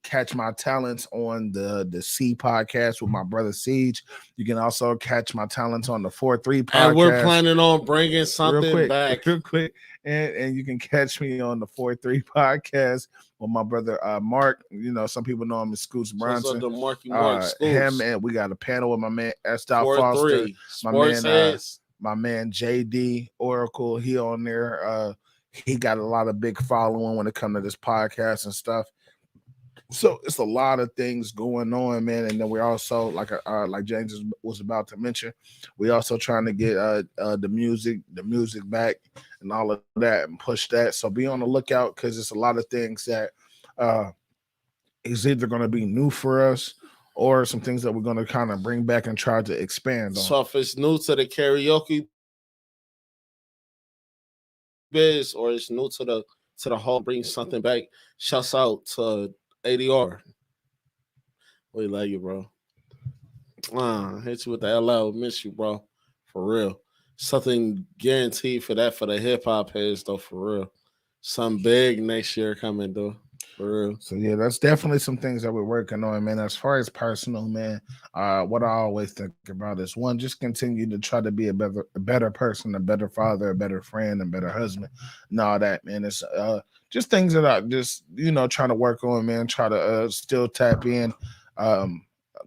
catch my talents on the C podcast with my brother Siege. You can also catch my talents on the 4-3 podcast. And we're planning on bringing something back real quick. And you can catch me on the 4-3 podcast with my brother Mark. You know, some people know him as Scoots Bronson. Him, and we got a panel with my man Estelle Foster, my man JD Oracle. He on there. He got a lot of big following when it comes to this podcast and stuff. So it's a lot of things going on, man. And then we're also like James was about to mention, we also trying to get the music back and all of that and push that. So be on the lookout, because it's a lot of things that is either going to be new for us or some things that we're going to kind of bring back and try to expand on. So if it's new to the karaoke biz or it's new to the whole bring something back, shouts out to ADR. We love you, bro. Hit you with the LL. Miss you, bro. For real. Something guaranteed for the hip hop heads, though, for real. Something big next year coming, though. For real. So yeah, that's definitely some things that we're working on, man. As far as personal, man, what I always think about is, one, just continue to try to be a better person, a better father, a better friend, a better husband, and all that, man. It's just things that I just, trying to work on, man. Try to still tap in.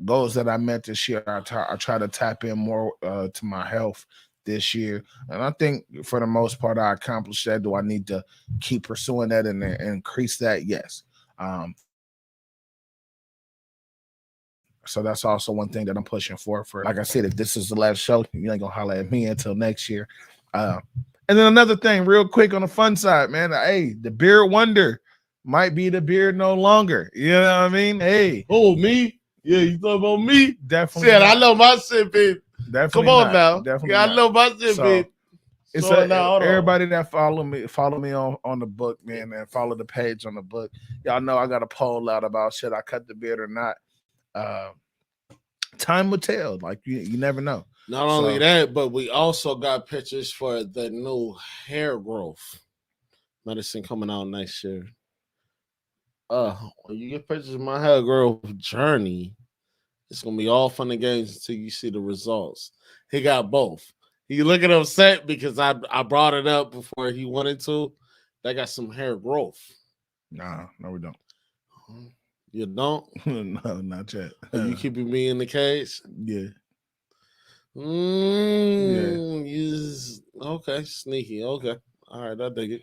Goals that I met this year, I try to tap in more to my health this year. And I think for the most part, I accomplished that. Do I need to keep pursuing that and increase that? Yes. So that's also one thing that I'm pushing for. Like I said, if this is the last show, you ain't gonna holler at me until next year. And then another thing, real quick on the fun side, man. Hey, the beard wonder might be the beard no longer. You know what I mean? Hey, oh me? Yeah, you talking about me? Definitely. Shit, I know my shit, bitch. Definitely. Come on not. now. Definitely. Yeah, not. I know my shit, So, bitch. It's everybody that follow me on the book, man, and follow the page on the book. Y'all know I got a poll out about should I cut the beard or not. Time will tell. Like you never know. Not only that, but we also got pictures for the new hair growth medicine coming out next year. When you get pictures of my hair growth journey, it's gonna be all fun and games until you see the results. He got both. He looking upset because I brought it up before he wanted to. They got some hair growth. No, we don't. You don't? No, not yet. Are you keeping me in the cage? Yeah. Okay, sneaky. Okay. All right, I dig it.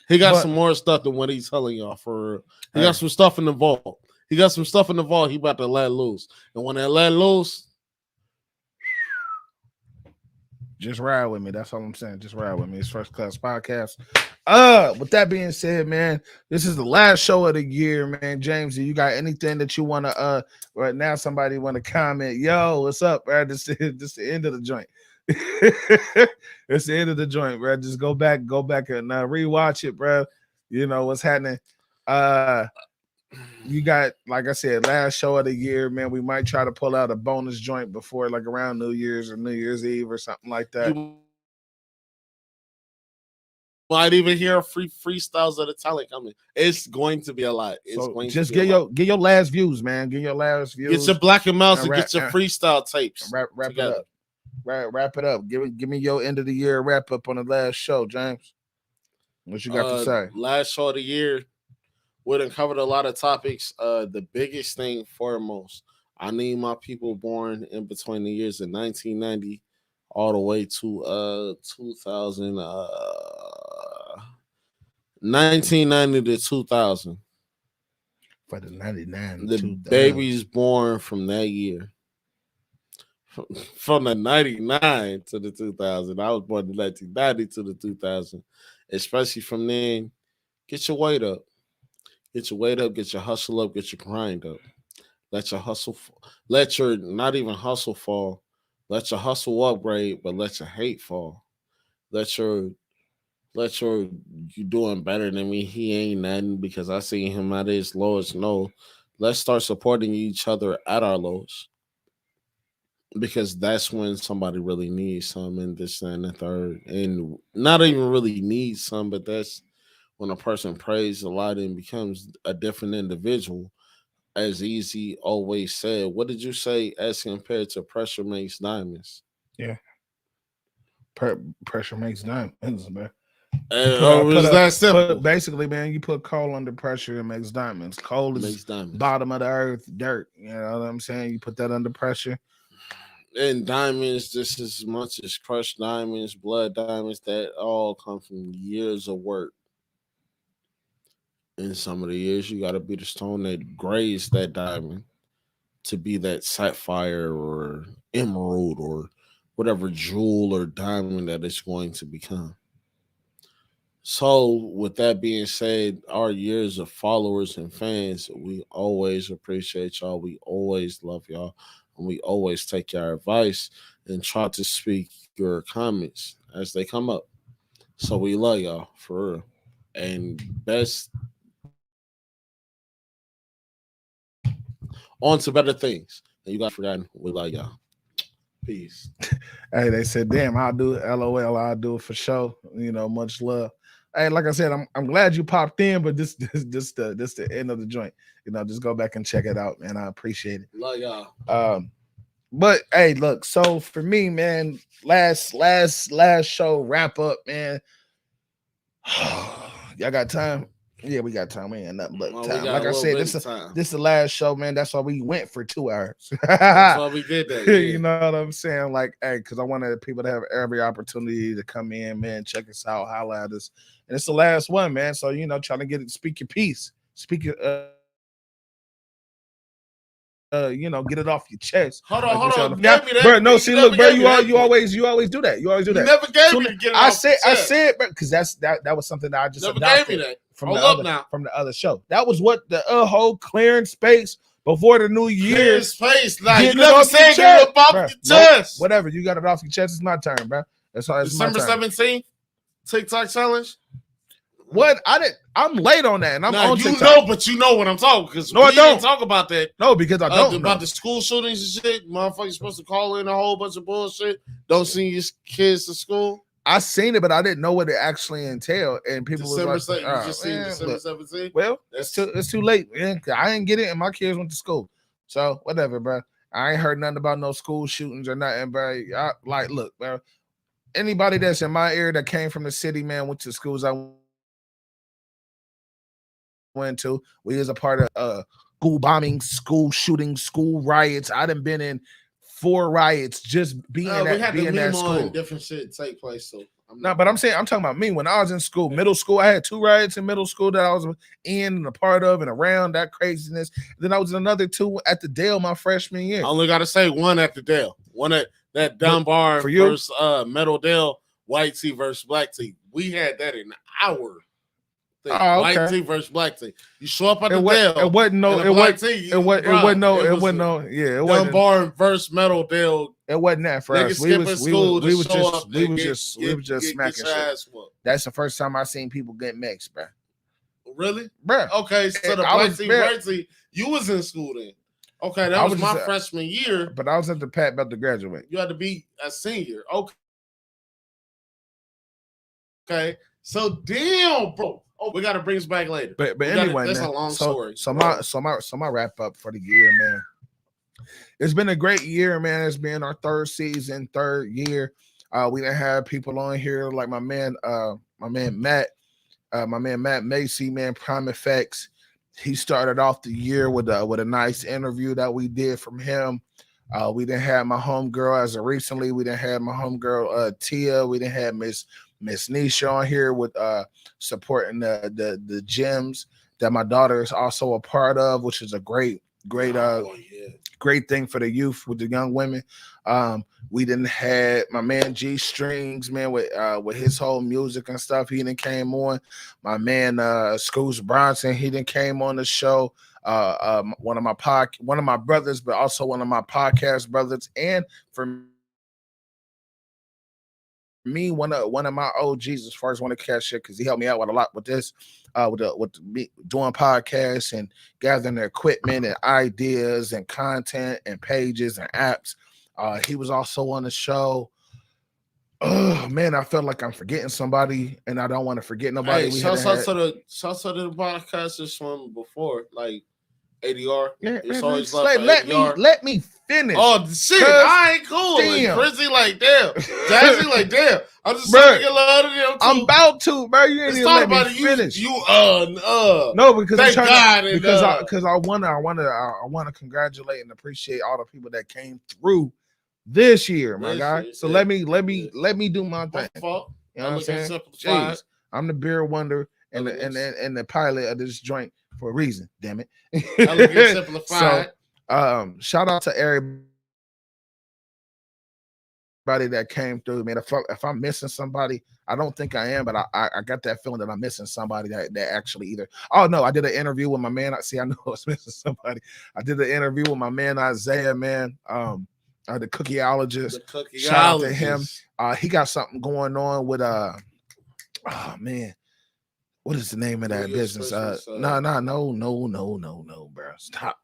He got some more stuff than what he's telling y'all for real. He got some stuff in the vault. He about to let loose. And when they let loose, just ride with me. That's all I'm saying. Just ride with me. It's First Class Podcast. With that being said, man, this is the last show of the year, man. James, do you got anything that you want to right now? Somebody want to comment? Yo, what's up, bro? This the end of the joint. It's the end of the joint, bro. Just go back and rewatch it, bro. You know what's happening. You got, like I said, last show of the year, man. We might try to pull out a bonus joint before, like around New Year's or New Year's Eve or something like that. You might even hear freestyles of the talent coming. It's going to be a lot. Just get your last views, man. Get your last views. Get your Black and Mouse and get your freestyle tapes. Wrap it up. Wrap it up. Give me your end of the year wrap up on the last show, James. What you got to say? Last show of the year, we done covered a lot of topics. The biggest thing foremost, I need my people born in between the years of 1990 all the way to 2000. 1990 to 2000. For the 99. The babies born from that year. From the 99 to the 2000. I was born in 1990 to the 2000. Especially from then, get your weight up. Get your weight up, get your hustle up, get your grind up. Let your hustle, let your not even hustle fall. Let your hustle upgrade, but let your hate fall. Let your you doing better than me. He ain't nothing because I seen him at his lowest. No, let's start supporting each other at our lowest. Because that's when somebody really needs some and this and the third. And not even really needs some, but that's when a person prays a lot and becomes a different individual. As Easy always said, what did you say as compared to pressure makes diamonds? Yeah. Pressure makes diamonds, man. That simple? Basically, man, you put coal under pressure, it makes diamonds. Coal is bottom of the earth, dirt. You know what I'm saying? You put that under pressure. And diamonds, just as much as crushed diamonds, blood diamonds, that all come from years of work. In some of the years, you got to be the stone that grazed that diamond to be that sapphire or emerald or whatever jewel or diamond that it's going to become. So, with that being said, our years of followers and fans, we always appreciate y'all. We always love y'all. And we always take your advice and try to speak your comments as they come up. So, we love y'all for real. And on to better things. And you guys forgotten, we love y'all. Peace. Hey, they said, damn, I'll do it. LOL, I'll do it for sure. You know, much love. Hey, like I said, I'm glad you popped in, but this the end of the joint. You know, just go back and check it out, man. I appreciate it. Love y'all. But hey, look, so for me, man, last show wrap up, man. Y'all got time? Yeah, we got time. We ain't nothing but Well, we time. got Like a I little said, bit of time. this the last show, man. That's why we went for 2 hours. That's why we did that. Yeah. You know what I'm saying? Like, hey, because I wanted people to have every opportunity to come in, man, check us out, holla at us. And it's the last one, man. So, you know, trying to get it, speak your piece. Speak your you know, get it off your chest. Hold Like we on. said You on the- gave me that. Bro, no, You see, never look, bro, gave me that you point. always do that. You always do You that. never gave So me to get it I off said, the I chest. said, because that was something that I just Never adopted gave me that. from Hold the up other now. from the other show. That was what the whole clearing space before the new year. Clear space. Nah, you Getting it never off your said get it up off bruh. your Nope, chest. whatever, you got it off your chest. It's my turn, bro. That's all. It's December my turn. 17th, TikTok challenge. What? I'm late on that, and I'm on you TikTok. know, but you know what I'm talking because No, I we don't. didn't talk about that. No, because I don't know about the school shootings and shit. Motherfuckers supposed to call in a whole bunch of bullshit. Don't send your kids to school. I seen it, but I didn't know what it actually entailed. And people December was like, you just seen December 17th. Well, it's too late, man. I didn't get it, and my kids went to school. So whatever, bro. I ain't heard nothing about no school shootings or nothing, bro. Like, look, bro. Anybody that's in my area that came from the city, man, went to schools I went to. We was a part of school bombings, school shootings, school riots. I done been in 4 riots just being at school. Different shit take place. So but I'm talking about me when I was in school, middle school. I had 2 riots in middle school that I was in and a part of and around that craziness. Then I was in another 2 at the Dale my freshman year. I only got to say one at the Dale. One at that Dunbar versus Metal Dale, white tee versus black tee. We had that in our thing. Oh, okay. White tee versus black tee. You show up at the Dale. It wasn't Dunbar versus Metal Dale. It wasn't that for us. We was just smacking shit. That's the first time I seen people get mixed, bro. Really? Bro. Okay, so the black tee, white tee, you was in school then. Okay, that was my freshman year. But I was at the Pat about to graduate. You had to be a senior. Okay. So damn, bro. Oh, we gotta bring this back later. But anyway, that's man, a long story. So my wrap up for the year, man. It's been a great year, man. It's been our 3rd season, 3rd year. We didn't have people on here like my man Matt Macy, man, Prime Effects. He started off the year with a nice interview that we did from him. We didn't have my homegirl as of recently. We didn't have my homegirl Tia. We didn't have Miss Nisha on here with supporting the gyms that my daughter is also a part of, which is a great thing for the youth with the young women. We didn't have my man G Strings, man, with his whole music and stuff. He didn't came on. My man Scoots Bronson, he didn't came on the show. One of my brothers, but also one of my podcast brothers, and for me, one of my OGs as far as one of catch shit, because he helped me out with a lot with this, with doing podcasts and gathering the equipment and ideas and content and pages and apps. He was also on the show. Oh man, I felt like I'm forgetting somebody, and I don't want to forget nobody. Hey, shout out to the podcasters from before, like ADR. Yeah, it's man, always let me finish. Oh shit, I ain't cool. Damn. Like, Chrissy, like damn. Jazzy, like damn. I'm just trying to get love to them too. I'm about to, bro. You ain't even let me finish. No, because I'm trying to, because I want to congratulate and appreciate all the people that came through this year, my guy. So let me do my thing. You know what I'm saying? Jeez, I'm the beer wonder and the pilot of this joint for a reason. Damn it. Elegant Simplified. So, shout out to everybody that came through, man. If I'm missing somebody, I don't think I am, but I got that feeling that I'm missing somebody that actually either. Oh no, I did an interview with my man. I know I was missing somebody. I did an interview with my man Isaiah, man. The cookieologist. Shout out to him. He got something going on with oh man. What is the name of that business? No, bro. Stop.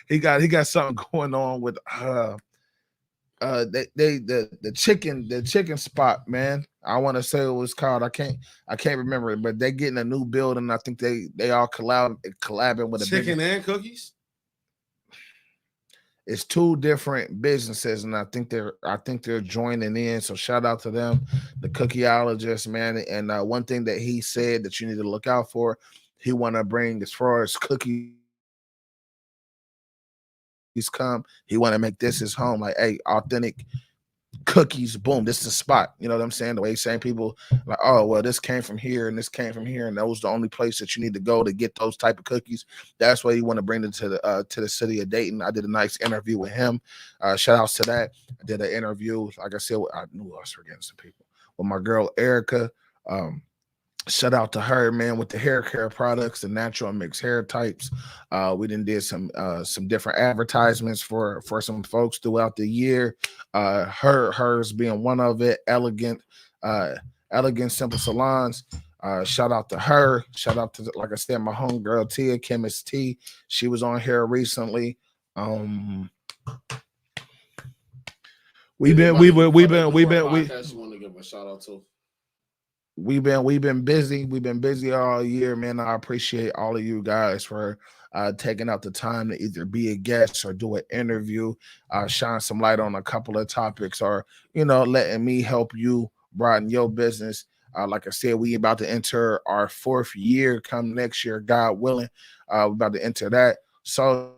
he got something going on with the chicken spot, man. I want to say it was called. I can't remember it, but they getting a new building. I think they all collabing with a chicken and cookies. It's 2 different businesses, and I think they're joining in. So shout out to them, the cookieologist, man. And one thing that he said that you need to look out for, he want to bring as far as cookies come. He want to make this his home. Like, hey, authentic cookies, boom, this is the spot. You know what I'm saying? The way saying people like, oh, well, this came from here and this came from here, and that was the only place that you need to go to get those type of cookies. That's why you want to bring them to the city of Dayton. I did a nice interview with him. Shout outs to that. I did an interview, like I said, I knew I was forgetting some people, with my girl Erica. Shout out to her, man, with the hair care products, the natural and mixed hair types. We did some different advertisements for some folks throughout the year. Hers being one of it. Elegant Simple Salons. Shout out to her. Shout out to, like I said, my homegirl Tia, Chemist T. She was on here recently. We've been busy. We've been busy all year, man. I appreciate all of you guys for taking out the time to either be a guest or do an interview, shine some light on a couple of topics, or letting me help you broaden your business. Like I said, we about to enter our 4th year come next year, God willing. We're about to enter that. So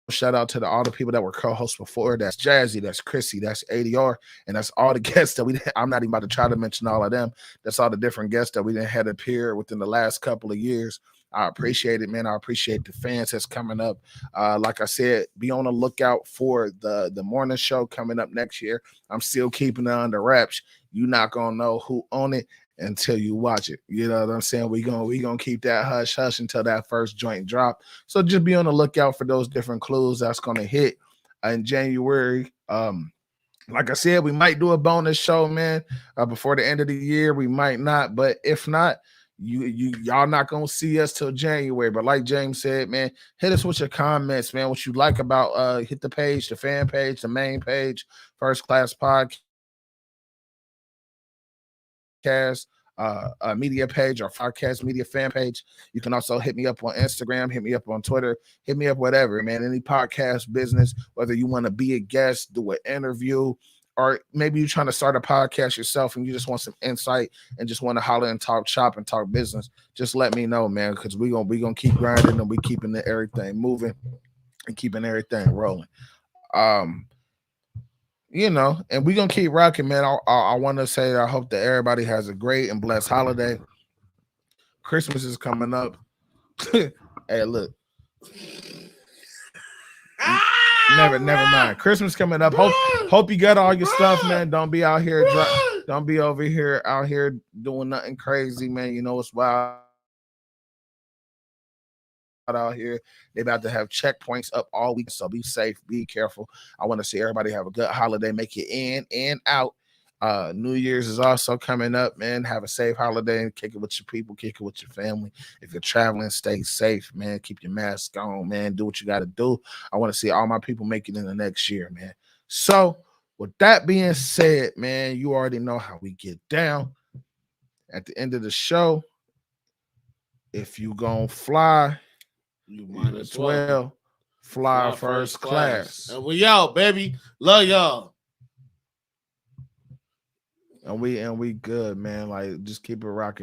shout out to all the people that were co-hosts before. That's Jazzy, that's Chrissy, that's ADR, and that's all the guests that I'm not even about to try to mention all of them. That's all the different guests that we didn't had appear within the last couple of years. I appreciate it, man. I appreciate the fans that's coming up. Like I said, be on the lookout for the morning show coming up next year. I'm still keeping it under wraps. You're not gonna know who on it until you watch it. You know what I'm saying? We gonna keep that hush hush until that first joint drop. So just be on the lookout for those different clues that's gonna hit in January. Like I said, we might do a bonus show, man, before the end of the year. We might not, but if not, y'all not gonna see us till January. But like James said, man, hit us with your comments, man. What you like about hit the page, the fan page, the main page, First Class Podcast. Media page or podcast media fan page. You can also hit me up on Instagram, hit me up on Twitter, hit me up whatever, man. Any podcast business, whether you want to be a guest, do an interview, or maybe you're trying to start a podcast yourself and you just want some insight and just want to holler and talk shop and talk business, just let me know, man, because we gonna keep grinding and we keeping everything moving and keeping everything rolling. And we're gonna keep rocking, man. I want to say that I hope that everybody has a great and blessed holiday. Christmas is coming up. Hey, look. Never mind. Christmas coming up. Hope you got all your stuff, man. Don't be out here don't be over here out here doing nothing crazy, man. You know it's wild out here. They about to have checkpoints up all week, so be safe, be careful. I want to see everybody have a good holiday, make it in and out. New Year's is also coming up, man. Have a safe holiday and kick it with your people, kick it with your family. If you're traveling, stay safe, man. Keep your mask on, man. Do what you got to do. I want to see all my people make it in the next year, man. So with that being said, man, you already know how we get down. At the end of the show, if you gonna fly, you might as well fly first class. And we out, baby. Love y'all. And we good, man. Like, just keep it rocking.